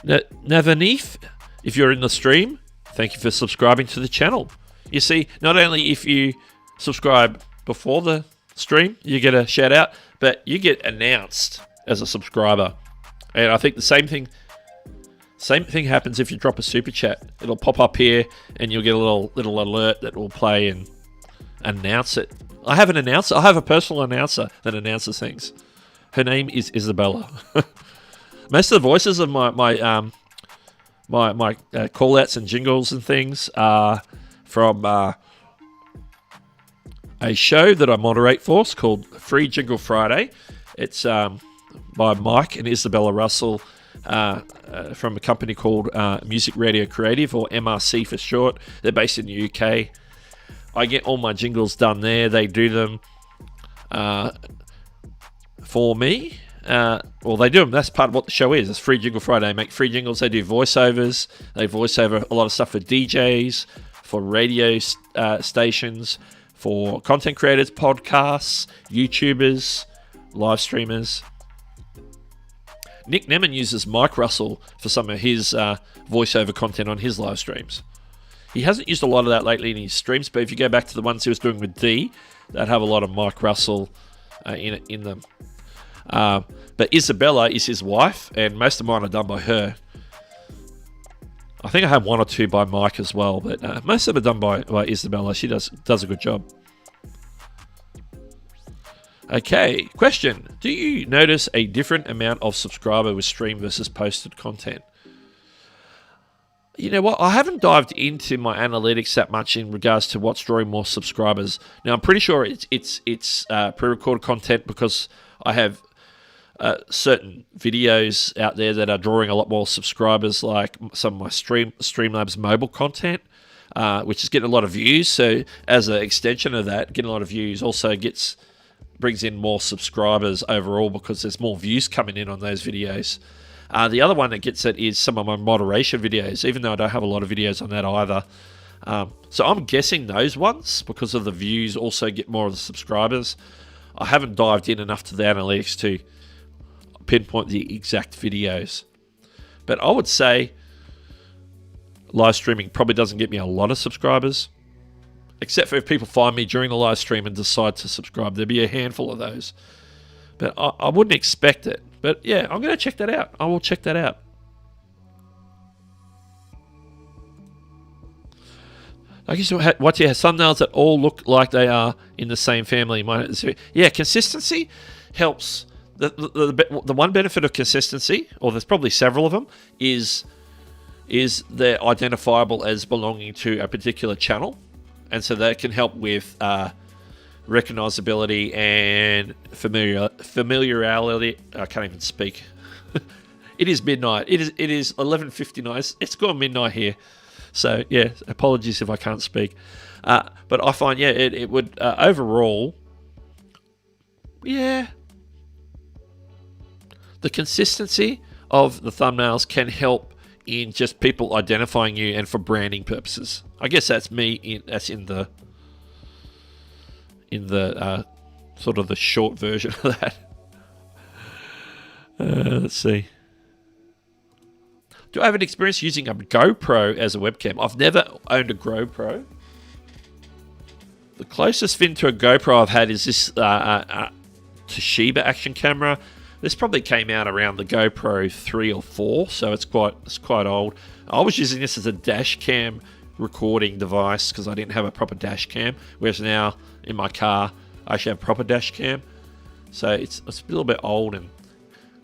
[SPEAKER 2] Navaneef. If you're in the stream, thank you for subscribing to the channel. You see, not only if you subscribe before the stream, you get a shout out, but you get announced as a subscriber. And I think the same thing happens if you drop a super chat. It'll pop up here and you'll get a little alert that will play and announce it. I have an announcer. I have a personal announcer that announces things. Her name is Isabella. Most of the voices of my call outs and jingles and things are from a show that I moderate for. It's called Free Jingle Friday. It's by Mike and Isabella Russell from a company called Music Radio Creative, or MRC for short. They're based in the UK. I get all my jingles done there. They do them for me. Well, they do them. That's part of what the show is. It's Free Jingle Friday. They make free jingles. They do voiceovers. They voice over a lot of stuff for DJs, for radio stations, for content creators, podcasts, YouTubers, live streamers. Nick Nemman uses Mike Russell for some of his voiceover content on his live streams. He hasn't used a lot of that lately in his streams, but if you go back to the ones he was doing with D, that have a lot of Mike Russell in them. But Isabella is his wife, and most of mine are done by her. I think I have one or two by Mike as well, but most of them are done by Isabella. She does a good job. Okay, question. Do you notice a different amount of subscriber with stream versus posted content? You know what? I haven't dived into my analytics that much in regards to what's drawing more subscribers. Now, I'm pretty sure it's pre-recorded content, because I have certain videos out there that are drawing a lot more subscribers, like some of my Streamlabs mobile content, which is getting a lot of views. So as an extension of that, getting a lot of views also brings in more subscribers overall, because there's more views coming in on those videos. The other one that gets it is some of my moderation videos, even though I don't have a lot of videos on that either. So I'm guessing those ones, because of the views, also get more of the subscribers. I haven't dived in enough to the analytics to pinpoint the exact videos. But I would say live streaming probably doesn't get me a lot of subscribers, except for if people find me during the live stream and decide to subscribe. There'd be a handful of those. But I wouldn't expect it. But yeah, I'm going to check that out. I will check that out. I guess what you have thumbnails that all look like they are in the same family. Yeah, consistency helps. The one benefit of consistency, or there's probably several of them, is they're identifiable as belonging to a particular channel, and so that can help with recognizability and familiarity. I can't even speak. It is midnight. It is 11:59. It's gone midnight here. So yeah, apologies if I can't speak. But I find it would overall, the consistency of the thumbnails can help in just people identifying you and for branding purposes. I guess that's me. That's in the sort of the short version of that. Let's see. Do I have an experience using a GoPro as a webcam? I've never owned a GoPro. The closest thing to a GoPro I've had is this Toshiba action camera. This probably came out around the GoPro 3 or 4, so it's quite old. I was using this as a dash cam recording device because I didn't have a proper dash cam, whereas now in my car I actually have a proper dash cam. So it's a little bit old, and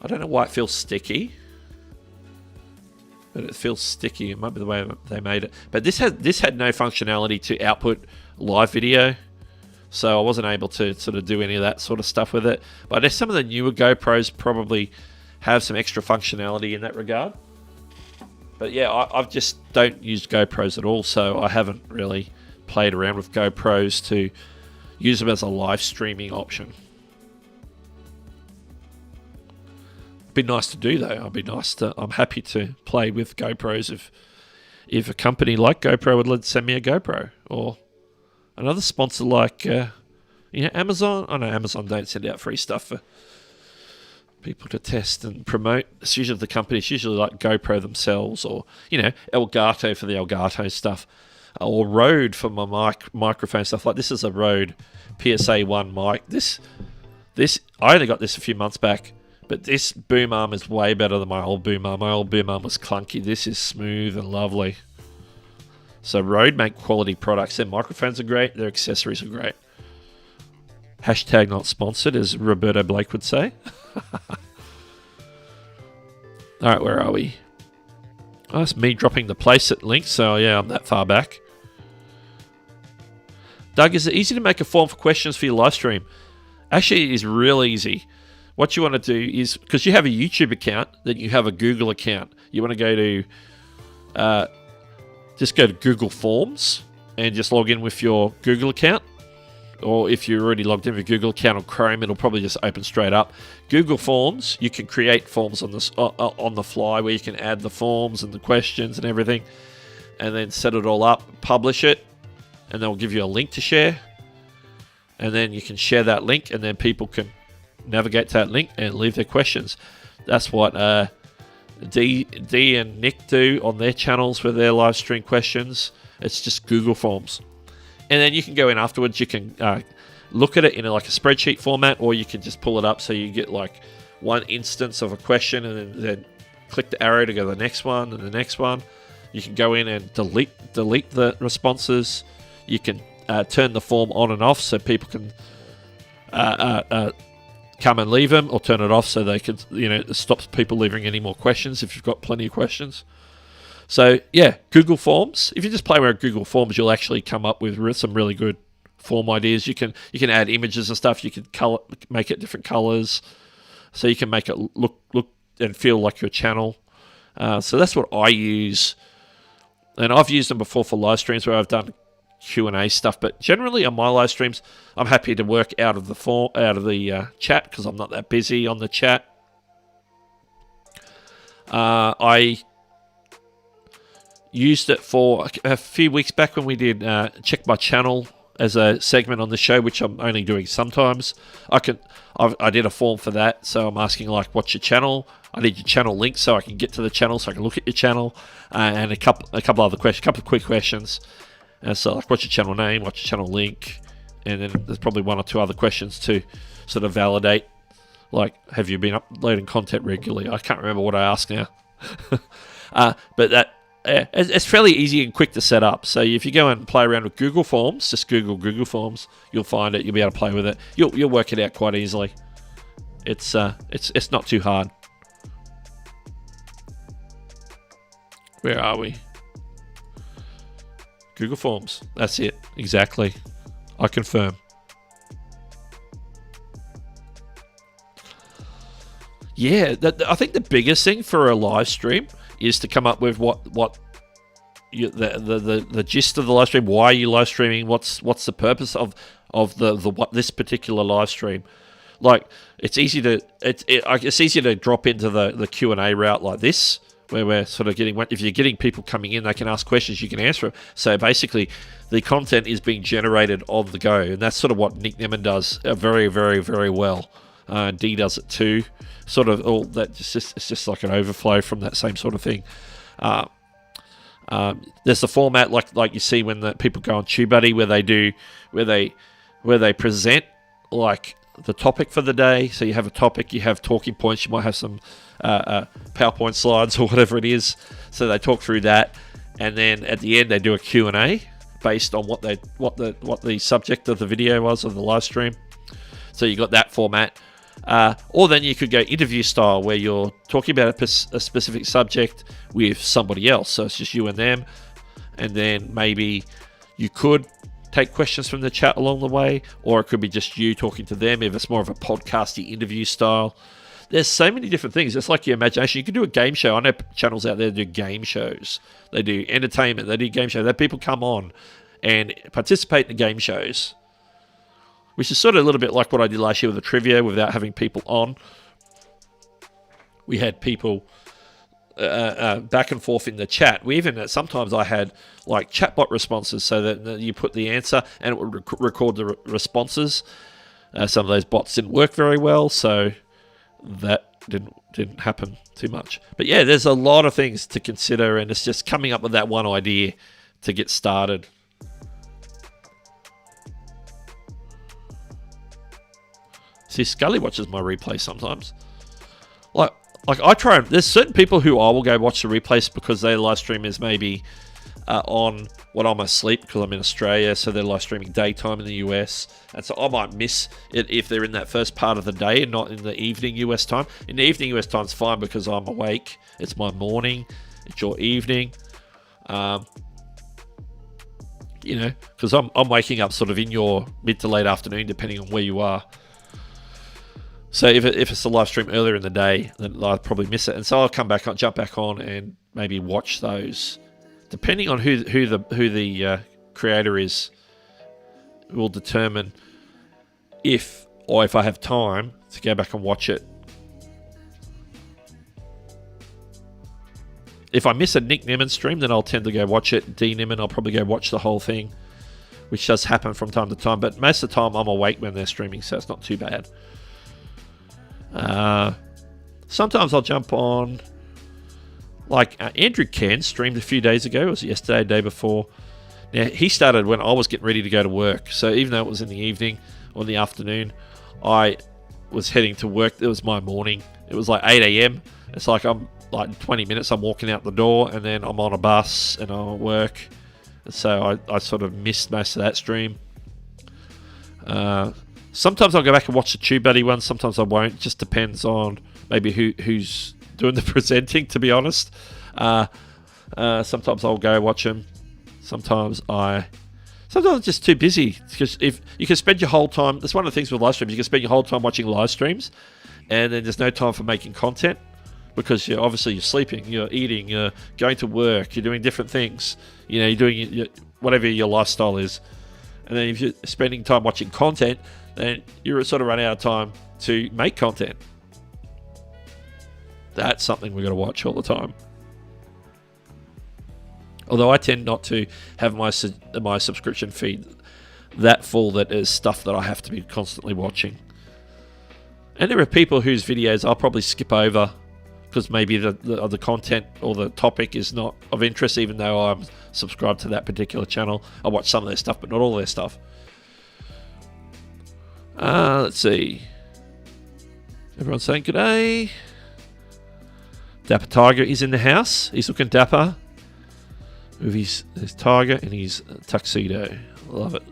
[SPEAKER 2] I don't know why it feels sticky, but it feels sticky. It might be the way they made it. But this had no functionality to output live video, so I wasn't able to sort of do any of that sort of stuff with it. But I guess some of the newer GoPros probably have some extra functionality in that regard. But yeah, I've just don't use GoPros at all, so I haven't really played around with GoPros to use them as a live streaming option. Be nice to do though. I'm happy to play with GoPros if a company like GoPro would send me a GoPro, or another sponsor like Amazon. I know Amazon don't send out free stuff for people to test and promote. It's usually the companies, usually like GoPro themselves, or Elgato for the Elgato stuff, or Rode for my microphone stuff. Like this is a Rode PSA 1 mic. This I only got this a few months back, but this boom arm is way better than my old boom arm. My old boom arm was clunky. This is smooth and lovely. So Rode make quality products. Their microphones are great. Their accessories are great. Hashtag not sponsored, as Roberto Blake would say. Alright, where are we? Oh, that's me dropping the playset link, so yeah, I'm that far back. Doug, is it easy to make a form for questions for your live stream? Actually, it is really easy. What you want to do is, because you have a YouTube account, then you have a Google account. You want to go to, just go to Google Forms and just log in with your Google account. Or if you're already logged in with your Google account on Chrome, it'll probably just open straight up. Google Forms, you can create forms on the fly where you can add the forms and the questions and everything, and then set it all up, publish it, and they'll give you a link to share. And then you can share that link, and then people can navigate to that link and leave their questions. That's what Dee and Nick do on their channels with their live stream questions. It's just Google Forms. And then you can go in afterwards. You can look at it in like a spreadsheet format, or you can just pull it up so you get like one instance of a question, and then click the arrow to go to the next one and the next one. You can go in and delete the responses. You can turn the form on and off so people can come and leave them, or turn it off so they can, it stops people leaving any more questions if you've got plenty of questions. So yeah, Google Forms. If you just play around with Google Forms, you'll actually come up with some really good form ideas. You can add images and stuff. You can make it different colors, so you can make it look and feel like your channel. So that's what I use, and I've used them before for live streams where I've done Q&A stuff. But generally on my live streams, I'm happy to work out of the chat, because I'm not that busy on the chat. I used it for a few weeks back when we did check my channel as a segment on the show, which I'm only doing sometimes. I did a form for that, so I'm asking like, what's your channel? I need your channel link so I can get to the channel, so I can look at your channel, and a couple other questions, a couple of quick questions. And so like, what's your channel name? What's your channel link? And then there's probably one or two other questions to sort of validate, like, have you been uploading content regularly? I can't remember what I asked now. But that. It's fairly easy and quick to set up. So if you go and play around with Google Forms, just Google Forms, you'll find it. You'll be able to play with it. You'll work it out quite easily. It's not too hard. Where are we? Google Forms. That's it. Exactly. I confirm. Yeah, I think the biggest thing for a live stream is to come up with the gist of the live stream. Why are you live streaming? What's the purpose of this particular live stream? Like, it's easy to drop into the Q&A route like this, where we're sort of getting, if you're getting people coming in, they can ask questions, you can answer them. So basically, the content is being generated on the go, and that's sort of what Nick Nemman does very, very, very well. Dee does it too. Sort of all that. It's just like an overflow from that same sort of thing. There's the format like you see when the people go on TubeBuddy, where they present like the topic for the day. So you have a topic, you have talking points, you might have some PowerPoint slides or whatever it is. So they talk through that, and then at the end they do a Q&A based on what the subject of the video was, of the live stream. So you got that format. Or then you could go interview style, where you're talking about a specific subject with somebody else. So it's just you and them. And then maybe you could take questions from the chat along the way, or it could be just you talking to them if it's more of a podcasty interview style. There's so many different things. It's like your imagination. You can do a game show. I know channels out there that do game shows. They do entertainment. They do game shows. They have people come on and participate in the game shows, which is sort of a little bit like what I did last year with the trivia without having people on. We had people back and forth in the chat. We even sometimes I had like chatbot responses, so that you put the answer and it would record the responses. Some of those bots didn't work very well, so that didn't happen too much. But yeah, there's a lot of things to consider, and it's just coming up with that one idea to get started. See, Scully watches my replay sometimes. Like I try. There's certain people who I will go watch the replays because their live stream is maybe on when I'm asleep, because I'm in Australia, so they're live streaming daytime in the US, and so I might miss it if they're in that first part of the day and not in the evening US time. In the evening US time's fine because I'm awake. It's my morning. It's your evening. You know, because I'm waking up sort of in your mid to late afternoon, depending on where you are. So if it's a live stream earlier in the day, then I'll probably miss it, and so I'll jump back on, and maybe watch those. Depending on who the creator is, will determine if I have time to go back and watch it. If I miss a Nick Nimmin stream, then I'll tend to go watch it. D Nimmin, I'll probably go watch the whole thing, which does happen from time to time. But most of the time, I'm awake when they're streaming, so it's not too bad. Sometimes I'll jump on. Like Andrew Ken streamed a few days ago. It was yesterday, day before. Now, he started when I was getting ready to go to work. So even though it was in the evening or in the afternoon, I was heading to work. It was my morning. It was like 8 a.m. It's like I'm like 20 minutes. I'm walking out the door, and then I'm on a bus and I'm at work. And so I sort of missed most of that stream. Sometimes I'll go back and watch the TubeBuddy one. Sometimes I won't. It just depends on maybe who's doing the presenting, to be honest. Sometimes I'll go watch them. Sometimes I'm just too busy, because if you can spend your whole time, that's one of the things with live streams, you can spend your whole time watching live streams, and then there's no time for making content, because you're sleeping, you're eating, you're going to work, you're doing different things, you're doing whatever your lifestyle is. And then if you're spending time watching content, then you're sort of running out of time to make content. That's something we've got to watch all the time. Although I tend not to have my subscription feed that full that is stuff that I have to be constantly watching. And there are people whose videos I'll probably skip over because maybe the content or the topic is not of interest, even though I'm subscribed to that particular channel. I watch some of their stuff, but not all their stuff. Let's see. Everyone's saying good day. Dapper Tiger is in the house. He's looking dapper with his tiger and his tuxedo. Love it.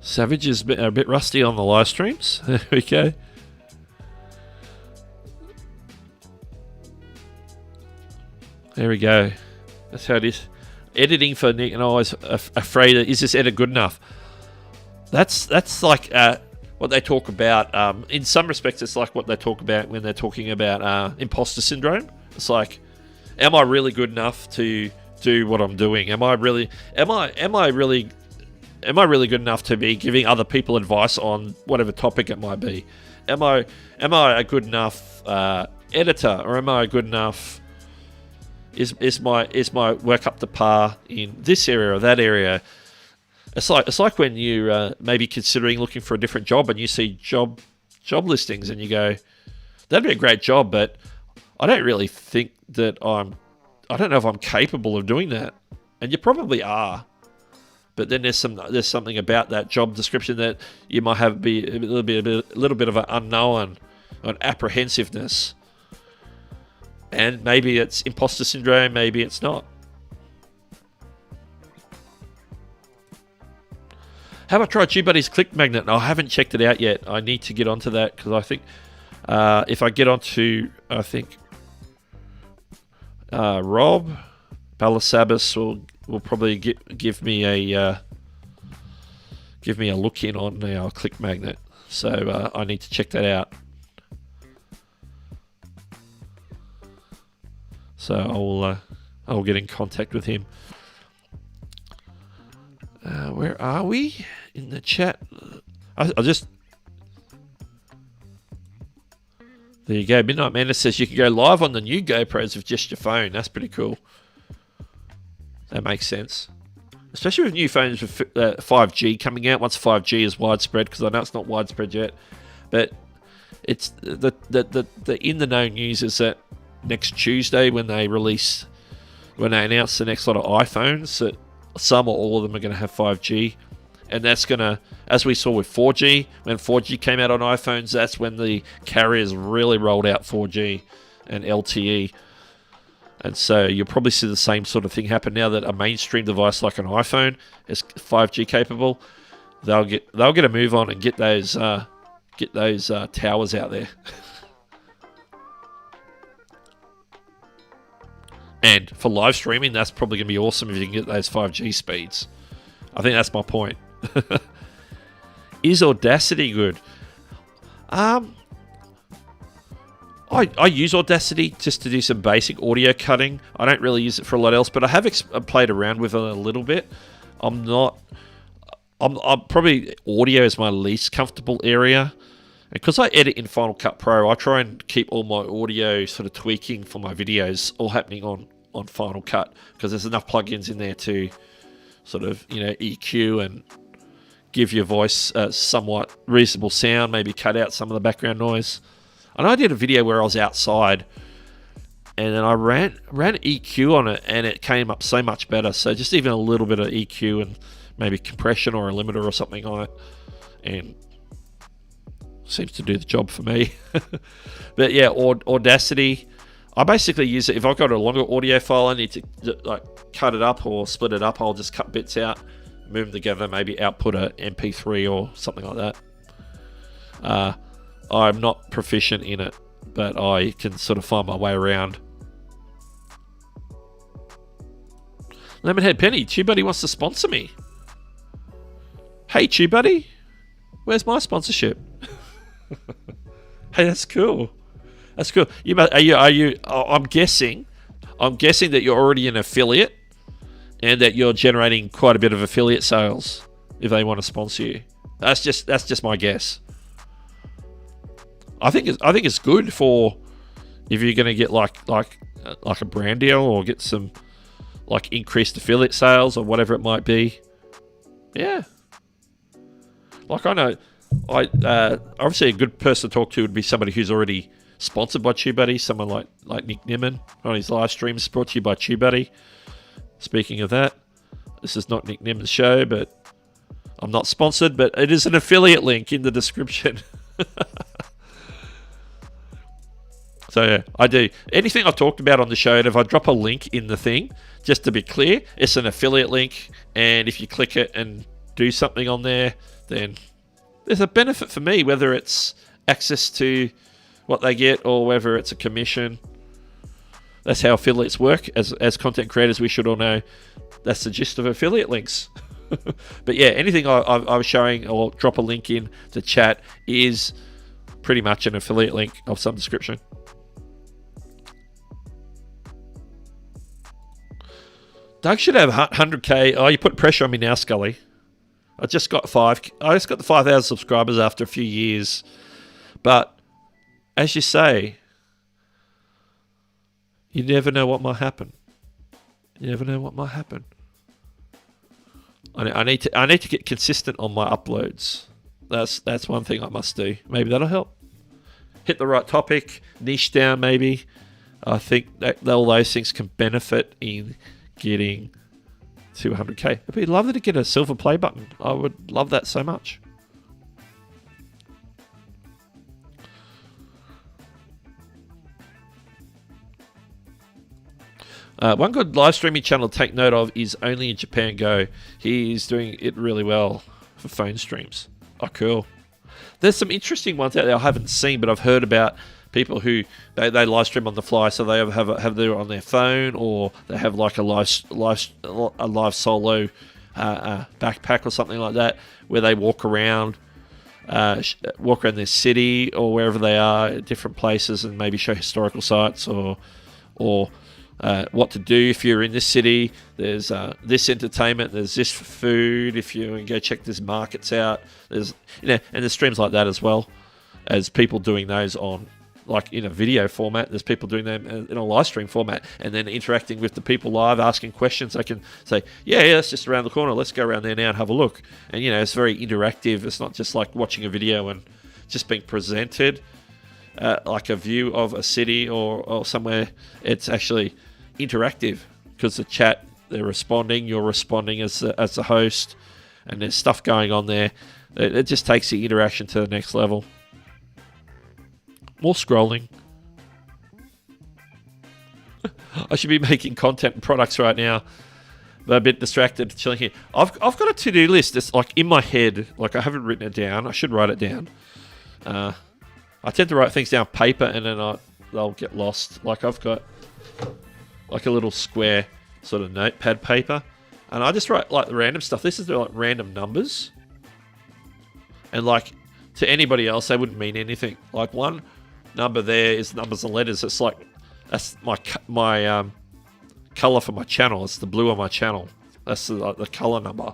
[SPEAKER 2] Savage is a bit rusty on the live streams. There we go. There we go. That's how it is. Editing for Nick and I was afraid, is this edit good enough? That's like what they talk about. In some respects, it's like what they talk about when they're talking about imposter syndrome. It's like, am I really good enough to do what I'm doing? Am I really good enough to be giving other people advice on whatever topic it might be? Am I a good enough editor, or am I a good enough? Is my work up to par in this area or that area? It's like when you maybe considering looking for a different job, and you see job listings and you go, that'd be a great job, but I don't really think that I don't know if I'm capable of doing that. And you probably are. But then there's something about that job description that you might have be a little bit of an unknown, an apprehensiveness. And maybe it's imposter syndrome, maybe it's not. Have I tried TubeBuddy's Click Magnet? No, I haven't checked it out yet. I need to get onto that, because I think if I get onto, Rob Balasabas will probably give me a look in on our Click Magnet. So I need to check that out. So I'll get in contact with him. Where are we in the chat? I just There you go. Midnight Madness says you can go live on the new GoPros with just your phone. That's pretty cool. That makes sense. Especially with new phones with 5G coming out. Once 5G is widespread, because I know it's not widespread yet. But it's the in the know news is that next Tuesday when they announce the next lot of iPhones, that some or all of them are going to have 5G. And that's going to, as we saw with 4G, when 4G came out on iPhones, that's when the carriers really rolled out 4G and LTE. And so you'll probably see the same sort of thing happen now that a mainstream device like an iPhone is 5G capable. They'll get a move on and get those towers out there. And for live streaming, that's probably going to be awesome if you can get those 5G speeds. I think that's my point. Is Audacity good? I use Audacity just to do some basic audio cutting. I don't really use it for a lot else, but I have played around with it a little bit. I'm probably audio is my least comfortable area. Because I edit in Final Cut Pro, I try and keep all my audio sort of tweaking for my videos all happening on Final Cut, because there's enough plugins in there to sort of, EQ and give your voice a somewhat reasonable sound, maybe cut out some of the background noise. I know I did a video where I was outside and then I ran EQ on it and it came up so much better. So just even a little bit of EQ and maybe compression or a limiter or something on it, and seems to do the job for me. But yeah, Audacity, I basically use it if I've got a longer audio file I need to cut it up or split it up. I'll just cut bits out, move them together, maybe output a MP3 or something like that. I'm not proficient in it, but I can sort of find my way around. Lemonhead Penny, TubeBuddy wants to sponsor me. Hey TubeBuddy, where's my sponsorship? Hey, that's cool. That's cool. Are you? I'm guessing that you're already an affiliate, and that you're generating quite a bit of affiliate sales if they want to sponsor you. That's just my guess. I think it's good for if you're going to get like a brand deal or get some like increased affiliate sales or whatever it might be. Yeah. Like I know. Obviously a good person to talk to would be somebody who's already sponsored by TubeBuddy, someone like Nick Nimmin on his live streams, brought to you by TubeBuddy. Speaking of that, this is not Nick Nimmin's show, but I'm not sponsored, but it is an affiliate link in the description. So yeah, I do. Anything I've talked about on the show, and if I drop a link in the thing, just to be clear, it's an affiliate link, and if you click it and do something on there, then there's a benefit for me, whether it's access to what they get or whether it's a commission. That's how affiliates work. As content creators, we should all know that's the gist of affiliate links. But yeah, anything I was showing or drop a link in to chat is pretty much an affiliate link of some description. Doug should have 100k. Oh, you put pressure on me now, Scully. I just got the 5,000 subscribers after a few years. But as you say, you never know what might happen. You never know what might happen. I need to get consistent on my uploads. That's one thing I must do. Maybe that'll help. Hit the right topic, niche down maybe. I think that all those things can benefit in getting to 100k. It'd be lovely to get a silver play button. I would love that so much. One good live streaming channel to take note of is Only in Japan Go. He's doing it really well for phone streams. Oh, cool. There's some interesting ones out there I haven't seen, but I've heard about people who they live stream on the fly, so they have their on their phone, or they have like a live solo backpack or something like that, where they walk around their city or wherever they are at different places, and maybe show historical sites or what to do if you're in this city. There's this entertainment, there's this food if you go check this markets out. There's and there's streams like that as well as people doing those on like in a video format. There's people doing them in a live stream format, and then interacting with the people live, asking questions. They can say, yeah, that's just around the corner. Let's go around there now and have a look. And, it's very interactive. It's not just like watching a video and just being presented like a view of a city or somewhere. It's actually interactive because the chat, they're responding, you're responding as the host, and there's stuff going on there. It just takes the interaction to the next level. More scrolling. I should be making content and products right now, but I'm a bit distracted chilling here. I've got a to-do list. It's like in my head. Like I haven't written it down. I should write it down. I tend to write things down on paper and then they'll get lost. Like I've got like a little square sort of notepad paper, and I just write like the random stuff. This is like random numbers, and like to anybody else they wouldn't mean anything. Like one number there is numbers and letters. It's like that's my color for my channel. It's the blue on my channel. That's the color number.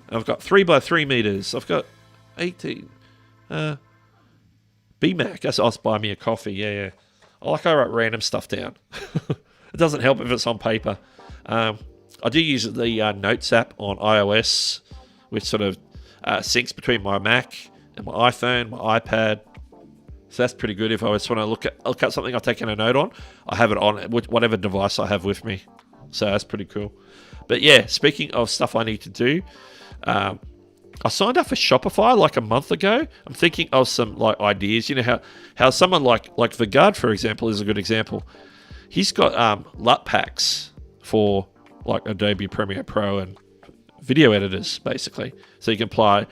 [SPEAKER 2] And I've got 3 by 3 meters. I've got 18 BMAC. That's buy me a coffee. Yeah. I write random stuff down. It doesn't help if it's on paper. I do use the Notes app on iOS, which sort of syncs between my Mac and my iPhone, my iPad. So that's pretty good. If I just want to look at something I've taken a note on, I have it on whatever device I have with me. So that's pretty cool. But yeah, speaking of stuff I need to do, I signed up for Shopify like a month ago. I'm thinking of some like ideas. You know how someone like Vigard, for example, is a good example. He's got LUT packs for like Adobe Premiere Pro and video editors, basically. So you can apply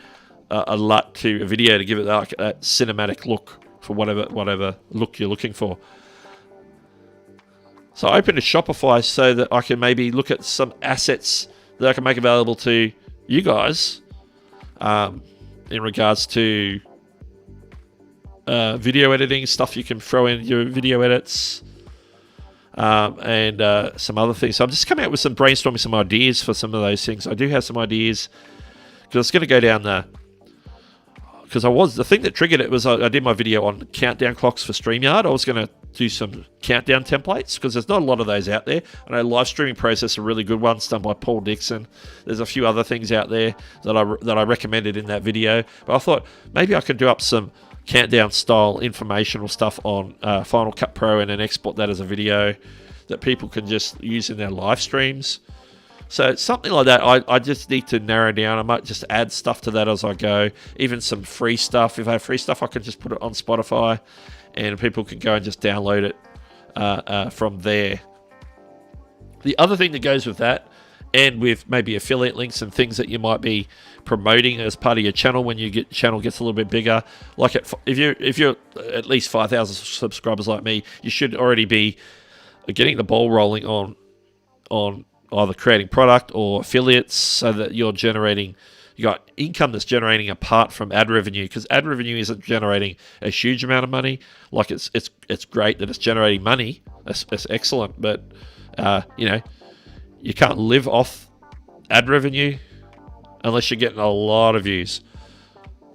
[SPEAKER 2] a LUT to a video to give it like that cinematic look for whatever look you're looking for. So I opened a Shopify so that I can maybe look at some assets that I can make available to you guys in regards to video editing, stuff you can throw in your video edits, and some other things. So I'm just coming out with brainstorming some ideas for some of those things. I do have some ideas because I was going to go down the thing that triggered it was I did my video on countdown clocks for StreamYard. I was going to do some countdown templates because there's not a lot of those out there. I know Live Streaming Process are really good ones done by Paul Dixon. There's a few other things out there that I recommended in that video. But I thought maybe I could do up some countdown style informational stuff on Final Cut Pro and then export that as a video that people can just use in their live streams. So something like that, I just need to narrow down. I might just add stuff to that as I go. Even some free stuff. If I have free stuff, I can just put it on Spotify and people can go and just download it from there. The other thing that goes with that, and with maybe affiliate links and things that you might be promoting as part of your channel when your channel gets a little bit bigger, like if you're at least 5,000 subscribers like me, you should already be getting the ball rolling on either creating product or affiliates so that you got income that's generating apart from ad revenue, because ad revenue isn't generating a huge amount of money. Like it's great that it's generating money. That's excellent. But, you can't live off ad revenue unless you're getting a lot of views.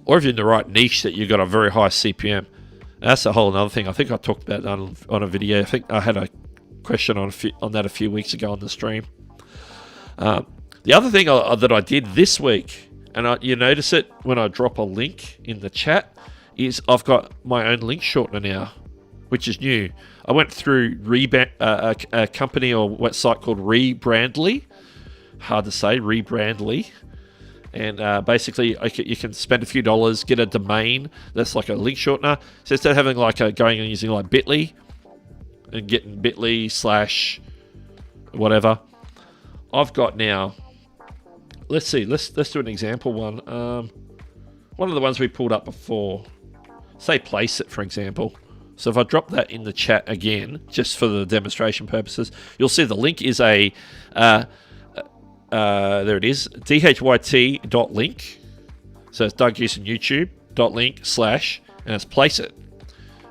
[SPEAKER 2] Or if you're in the right niche that you've got a very high CPM. That's a whole other thing. I think I talked about that on a video. I think I had a question on that a few weeks ago on the stream. The other thing that I did this week, and you notice it when I drop a link in the chat, is I've got my own link shortener now, which is new. I went through a company or website called Rebrandly. Hard to say, Rebrandly. And basically, you can spend a few dollars, get a domain that's like a link shortener. So instead of having going and using like Bitly and getting Bitly / whatever, I've got now. Let's see. Let's do an example one. One of the ones we pulled up before. Say Place It, for example. So if I drop that in the chat again, just for the demonstration purposes, you'll see the link is there it is, dhyt.link. So it's Doug Hewson YouTube.link / and it's Place It.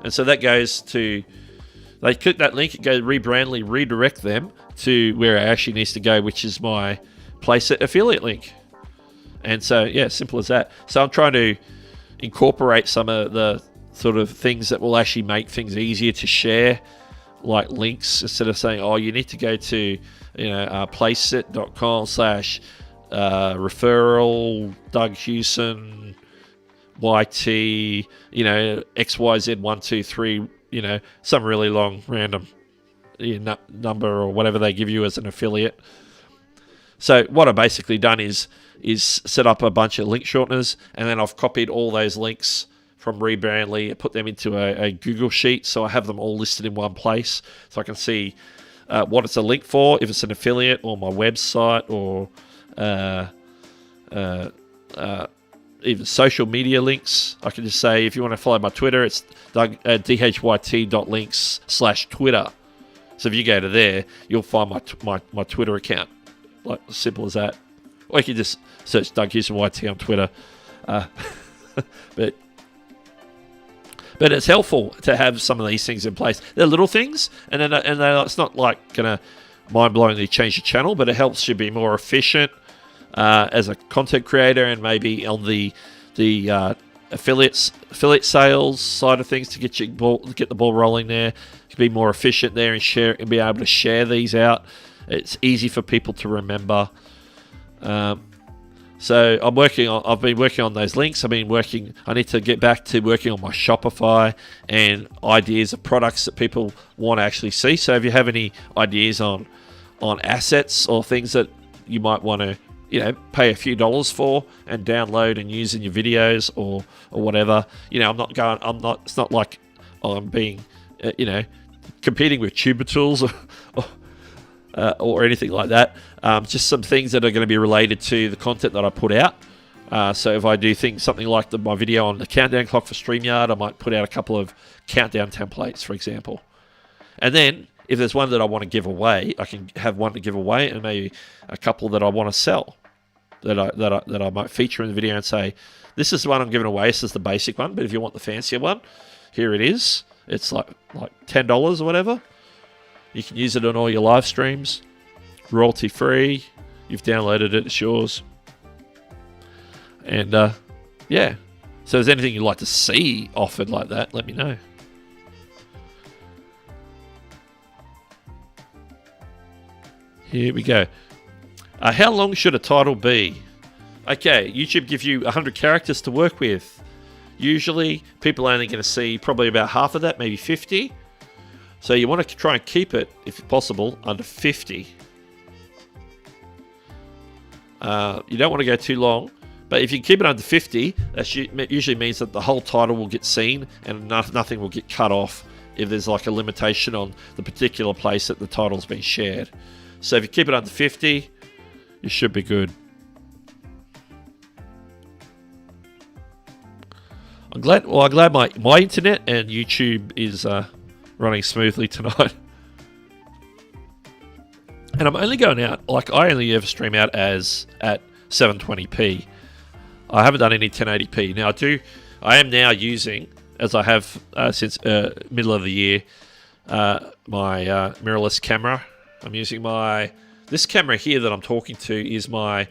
[SPEAKER 2] And so that goes to, they click that link, it goes Rebrandly, redirect them to where it actually needs to go, which is my Place It affiliate link. And so, yeah, simple as that. So I'm trying to incorporate some of the sort of things that will actually make things easier to share, like links, instead of saying, oh, you need to go to, placeit.com/referral Doug Hewson YT, XYZ123, some really long random number or whatever they give you as an affiliate. So what I've basically done is set up a bunch of link shorteners, and then I've copied all those links from Rebrandly, put them into a Google sheet, so I have them all listed in one place, so I can see what it's a link for, if it's an affiliate or my website or even social media links. I can just say, if you want to follow my Twitter, it's dhyt.links/Twitter. So if you go to there, you'll find my Twitter account. Like, simple as that. Or you can just search Doug Hewson YT on Twitter. But it's helpful to have some of these things in place. They're little things, and it's not like going to mind-blowingly change your channel, but it helps you be more efficient as a content creator, and maybe on the affiliate sales side of things to get the ball rolling there. You can be more efficient there and share and be able to share these out. It's easy for people to remember. So I've been working on those links. I need to get back to working on my Shopify and ideas of products that people want to actually see. So if you have any ideas on assets or things that you might want to, pay a few dollars for and download and use in your videos or whatever, it's not like I'm being, competing with Tuber Tools or anything like that. Just some things that are going to be related to the content that I put out. So if I do something like my video on the countdown clock for StreamYard, I might put out a couple of countdown templates, for example. And then if there's one that I want to give away, I can have one to give away, and maybe a couple that I want to sell that I might feature in the video and say, this is the one I'm giving away. This is the basic one, but if you want the fancier one, here it is. It's like $10 or whatever. You can use it on all your live streams, royalty free. You've downloaded it, it's yours. And yeah, so if there's anything you'd like to see offered like that, let me know. Here we go. How long should a title be? Okay, YouTube gives you 100 characters to work with. Usually, people are only going to see probably about half of that, maybe 50. So you want to try and keep it, if possible, under 50. You don't want to go too long, but if you keep it under 50, that usually means that the whole title will get seen and nothing will get cut off if there's like a limitation on the particular place that the title's been shared. So if you keep it under 50, you should be good. I'm glad my internet and YouTube is running smoothly tonight. And I'm only going out, I only ever stream out at 720p. I haven't done any 1080p. Now I am now using, as I have since middle of the year, my mirrorless camera. I'm using this camera here that I'm talking to is my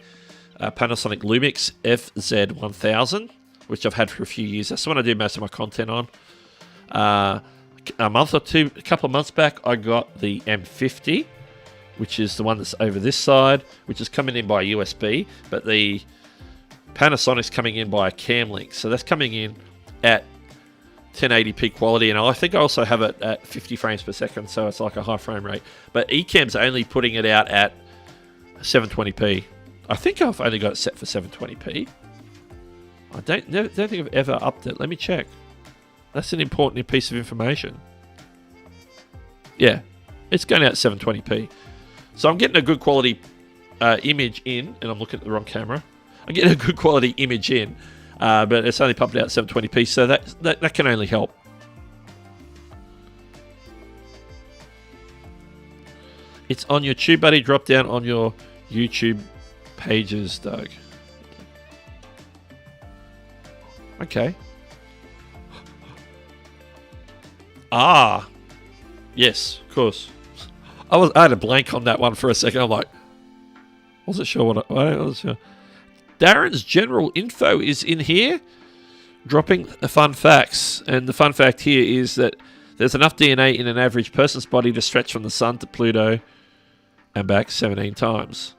[SPEAKER 2] Panasonic Lumix FZ1000, which I've had for a few years. That's the one I do most of my content on. A couple of months back, I got the M50, which is the one that's over this side, which is coming in by USB, but the Panasonic's coming in by a cam link. So that's coming in at 1080p quality, and I think I also have it at 50 frames per second, so it's like a high frame rate. But Ecamm's only putting it out at 720p. I think I've only got it set for 720p. I don't think I've ever upped it. Let me check. That's an important piece of information. Yeah, it's going out 720p. So I'm getting a good quality image in, and I'm looking at the wrong camera. I'm getting a good quality image in, but it's only pumped out 720p, so that can only help. It's on your TubeBuddy drop down on your YouTube pages, Doug. Okay. Yes, of course. I had a blank on that one for a second. I'm like, wasn't sure what I wasn't sure. Darren's general info is in here. dropping the fun facts. And the fun fact here is that there's enough DNA in an average person's body to stretch from the sun to Pluto and back 17 times.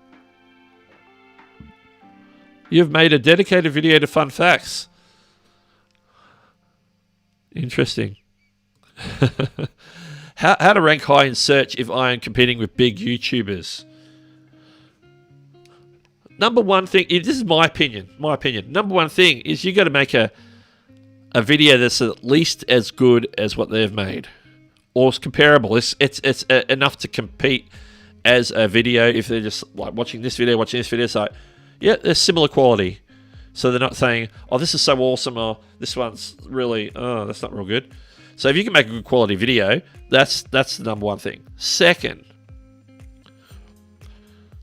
[SPEAKER 2] You've made a dedicated video to fun facts. Interesting. How to rank high in search if I am competing with big YouTubers. Number one thing, this is my opinion. Number one thing is you got to make a video that's at least as good as what they've made, or it's comparable. It's enough to compete as a video. If they're just like watching this video, it's like, yeah, they're similar quality. So they're not saying, oh, this is so awesome, or this one's really, oh, that's not real good. So if you can make a good quality video, that's the number one thing. Second,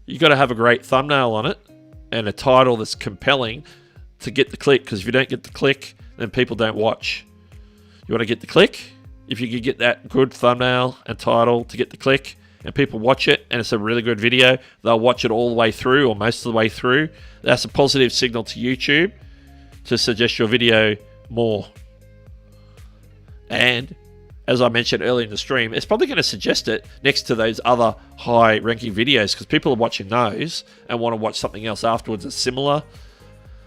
[SPEAKER 2] you got to have a great thumbnail on it and a title that's compelling to get the click, because if you don't get the click, then people don't watch. You want to get the click? If you can get that good thumbnail and title to get the click and people watch it and it's a really good video, they'll watch it all the way through or most of the way through. That's a positive signal to YouTube to suggest your video more. And as I mentioned earlier in the stream, it's probably going to suggest it next to those other high-ranking videos, because people are watching those and want to watch something else afterwards that's similar.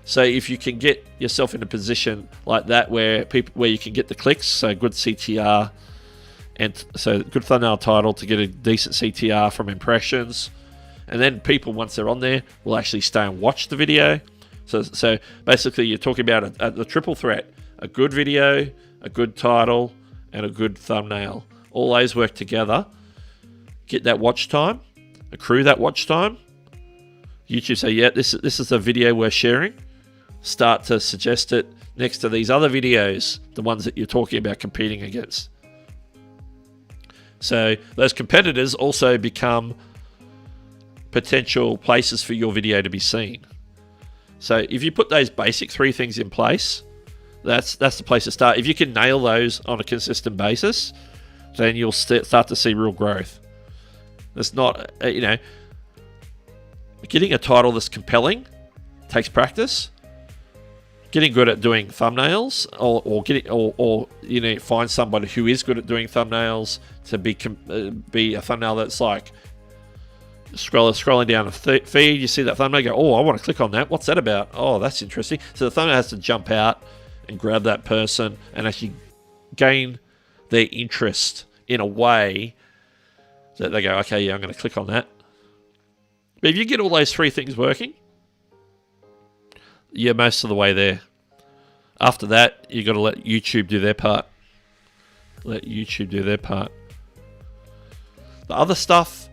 [SPEAKER 2] So if you can get yourself in a position like that where you can get the clicks, so good CTR, and so good thumbnail title to get a decent CTR from impressions, and then people, once they're on there, will actually stay and watch the video. So basically you're talking about the triple threat: a good video, a good title, and a good thumbnail. All those work together. Get that watch time, accrue that watch time. YouTube say, yeah, this is a video we're sharing. Start to suggest it next to these other videos, the ones that you're talking about competing against. So those competitors also become potential places for your video to be seen. So if you put those basic three things in place, that's the place to start. If you can nail those on a consistent basis, then you'll start to see real growth. It's not, getting a title that's compelling takes practice. Getting good at doing thumbnails, or find somebody who is good at doing thumbnails to be a thumbnail that's like scrolling down a feed. You see that thumbnail, go, oh, I want to click on that. What's that about? Oh, that's interesting. So the thumbnail has to jump out and grab that person and actually gain their interest in a way that they go, okay, yeah, I'm going to click on that. But if you get all those three things working, you're most of the way there. After that, you got to let YouTube do their part. Let YouTube do their part. The other stuff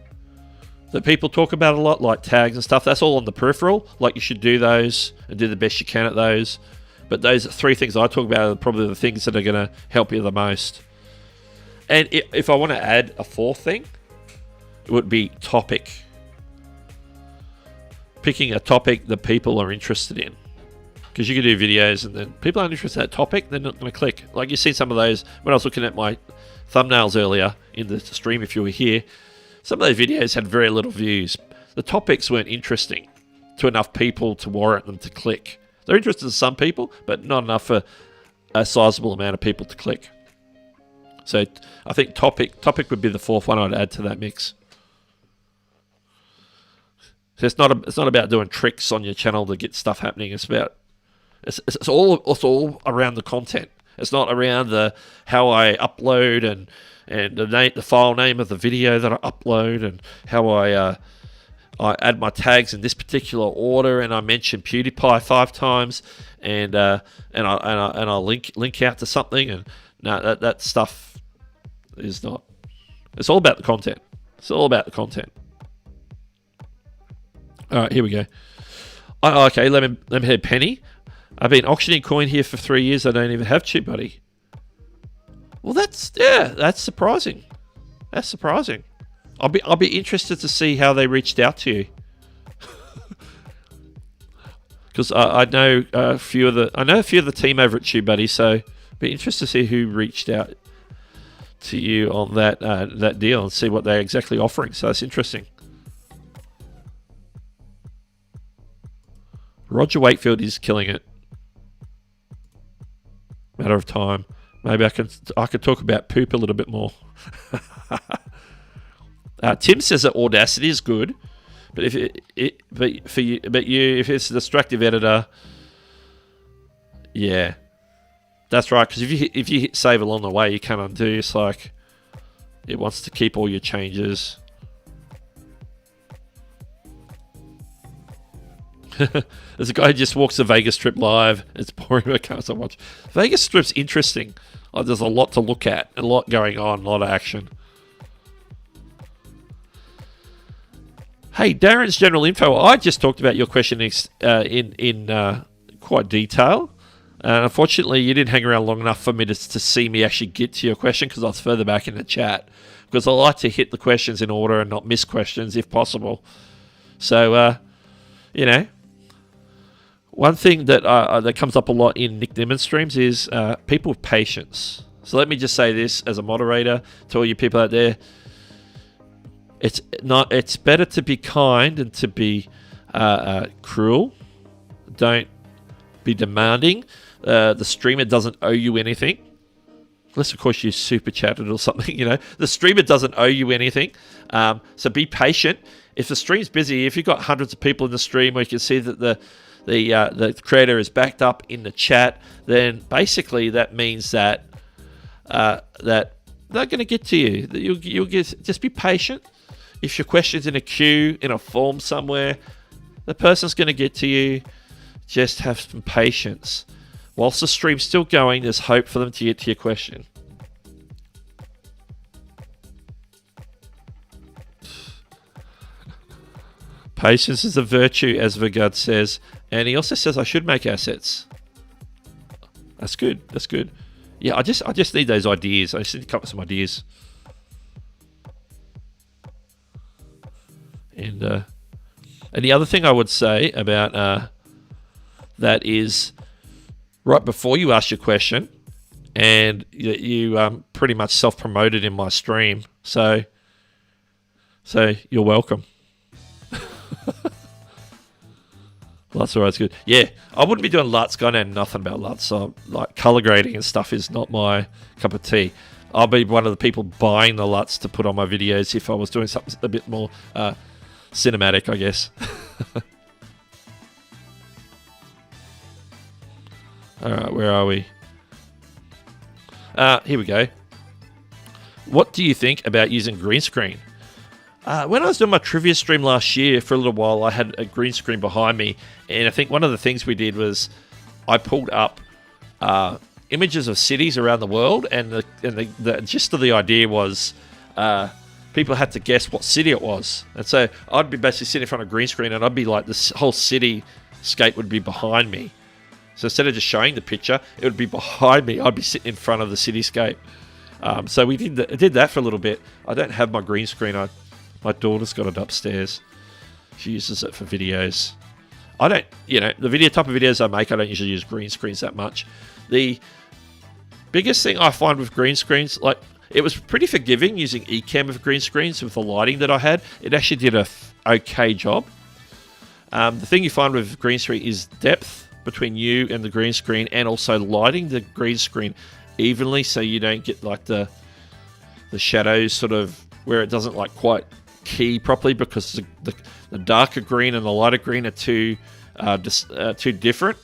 [SPEAKER 2] that people talk about a lot, like tags and stuff, that's all on the peripheral. Like, you should do those and do the best you can at those. But those three things I talk about are probably the things that are going to help you the most. And if I want to add a fourth thing, it would be topic. Picking a topic that people are interested in. Because you can do videos and then people aren't interested in that topic, they're not going to click. Like, you see some of those when I was looking at my thumbnails earlier in the stream, if you were here. Some of those videos had very little views. The topics weren't interesting to enough people to warrant them to click. They're interested to some people, but not enough for a sizable amount of people to click. So I think topic would be the fourth one I'd add to that mix. So it's not about doing tricks on your channel to get stuff happening. It's all around the content. It's not around how I upload and the file name of the video that I upload, and how I add my tags in this particular order, and I mention PewDiePie 5 times, and I link out to something, and no, that stuff is not. It's all about the content. It's all about the content. All right, here we go. Okay, let me head Penny. I've been auctioning coin here for 3 years. I don't even have TubeBuddy. Well, that's surprising. That's surprising. I'll be interested to see how they reached out to you. Because I know a few of the team over at TubeBuddy, so I'd be interested to see who reached out to you on that deal and see what they're exactly offering. So that's interesting. Roger Wakefield is killing it. Matter of time. Maybe I could talk about poop a little bit more. Tim says that Audacity is good, but if if it's a destructive editor, yeah, that's right. Because if you hit save along the way, you can't undo. It's like it wants to keep all your changes. There's a guy who just walks the Vegas Strip live. It's boring. I can't watch. Vegas Strip's interesting. There's a lot to look at, a lot going on, a lot of action. Hey, Darren's general info. I just talked about your question in quite detail. Unfortunately, you didn't hang around long enough for me to see me actually get to your question because I was further back in the chat. Because I like to hit the questions in order and not miss questions if possible. So, one thing that comes up a lot in Nick Nimmin streams is people with patience. So let me just say this as a moderator to all you people out there. It's better to be kind than to be cruel. Don't be demanding. The streamer doesn't owe you anything. Unless, of course, you super chatted or something, The streamer doesn't owe you anything. So be patient. If the stream's busy, if you've got hundreds of people in the stream or you can see that the creator is backed up in the chat, then basically that means that they're going to get to you. You'll just be patient. If your question's in a queue, in a form somewhere, the person's going to get to you. Just have some patience. Whilst the stream's still going, there's hope for them to get to your question. Patience is a virtue, as Vigard says. And he also says I should make assets. That's good. That's good. Yeah, I just need those ideas. I just need to come up with some ideas. And the other thing I would say about that is right before you ask your question, and you pretty much self-promoted in my stream, so you're welcome. LUTs alright, good. Yeah, I wouldn't be doing LUTs. I know nothing about LUTs. So like color grading and stuff is not my cup of tea. I'll be one of the people buying the LUTs to put on my videos if I was doing something a bit more cinematic, I guess. Alright, where are we? Here we go. What do you think about using green screen? When I was doing my trivia stream last year, for a little while, I had a green screen behind me, and I think one of the things we did was I pulled up images of cities around the world, and the gist of the idea was people had to guess what city it was. And so I'd be basically sitting in front of a green screen, and I'd be like, this whole cityscape would be behind me. So instead of just showing the picture, it would be behind me. I'd be sitting in front of the cityscape. So we did that for a little bit. I don't have my green screen. My daughter's got it upstairs. She uses it for videos. I don't, the video type of videos I make, I don't usually use green screens that much. The biggest thing I find with green screens, like, it was pretty forgiving using Ecamm with green screens with the lighting that I had. It actually did a okay job. The thing you find with green screen is depth between you and the green screen, and also lighting the green screen evenly so you don't get like the shadows sort of where it doesn't like quite key properly, because the darker green and the lighter green are too different.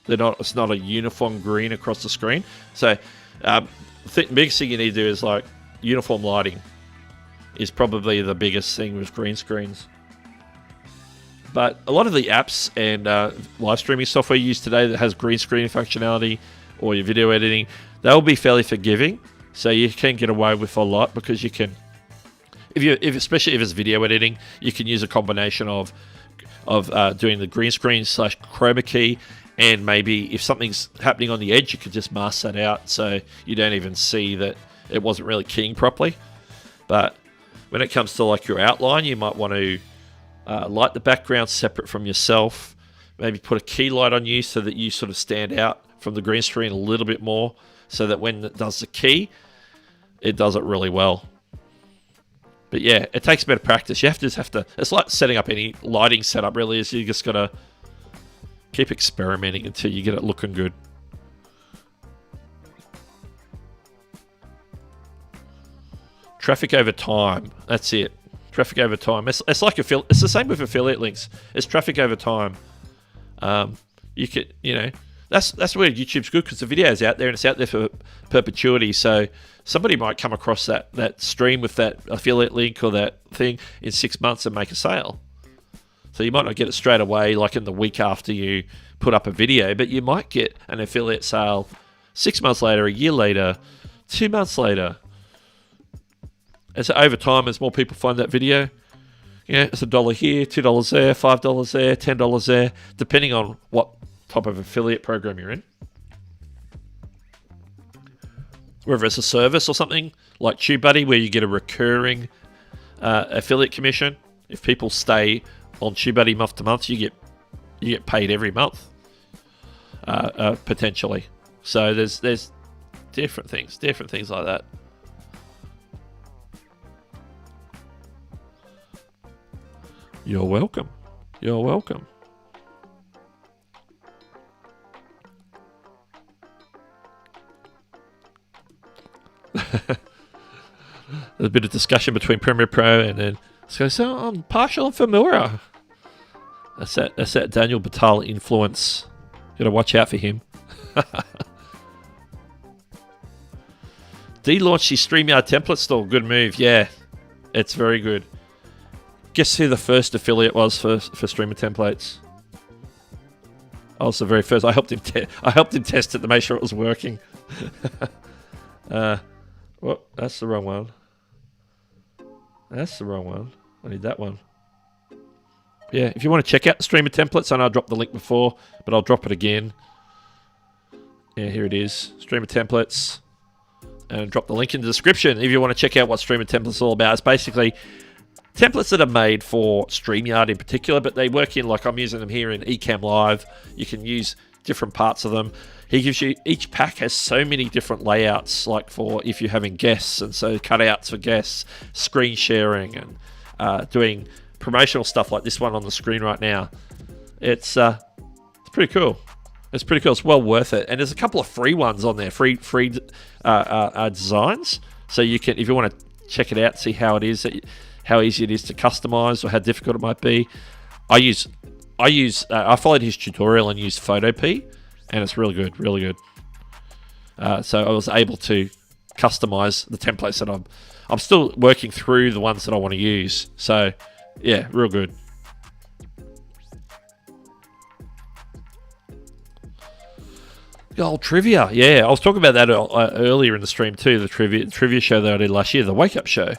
[SPEAKER 2] It's not a uniform green across the screen. So the biggest thing you need to do is like uniform lighting is probably the biggest thing with green screens. But a lot of the apps and live streaming software you use today that has green screen functionality or your video editing, they'll be fairly forgiving. So you can get away with a lot, because you can, especially if it's video editing, you can use a combination of doing the green screen / chroma key, and maybe if something's happening on the edge, you could just mask that out so you don't even see that it wasn't really keying properly. But when it comes to like your outline, you might want to light the background separate from yourself. Maybe put a key light on you so that you sort of stand out from the green screen a little bit more, so that when it does the key, it does it really well. But yeah, it takes a bit of practice. You have to. It's like setting up any lighting setup, really. Is you just gotta keep experimenting until you get it looking good. Traffic over time. That's it. Traffic over time. It's like it's the same with affiliate links. It's traffic over time. You could, that's where YouTube's good, because the video's out there and it's out there for perpetuity. So somebody might come across that stream with that affiliate link or that thing in 6 months and make a sale. So you might not get it straight away, like in the week after you put up a video, but you might get an affiliate sale 6 months later, a year later, 2 months later. And so over time, as more people find that video, it's $1 here, $2 there, $5 there, $10 there, depending on what type of affiliate program you're in. Whether it's a service or something like TubeBuddy, where you get a recurring affiliate commission. If people stay on TubeBuddy month to month, you get paid every month, potentially. So there's different things like that. You're welcome. You're welcome. There's a bit of discussion between Premiere Pro and then so I'm partial on Filmora. That's that Daniel Batal influence. Gotta watch out for him. De-launched his StreamYard template store. Good move. Yeah, it's very good. Guess who the first affiliate was for streamer templates? I was the very first. I helped him test it to make sure it was working. Well, that's the wrong one. That's the wrong one. I need that one. Yeah, if you want to check out the streamer templates, I know I dropped the link before, but I'll drop it again. Yeah, here it is. Streamer templates. And drop the link in the description if you want to check out what streamer templates is all about. It's basically templates that are made for StreamYard in particular, but they work in, like I'm using them here in Ecamm Live. You can use different parts of them. He gives you, each pack has so many different layouts, like for if you're having guests, and so cutouts for guests, screen sharing, and doing promotional stuff like this one on the screen right now. It's pretty cool. It's pretty cool. It's well worth it. And there's a couple of free ones on there, free designs. So you can, if you want to check it out, see how it is, how easy it is to customize or how difficult it might be. I followed his tutorial and used Photopea, and it's really good, really good. So I was able to customize the templates that I'm still working through the ones that I want to use. So yeah, real good. Oh, trivia. Yeah, I was talking about that earlier in the stream too, the trivia show that I did last year, the Wake Up Show.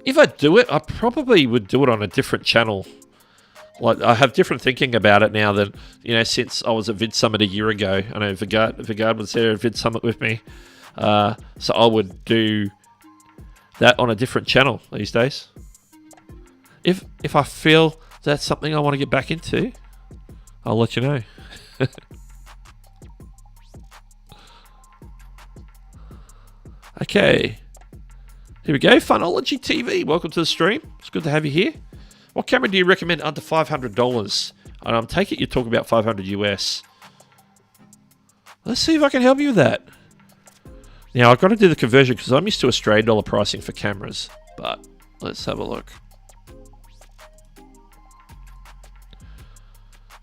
[SPEAKER 2] If I do it, I probably would do it on a different channel. Like, I have different thinking about it now than, since I was at Vid Summit a year ago. I know Vigard was there at Vid Summit with me. So I would do that on a different channel these days. If I feel that's something I want to get back into, I'll let you know. Okay, here we go. Funology TV, welcome to the stream. It's good to have you here. What camera do you recommend under $500? And take it you're talking about 500 US. Let's see if I can help you with that. Now, I've got to do the conversion because I'm used to Australian dollar pricing for cameras. But let's have a look.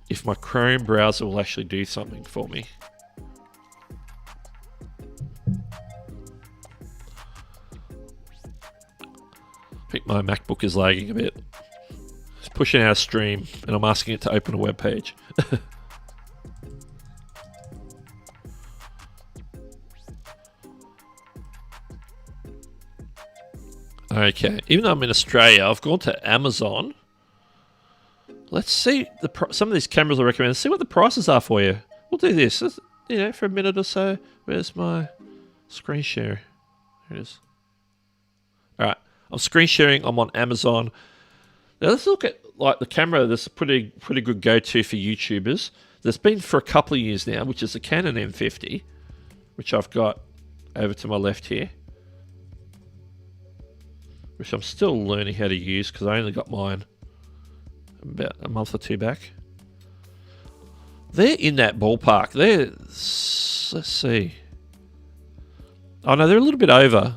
[SPEAKER 2] If my Chrome browser will actually do something for me. I think my MacBook is lagging a bit. It's pushing out a stream, and I'm asking it to open a web page. Okay, even though I'm in Australia, I've gone to Amazon. Let's see some of these cameras I recommend. Let's see what the prices are for you. We'll do this, for a minute or so. Where's my screen share? Here it is. All right. I'm screen sharing. I'm on Amazon. Now let's look at the camera. That's a pretty good go-to for YouTubers. There's been for a couple of years now, which is the Canon M50, which I've got over to my left here, which I'm still learning how to use because I only got mine about a month or two back. They're in that ballpark. Let's see. Oh no, they're a little bit over.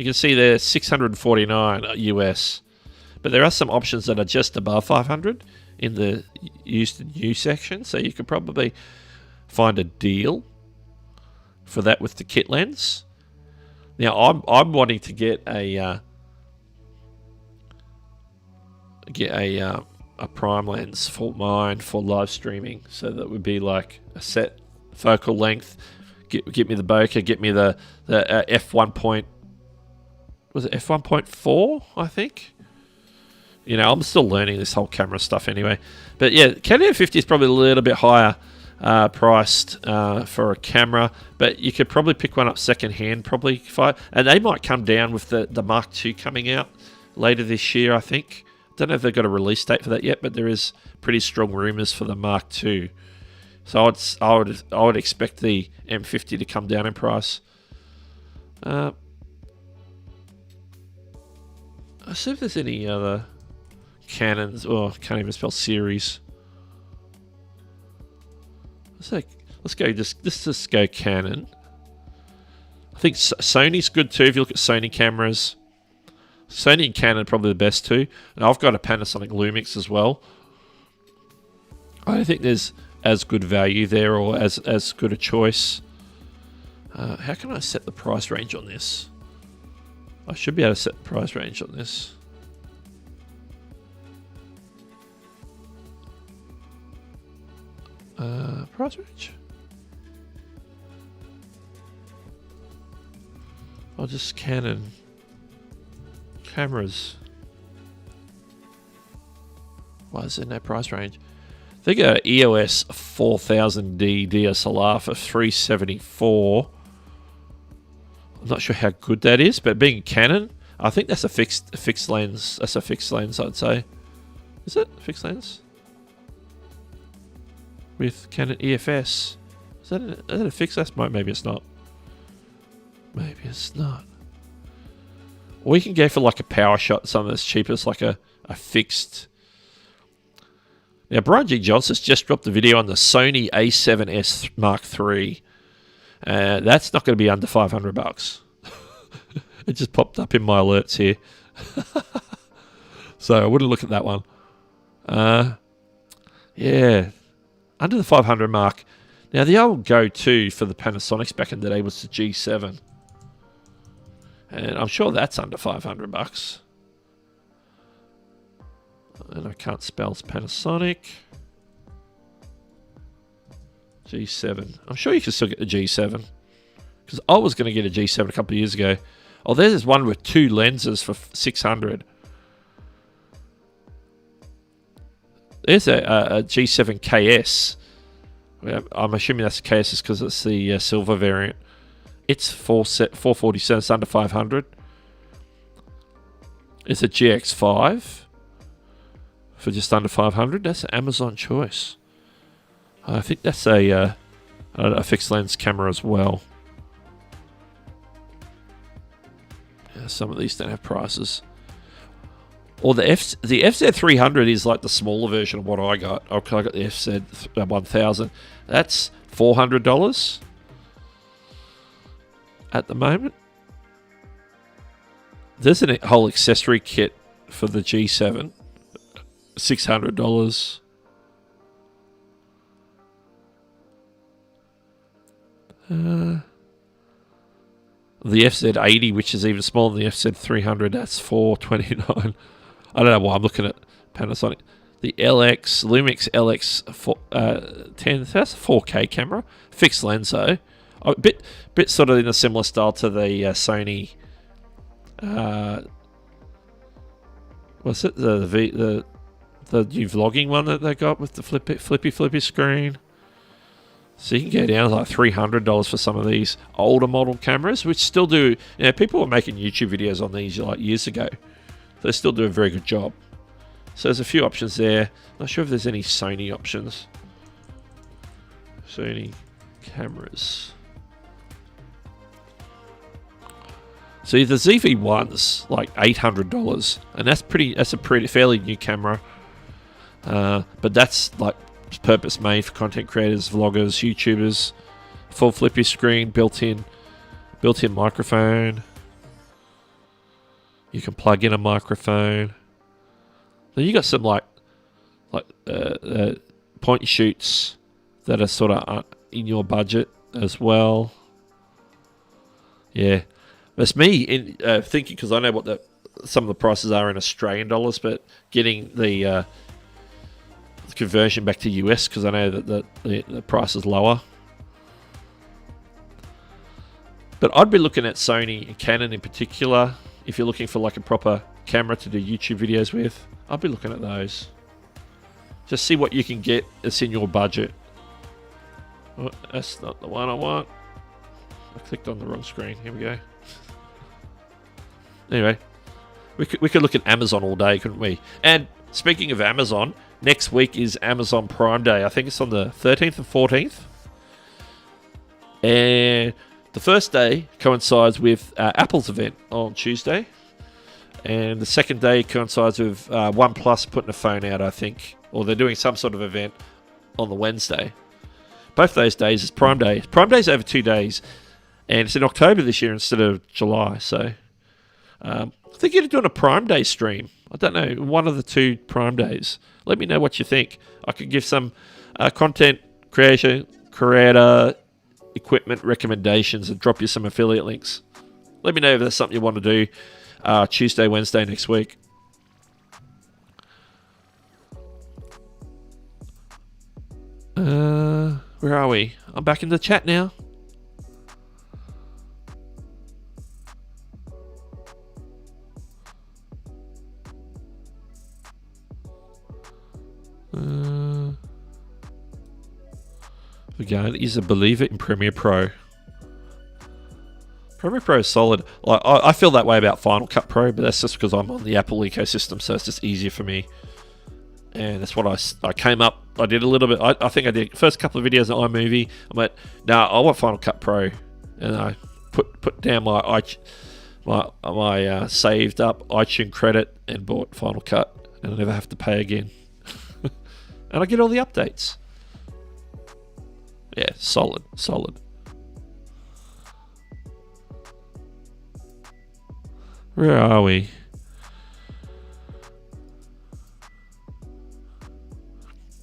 [SPEAKER 2] You can see they're $649 US. But there are some options that are just above 500 in the used and new section, so you could probably find a deal for that with the kit lens. Now I'm wanting to get a prime lens for mine for live streaming, so that would be like a set focal length. Get me the bokeh, get me the f1. Was it f1.4? I think. You know, I'm still learning this whole camera stuff anyway. But yeah, Canon M50 is probably a little bit higher priced for a camera, but you could probably pick one up second hand, probably and they might come down with the Mark II coming out later this year, I think. Don't know if they've got a release date for that yet, but there is pretty strong rumors for the Mark II. So I would expect the M50 to come down in price. I see if there's any other Canons, or can't even spell series. Let's just go Canon. I think Sony's good too if you look at Sony cameras. Sony and Canon are probably the best two. And I've got a Panasonic Lumix as well. I don't think there's as good value there, or as good a choice. How can I set the price range on this? I should be able to set the price range on this. Price range? I'll just Canon cameras. Why is there no price range? They got an EOS 4000D DSLR for $374. I'm not sure how good that is, but being Canon, I think that's a fixed lens. That's a fixed lens, I'd say. Is it a fixed lens? With Canon EFS. Is that a fixed lens? Maybe it's not. Maybe it's not. Or you can go for like a power shot, something that's cheaper. It's like a fixed. Now, Brian G. Johnson's just dropped the video on the Sony A7S Mark III. That's not going to be under $500. It just popped up in my alerts here. So I wouldn't look at that one. Yeah, under the 500 mark. Now, the old go-to for the Panasonics back in the day was the G7. And I'm sure that's under $500. And I can't spell Panasonic. G7. I'm sure you can still get the G7. Because I was going to get a G7 a couple of years ago. Oh, there's one with two lenses for $600. There's a G7 KS. I'm assuming that's the KS because it's the silver variant. It's $447. It's under $500. It's a GX5 for just under $500. That's an Amazon choice. I think that's a fixed lens camera as well. Yeah, some of these don't have prices. Or the FZ300 is like the smaller version of what I got. I got the FZ1000. That's $400 at the moment. There's a whole accessory kit for the G7. $600. The FZ80, which is even smaller than the FZ300, that's $429. I don't know why I'm looking at Panasonic. The Lumix LX 10, that's a 4K camera. Fixed lens though. A bit sort of in a similar style to the Sony. What's it? The new vlogging one that they got with the flippy screen. So you can go down to like $300 for some of these older model cameras, which still do. You know, people were making YouTube videos on these like years ago. They still do a very good job. So there's a few options there. Not sure if there's any Sony options. Sony cameras. So the ZV-1's like $800, and that's a pretty fairly new camera. But that's like purpose made for content creators, vloggers, YouTubers. Full flippy screen, built-in microphone. You can plug in a microphone. Then you got some like point and shoots that are sort of in your budget as well. Yeah, that's me in thinking, because I know what some of the prices are in Australian dollars, but getting the conversion back to US, because I know that the price is lower. But I'd be looking at Sony and Canon in particular. If you're looking for like a proper camera to do YouTube videos with, I'd be looking at those. Just see what you can get that's in your budget. Oh, that's not the one I want. I clicked on the wrong screen. Here we go. Anyway, we could look at Amazon all day, couldn't we? And speaking of Amazon, next week is Amazon Prime Day. I think it's on the 13th and 14th. And the first day coincides with Apple's event on Tuesday. And the second day coincides with OnePlus putting a phone out, I think. Or they're doing some sort of event on the Wednesday. Both those days is Prime Day. Prime Day's over 2 days. And it's in October this year instead of July. So I think you're doing a Prime Day stream. I don't know, one of the 2 Prime Days. Let me know what you think. I could give some content creator equipment recommendations and drop you some affiliate links. Let me know if there's something you want to do Tuesday, Wednesday next week. Where are we? I'm back in the chat now. Again, is a believer in Premiere Pro. Premiere Pro is solid. Like, I feel that way about Final Cut Pro, but that's just because I'm on the Apple ecosystem, so it's just easier for me. And that's what I came up. I did a little bit. I think I did first couple of videos on iMovie. I went, no, I want Final Cut Pro, and I put down my saved up iTunes credit and bought Final Cut, and I never have to pay again. And I get all the updates. Yeah, solid. Where are we?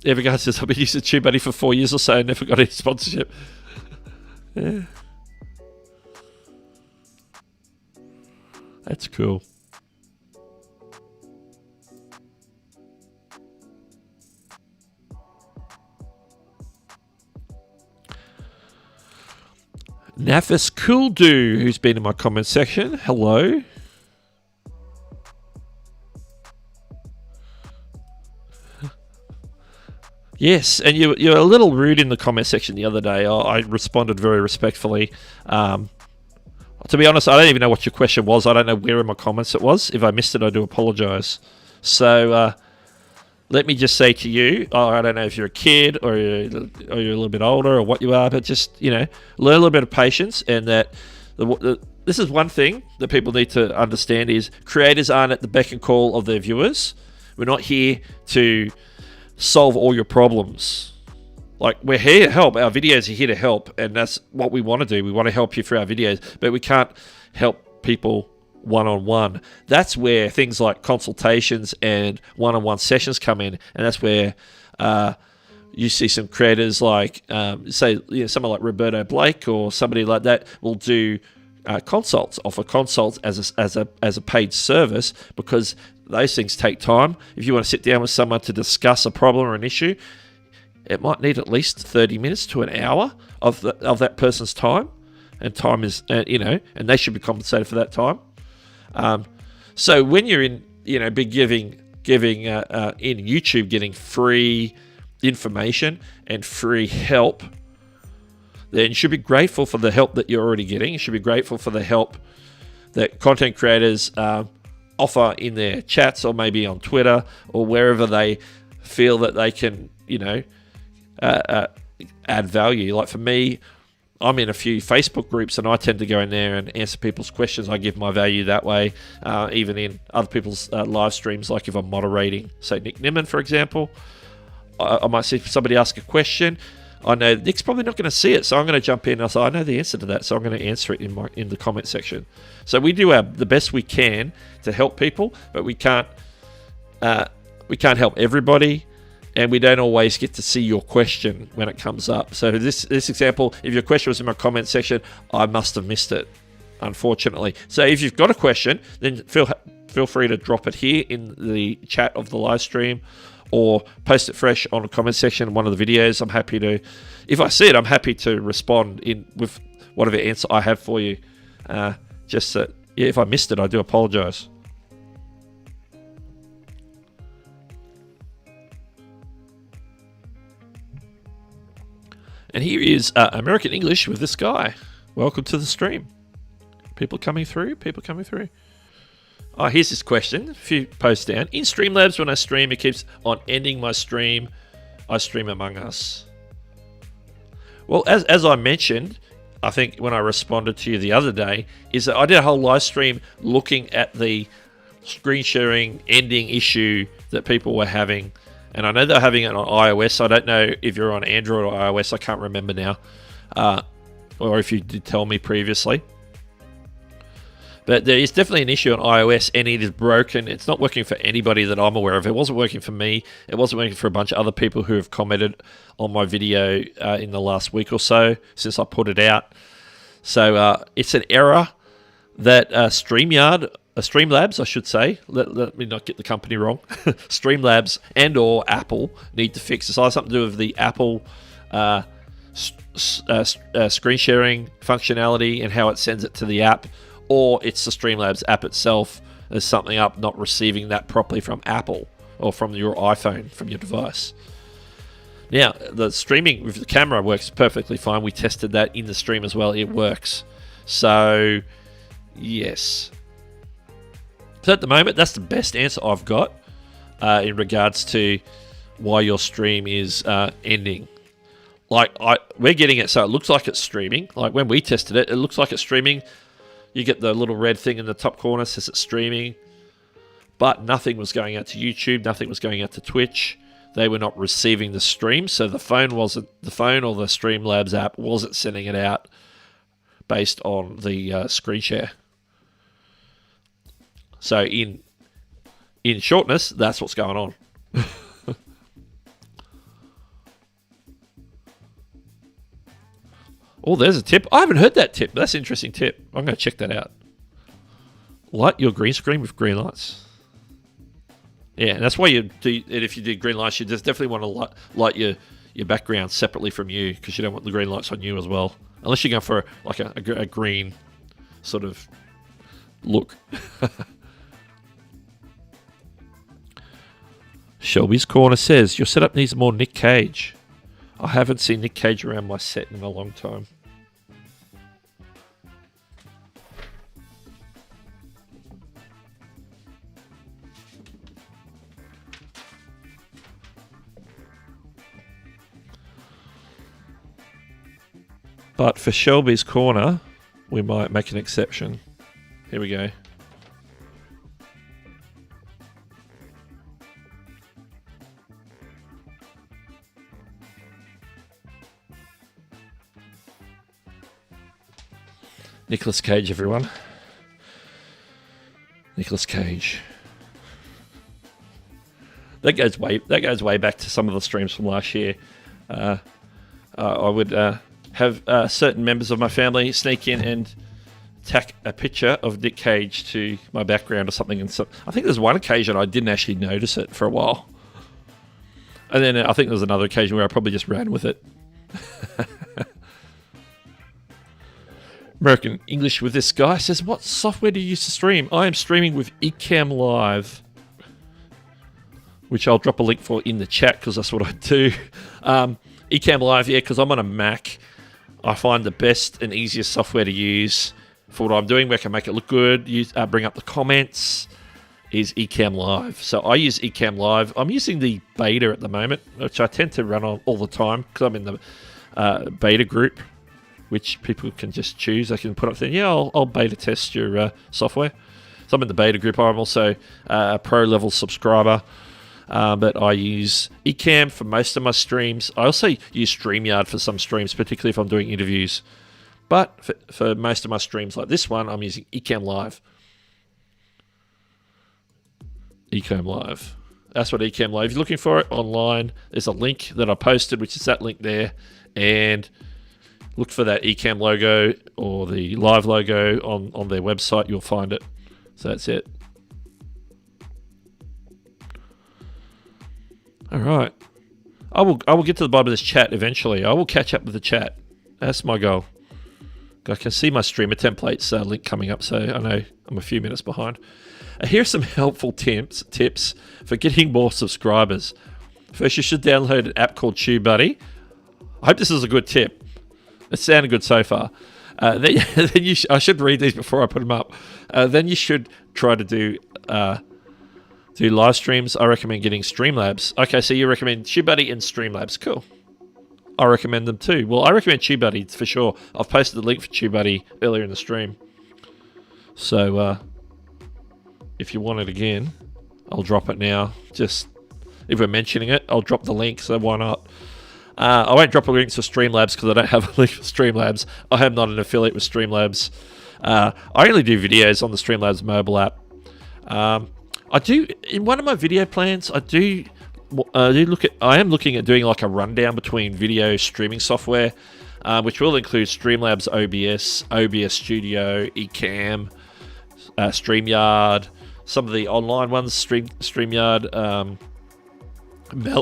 [SPEAKER 2] Every guy says, I've been using TubeBuddy for 4 years or so and never got any sponsorship. Yeah. That's cool. Nafis Cooldo, who's been in my comment section. Hello. Yes, and you're a little rude in the comment section the other day. I responded very respectfully. To be honest, I don't even know what your question was. I don't know where in my comments it was. If I missed it, I do apologise. So let me just say to you, I don't know if you're a kid or you're a little bit older or what you are, but just, learn a little bit of patience, and that this is one thing that people need to understand is creators aren't at the beck and call of their viewers. We're not here to solve all your problems. Like, we're here to help. Our videos are here to help, and that's what we want to do. We want to help you through our videos, but we can't help people one-on-one. That's where things like consultations and one-on-one sessions come in, and that's where you see some creators like, someone like Roberto Blake or somebody like that will do offer consults as a paid service, because those things take time. If you want to sit down with someone to discuss a problem or an issue, it might need at least 30 minutes to an hour of that person's time, and time is, and they should be compensated for that time. So when you're in, be giving in YouTube, getting free information and free help, then you should be grateful for the help that you're already getting. You should be grateful for the help that content creators offer in their chats, or maybe on Twitter, or wherever they feel that they can, add value. Like for me, I'm in a few Facebook groups, and I tend to go in there and answer people's questions. I give my value that way, even in other people's live streams. Like if I'm moderating, say Nick Nimmin, for example, I might see somebody ask a question. I know Nick's probably not going to see it, so I'm going to jump in. I know the answer to that, so I'm going to answer it in the comment section. So we do the best we can to help people, but we can't help everybody, and we don't always get to see your question when it comes up. So this example, if your question was in my comment section, I must have missed it, unfortunately. So if you've got a question, then feel free to drop it here in the chat of the live stream, or post it fresh on the comment section in one of the videos. I'm happy to, if I see it, I'm happy to respond with whatever answer I have for you. Just that, if I missed it, I do apologize. And here is American English with this guy. Welcome to the stream. People coming through. Oh, here's this question. A few posts down. In Streamlabs, when I stream, it keeps on ending my stream. I stream Among Us. Well, as I mentioned, I think when I responded to you the other day, is that I did a whole live stream looking at the screen sharing ending issue that people were having. And I know they're having it on iOS. I don't know if you're on Android or iOS. I can't remember now. Or if you did tell me previously. But there is definitely an issue on iOS, and it is broken. It's not working for anybody that I'm aware of. It wasn't working for me. It wasn't working for a bunch of other people who have commented on my video in the last week or so since I put it out. So it's an error that Streamlabs, I should say. Let me not get the company wrong. Streamlabs and or Apple need to fix. It's either something to do with the Apple screen sharing functionality and how it sends it to the app, or it's the Streamlabs app itself. There's something up not receiving that properly from Apple or from your iPhone, from your device. Now, the streaming with the camera works perfectly fine. We tested that in the stream as well. It works. So, yes. So at the moment, that's the best answer I've got in regards to why your stream is ending. We're getting it so it looks like it's streaming. Like when we tested it, it looks like it's streaming. You get the little red thing in the top corner says it's streaming, but nothing was going out to YouTube, nothing was going out to Twitch. They were not receiving the stream, so the phone or the Streamlabs app wasn't sending it out based on the screen share. So in shortness, that's what's going on. Oh, there's a tip. I haven't heard that tip. That's an interesting tip. I'm going to check that out. Light your green screen with green lights. Yeah, and that's why you do. And if you do green lights, you just definitely want to light your background separately from you, because you don't want the green lights on you as well. Unless you're going for a green sort of look. Shelby's Corner says, your setup needs more Nick Cage. I haven't seen Nick Cage around my set in a long time. But for Shelby's Corner, we might make an exception. Here we go. Nicolas Cage, everyone. Nicolas Cage. That goes way back to some of the streams from last year. I would have certain members of my family sneak in and tack a picture of Nick Cage to my background or something. And so, I think there's one occasion I didn't actually notice it for a while. And then I think there was another occasion where I probably just ran with it. American English with this guy says, what software do you use to stream? I am streaming with Ecamm Live, which I'll drop a link for in the chat because that's what I do. Ecamm Live, yeah, because I'm on a Mac. I find the best and easiest software to use for what I'm doing, where I can make it look good, bring up the comments, is Ecamm Live. So I use Ecamm Live. I'm using the beta at the moment, which I tend to run on all the time because I'm in the beta group, which people can just choose. They can put up there, yeah, I'll beta test your software. So I'm in the beta group. I'm also a pro level subscriber. but I use Ecamm for most of my streams. I also use StreamYard for some streams, particularly if I'm doing interviews. But for most of my streams like this one, I'm using Ecamm Live. Ecamm Live. That's what Ecamm Live. If you're looking for it online, there's a link that I posted, which is that link there. And look for that Ecamm logo or the live logo on their website. You'll find it. So that's it. All right. I will get to the bottom of this chat eventually. I will catch up with the chat. That's my goal. I can see my streamer templates link coming up, so I know I'm a few minutes behind. Here's some helpful tips for getting more subscribers. First, you should download an app called TubeBuddy. I hope this is a good tip. It sounded good so far. Then I should read these before I put them up. Then you should try to do live streams. I recommend getting Streamlabs. Okay, so you recommend TubeBuddy and Streamlabs. Cool. I recommend them too. Well, I recommend TubeBuddy for sure. I've posted the link for TubeBuddy earlier in the stream. So if you want it again, I'll drop it now. Just if we're mentioning it, I'll drop the link, so why not? I won't drop a link to Streamlabs because I don't have a link for Streamlabs. I am not an affiliate with Streamlabs. I only do videos on the Streamlabs mobile app. I do, in one of my video plans, I am looking at doing like a rundown between video streaming software, which will include Streamlabs OBS, OBS Studio, Ecamm, StreamYard, some of the online ones, StreamYard,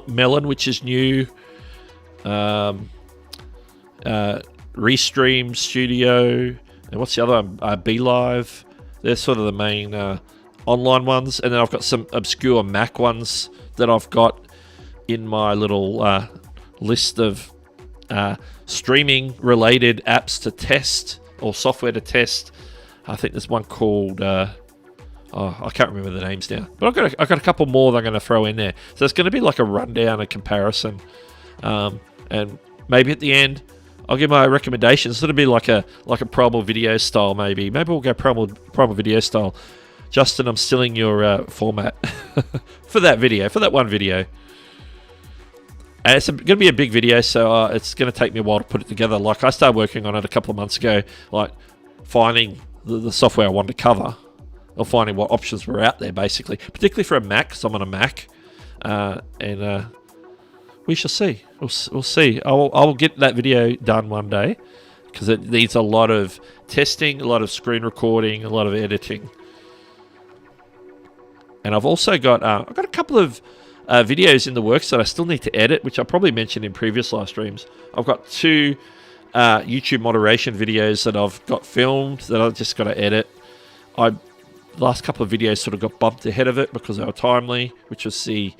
[SPEAKER 2] Melon, which is new, Restream Studio, and what's the other one? BeLive. They're sort of the main online ones, and then I've got some obscure Mac ones that I've got in my little list of streaming related apps to test or software to test. I think there's one called I can't remember the names now, but I've got a couple more that I'm going to throw in there. So it's going to be like a rundown, a comparison, and maybe at the end I'll give my recommendations. It'll be like a promo video style. Maybe we'll go promo video style. Justin, I'm stealing your format for that video, for that one video. And it's going to be a big video, so it's going to take me a while to put it together. Like, I started working on it a couple of months ago, like finding the software I wanted to cover, or finding what options were out there, basically. Particularly for a Mac, because I'm on a Mac. And we shall see. We'll see. I'll get that video done one day, because it needs a lot of testing, a lot of screen recording, a lot of editing. And I've also got I've got a couple of videos in the works that I still need to edit, which I probably mentioned in previous live streams. I've got 2 YouTube moderation videos that I've got filmed that I've just got to edit. The last couple of videos sort of got bumped ahead of it because they were timely, which was the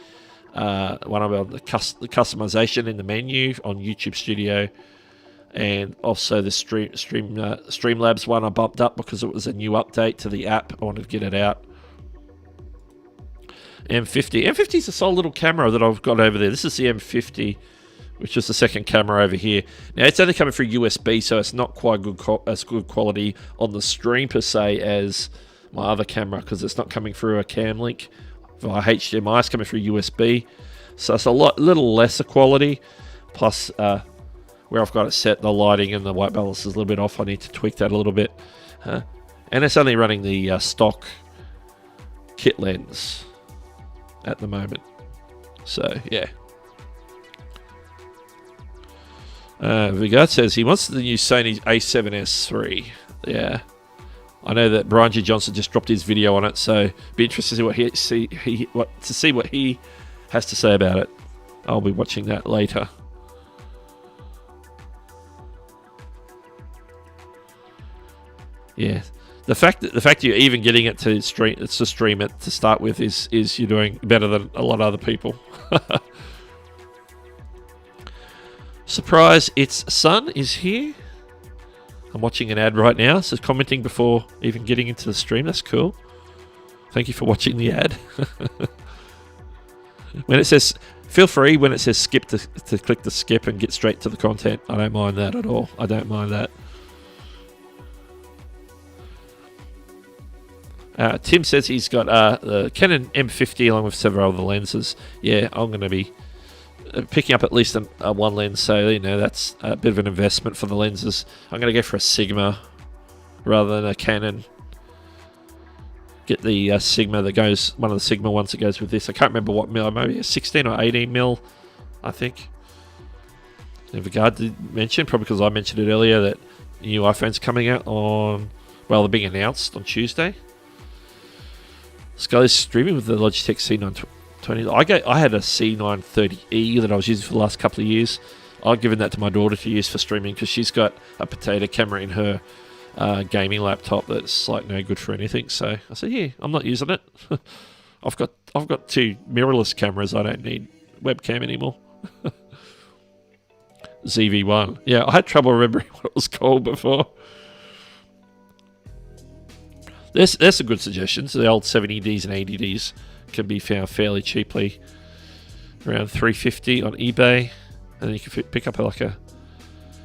[SPEAKER 2] one about the customization in the menu on YouTube Studio, and also the Streamlabs one I bumped up because it was a new update to the app. I wanted to get it out. M50. M50 is a solid little camera that I've got over there. This is the M50, which is the second camera over here. Now, it's only coming through USB, so it's not quite as good quality on the stream per se as my other camera, because it's not coming through a cam link via HDMI. It's coming through USB, so it's a little lesser quality. Plus, where I've got it set, the lighting and the white balance is a little bit off. I need to tweak that a little bit. And it's only running the stock kit lens at the moment. So, yeah. Vigard says he wants the new Sony A7S III. Yeah. I know that Brian G. Johnson just dropped his video on it, so be interested to see what he has to say about it. I'll be watching that later. Yeah. The fact you're even getting it to stream it to start with is you're doing better than a lot of other people. Surprise, its son is here. I'm watching an ad right now, so commenting before even getting into the stream. That's cool. Thank you for watching the ad. When it says, feel free when it says skip to click the skip and get straight to the content. I don't mind that at all. I don't mind that. Tim says he's got the Canon M50 along with several other lenses. Yeah, I'm going to be picking up at least one lens, so that's a bit of an investment for the lenses. I'm going to go for a Sigma rather than a Canon. Get the Sigma that goes, one of the Sigma ones that goes with this. I can't remember what mil, maybe a 16 or 18 mil, I think. In regard to mention, probably because I mentioned it earlier, that new iPhones are coming out on, well, they're being announced on Tuesday. Scully's streaming with the Logitech C920. I had a C930E that I was using for the last couple of years. I've given that to my daughter to use for streaming because she's got a potato camera in her gaming laptop that's like no good for anything. So I said, yeah, I'm not using it. I've got two mirrorless cameras. I don't need webcam anymore. ZV-1. Yeah, I had trouble remembering what it was called before. There's some good suggestions. The old 70Ds and 80Ds can be found fairly cheaply, around $350 on eBay, and then you can pick up like a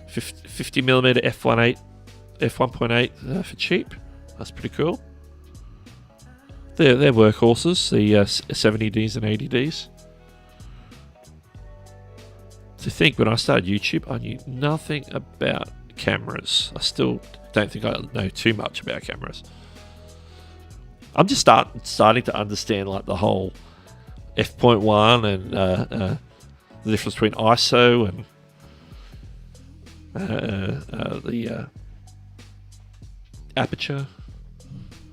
[SPEAKER 2] 50mm f1.8 for cheap. That's pretty cool. They're workhorses, the 70Ds and 80Ds. To think, when I started YouTube, I knew nothing about cameras. I still don't think I know too much about cameras. I'm just starting to understand like the whole f.1 and the difference between ISO and the aperture.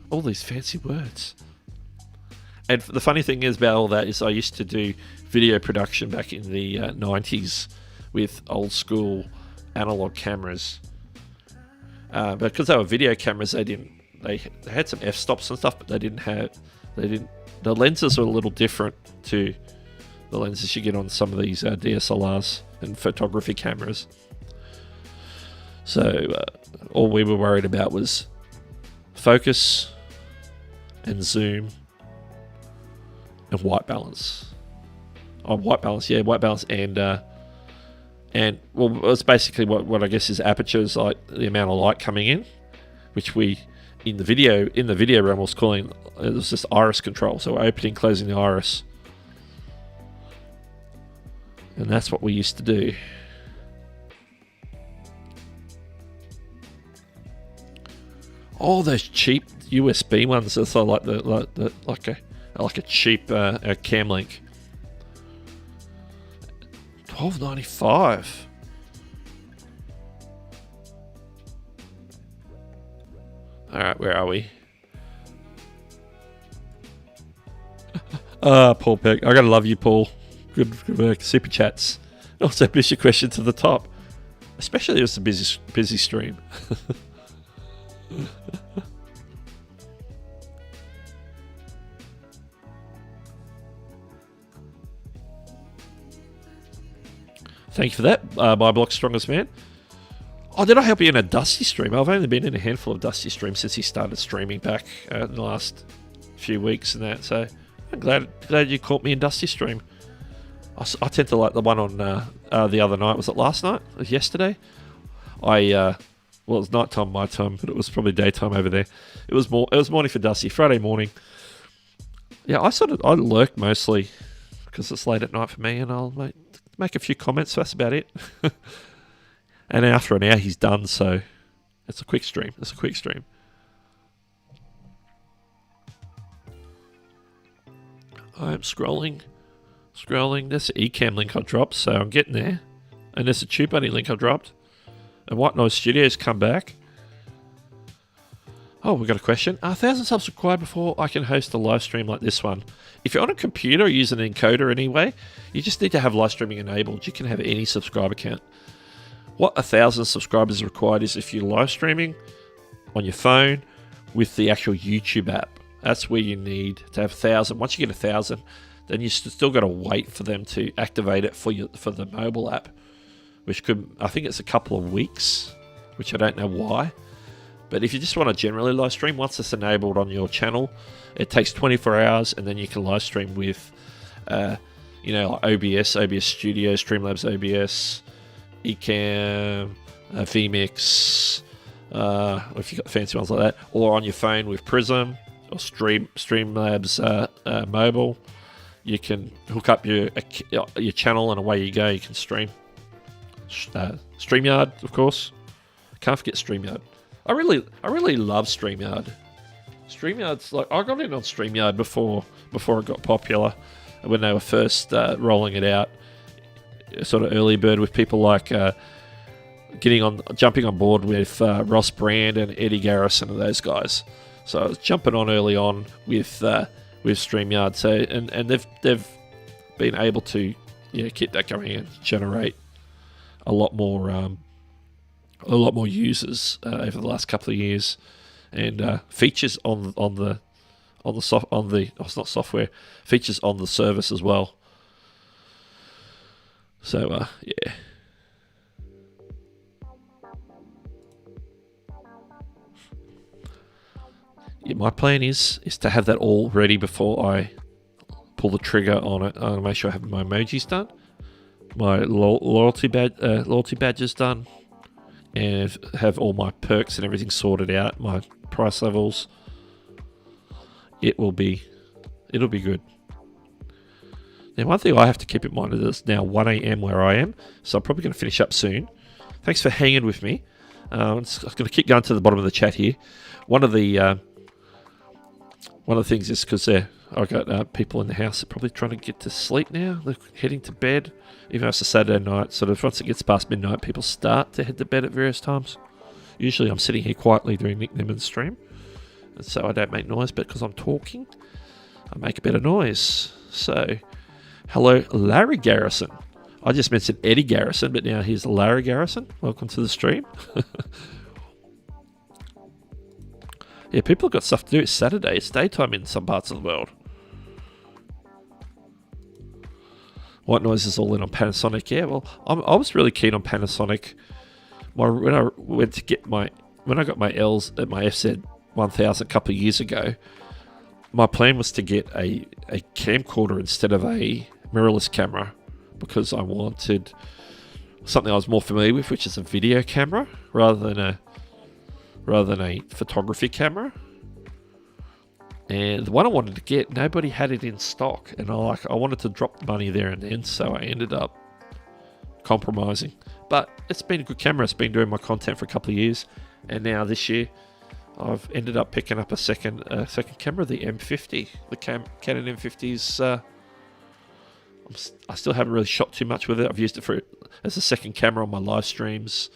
[SPEAKER 2] All these fancy words. And the funny thing is about all that is I used to do video production back in the 90s with old school analog cameras. But because they were video cameras, they had some f-stops and stuff, but the lenses were a little different to the lenses you get on some of these DSLRs and photography cameras. So all we were worried about was focus and zoom and white balance. White balance and well, it's basically what I guess is apertures, like the amount of light coming in, which we in the video realm was calling, it was just iris control, so opening, closing the iris, and that's what we used to do. All those cheap USB ones, that's like a cheap cam link. $12.95. Alright, where are we? Paul Peck. I gotta love you, Paul. Good work. Super chats. Also, push your question to the top. Especially if it's a busy stream. Thank you for that, my block's strongest man. Oh, did I help you in a Dusty stream? I've only been in a handful of Dusty streams since he started streaming back in the last few weeks and that. So I'm glad you caught me in Dusty stream. I tend to like the one on the other night. Was it last night? It was yesterday? Well, it was nighttime my time, but it was probably daytime over there. It was morning for Dusty, Friday morning. Yeah, I lurk mostly because it's late at night for me, and I'll make a few comments. So that's about it. And after an hour, he's done. So it's a quick stream. I'm scrolling. There's an Ecamm link I dropped, so I'm getting there. And there's a TubeBuddy link I dropped. And White Noise Studios come back. Oh, we got a question. 1,000 subs required before I can host a live stream like this one. If you're on a computer or use an encoder anyway, you just need to have live streaming enabled. You can have any subscriber count. What 1,000 subscribers is required is if you're live streaming on your phone with the actual YouTube app. That's where you need to have 1,000. Once you get 1,000, then you still got to wait for them to activate it for the mobile app, which I think it's a couple of weeks, which I don't know why. But if you just want to generally live stream, once it's enabled on your channel, it takes 24 hours, and then you can live stream with, like OBS Studio, Streamlabs OBS, Ecamm, vMix, if you've got fancy ones like that, or on your phone with Prism. Streamlabs mobile. You can hook up your channel and away you go. You can stream. StreamYard, of course. Can't forget StreamYard. I really love StreamYard. StreamYard's like, I got in on StreamYard before it got popular, when they were first rolling it out. Sort of early bird with people like jumping on board with Ross Brand and Eddie Garrison and those guys. So I was jumping on early on with StreamYard. So and they've been able to keep that going and generate a lot more users over the last couple of years, and features features on the service as well. So yeah. Yeah, my plan is to have that all ready before I pull the trigger on it. I want to make sure I have my emojis done, my loyalty badges done, and have all my perks and everything sorted out, my price levels. It'll be good. Now, one thing I have to keep in mind is it's now 1 a.m. where I am, so I'm probably going to finish up soon. Thanks for hanging with me. I'm going to keep going to the bottom of the chat here. One of the things is because I've got people in the house that are probably trying to get to sleep now. They're heading to bed, even though it's a Saturday night. Sort of once it gets past midnight, people start to head to bed at various times. Usually I'm sitting here quietly doing Nick Nimmon's stream, and so I don't make noise, but because I'm talking, I make a bit of noise. So, hello, Larry Garrison. I just mentioned Eddie Garrison, but now here's Larry Garrison. Welcome to the stream. Yeah, people have got stuff to do. It's Saturday. It's daytime in some parts of the world. White Noise is all in on Panasonic. Yeah, well, I was really keen on Panasonic. When I got my L's at my FZ 1000 a couple of years ago, my plan was to get a camcorder instead of a mirrorless camera, because I wanted something I was more familiar with, which is a video camera rather than a photography camera. And the one I wanted to get, nobody had it in stock, and I wanted to drop the money there and then, so I ended up compromising. But it's been a good camera. It's been doing my content for a couple of years, and now this year I've ended up picking up a second camera, the M50. The Canon M50's. I still haven't really shot too much with it. I've used it as a second camera on my live streams,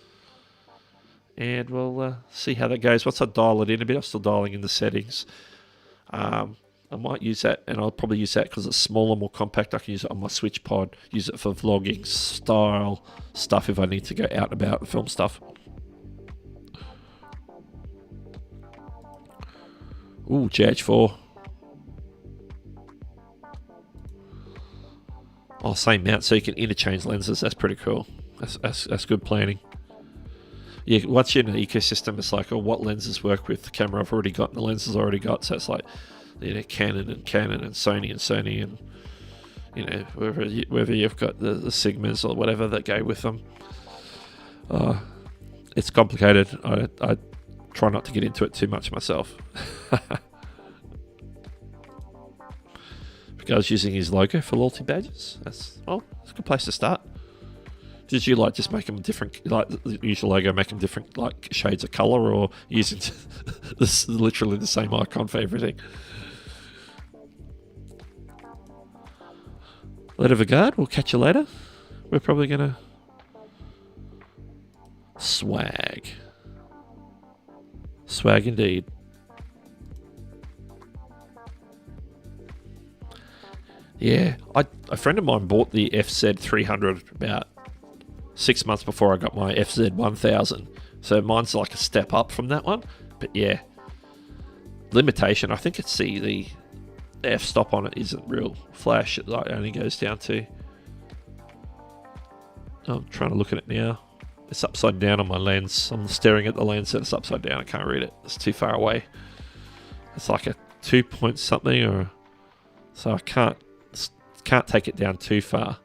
[SPEAKER 2] and we'll see how that goes. Once I dial it in a bit, I'm still dialing in the settings. I might use that, and I'll probably use that because it's smaller, more compact. I can use it on my Switch Pod, use it for vlogging style stuff if I need to go out and about and film stuff. Ooh, GH4. Oh, same mount, so you can interchange lenses. That's pretty cool. That's good planning. Yeah, once you're in an ecosystem, it's like, oh, what lenses work with the camera I've already got and the lenses I already got. So it's like, Canon and Sony and whether you've got the Sigmas or whatever that go with them. It's complicated. I try not to get into it too much myself. The guy's using his logo for loyalty badges. That's a good place to start. Did you just make them different, like the usual logo, make them different like shades of colour, or using this literally the same icon for everything? Letter of regard, we'll catch you later. We're probably gonna swag indeed. Yeah, a friend of mine bought the FZ 300 about 6 months before I got my FZ 1000. So mine's like a step up from that one. But yeah, limitation. I think it's the f-stop on it isn't real flash. It only goes down to... I'm trying to look at it now. It's upside down on my lens. I'm staring at the lens and it's upside down. I can't read it. It's too far away. It's like a 2 point something, or... So I can't take it down too far.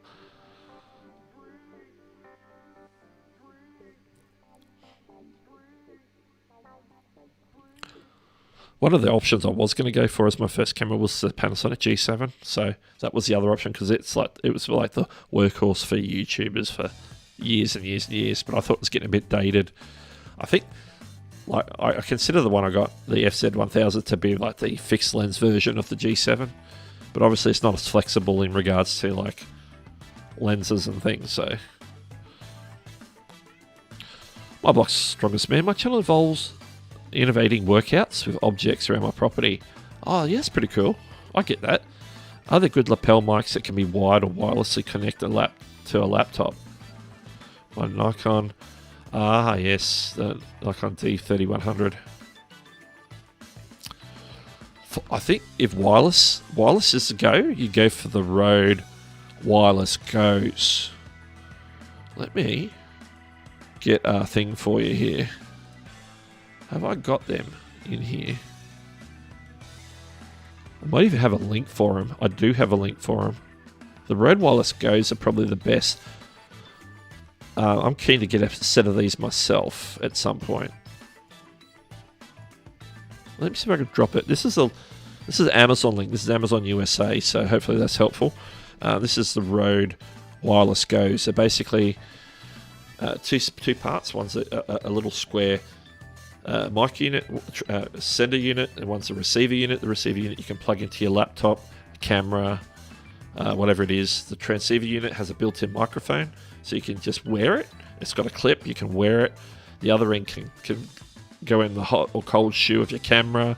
[SPEAKER 2] One of the options I was going to go for as my first camera was the Panasonic G7. So that was the other option because it was like the workhorse for YouTubers for years and years and years. But I thought it was getting a bit dated. I think like I consider the one I got, the FZ1000, to be like the fixed lens version of the G7. But obviously it's not as flexible in regards to like lenses and things. So my block's strongest man. My channel involves innovating workouts with objects around my property. Oh, yeah, that's pretty cool. I get that. Are there good lapel mics that can be wired or wirelessly connect to a laptop? My Nikon. Ah, yes, the Nikon D3100. I think if wireless is the go, you go for the Rode Wireless Goes. Let me get a thing for you here. Have I got them in here? I might even have a link for them. I do have a link for them. The Rode Wireless Goes are probably the best. I'm keen to get a set of these myself at some point. Let me see if I can drop it. This is Amazon link. This is Amazon USA, so hopefully that's helpful. This is the Rode Wireless Goes. So basically, two parts. One's a little square mic unit, sender unit, and one's a receiver unit. The receiver unit you can plug into your laptop, camera, whatever it is. The transceiver unit has a built-in microphone, so you can just wear it. It's got a clip, you can wear it. The other end can go in the hot or cold shoe of your camera,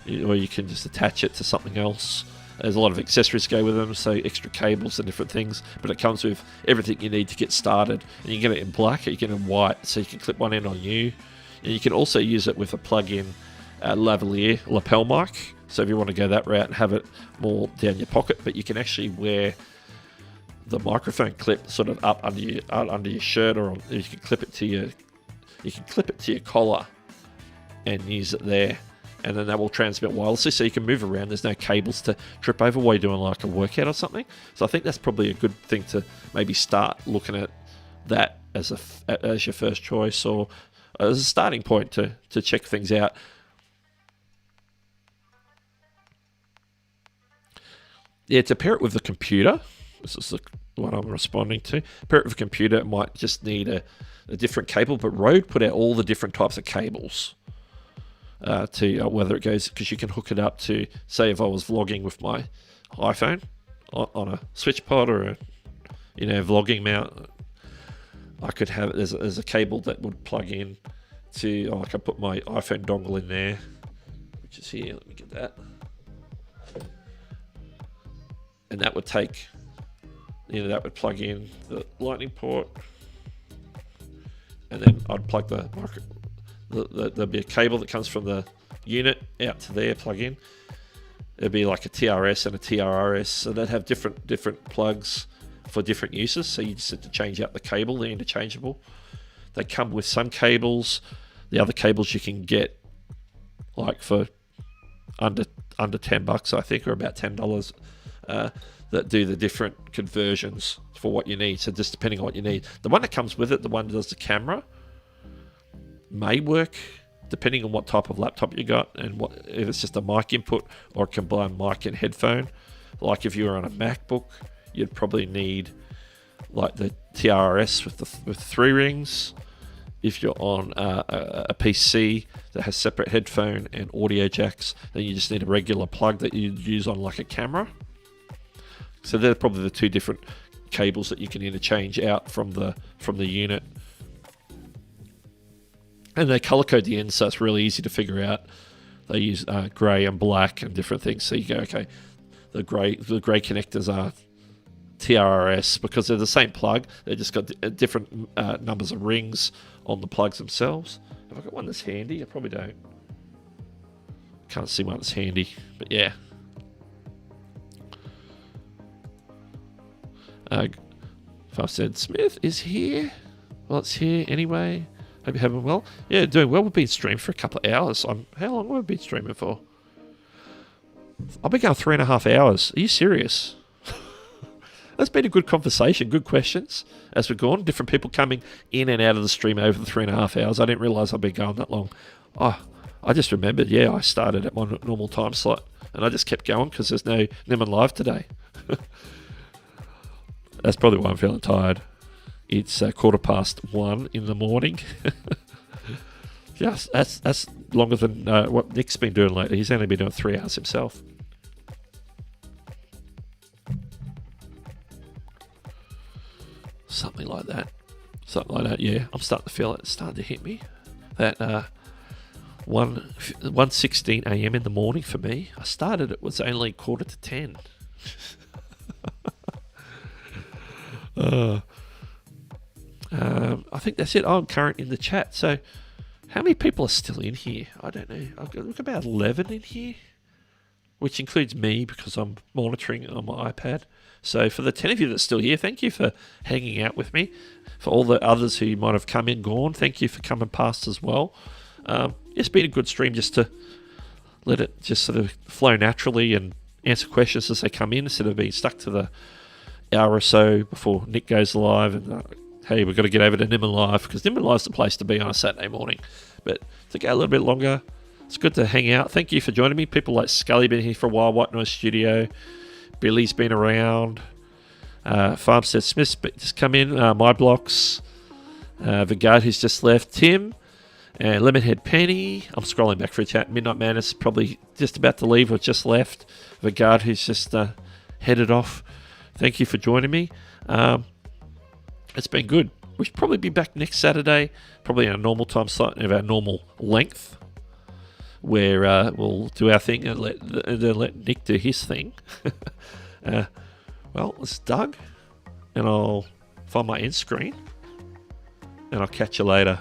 [SPEAKER 2] or you can just attach it to something else. There's a lot of accessories go with them, so extra cables and different things, but it comes with everything you need to get started. And you get it in black, or you get it in white, so you can clip one end on you. And you can also use it with a plug-in lavalier lapel mic, so if you want to go that route and have it more down your pocket, but you can actually wear the microphone clip sort of up under your shirt, or you can clip it to your collar and use it there, and then that will transmit wirelessly, so you can move around. There's no cables to trip over while you're doing like a workout or something. So I think that's probably a good thing to maybe start looking at that as your first choice, or as a starting point to check things out. Yeah, to pair it with the computer, this is the one I'm responding to. Pair it with a computer, it might just need a different cable, but Rode put out all the different types of cables to whether it goes, because you can hook it up to, say if I was vlogging with my iPhone on a switch pod or a vlogging mount, I could have it. There's a cable that would plug in to, I can put my iPhone dongle in there, which is here. Let me get that. And that would take, that would plug in the lightning port, and then I'd plug there'd be a cable that comes from the unit out to there, plug in. It'd be like a TRS and a TRRS, so they'd have different plugs for different uses. So you just have to change out the cable. They're interchangeable. They come with some cables. The other cables you can get like for under $10, I think, or about $10, that do the different conversions for what you need. So just depending on what you need. The one that comes with it, the one that does the camera, may work depending on what type of laptop you got, and if it's just a mic input or a combined mic and headphone. Like if you were on a MacBook, you'd probably need like the TRS with 3 rings. If you're on a PC that has separate headphone and audio jacks, then you just need a regular plug that you'd use on like a camera. So they're probably the 2 different cables that you can interchange out from the unit. And they color code the ends, so it's really easy to figure out. They use grey and black and different things. So you go, okay, the grey connectors are TRRS because they're the same plug. They just got different numbers of rings on the plugs themselves. Have I got one that's handy? I probably don't. Can't see one that's handy, but yeah. If I said Smith is here, well, it's here anyway. Hope you're having well. Yeah, doing well. We've been streaming for a couple of hours. How long have we been streaming for? I've been going 3.5 hours. Are you serious? That's been a good conversation, good questions as we've gone. Different people coming in and out of the stream over the 3.5 hours. I didn't realise I'd been going that long. Oh, I just remembered, I started at my normal time slot, and I just kept going because there's no Niman Live today. That's probably why I'm feeling tired. It's 1:15 in the morning. Yes, that's longer than what Nick's been doing lately. He's only been doing 3 hours himself. Something like that. Yeah. I'm starting to feel it. It's starting to hit me. That 1:16 a.m. in the morning for me. I started, it was only 9:45. I think that's it. I'm current in the chat. So how many people are still in here? I don't know. I've got about 11 in here, which includes me because I'm monitoring on my iPad. So for the 10 of you that's still here, thank you for hanging out with me. For all the others who might have come in, gone, thank you for coming past as well. It's been a good stream just to let it just sort of flow naturally and answer questions as they come in instead of being stuck to the hour or so before Nick goes live and hey, we've got to get over to Niman Live because Niman Live's the place to be on a Saturday morning. But to go a little bit longer, it's good to hang out. Thank you for joining me. People like Scully been here for a while, White Noise Studio. Billy's been around. Farmstead Smith's just come in. My Blocks. Vigard, who's just left. Tim. And Lemonhead Penny. I'm scrolling back for a chat. Midnight Madness probably just about to leave or just left. Vigard, who's just headed off. Thank you for joining me. It's been good. We should probably be back next Saturday, probably in a normal time slot of our normal length, where we'll do our thing and let Nick do his thing. Well, it's Doug, and I'll find my end screen, and I'll catch you later.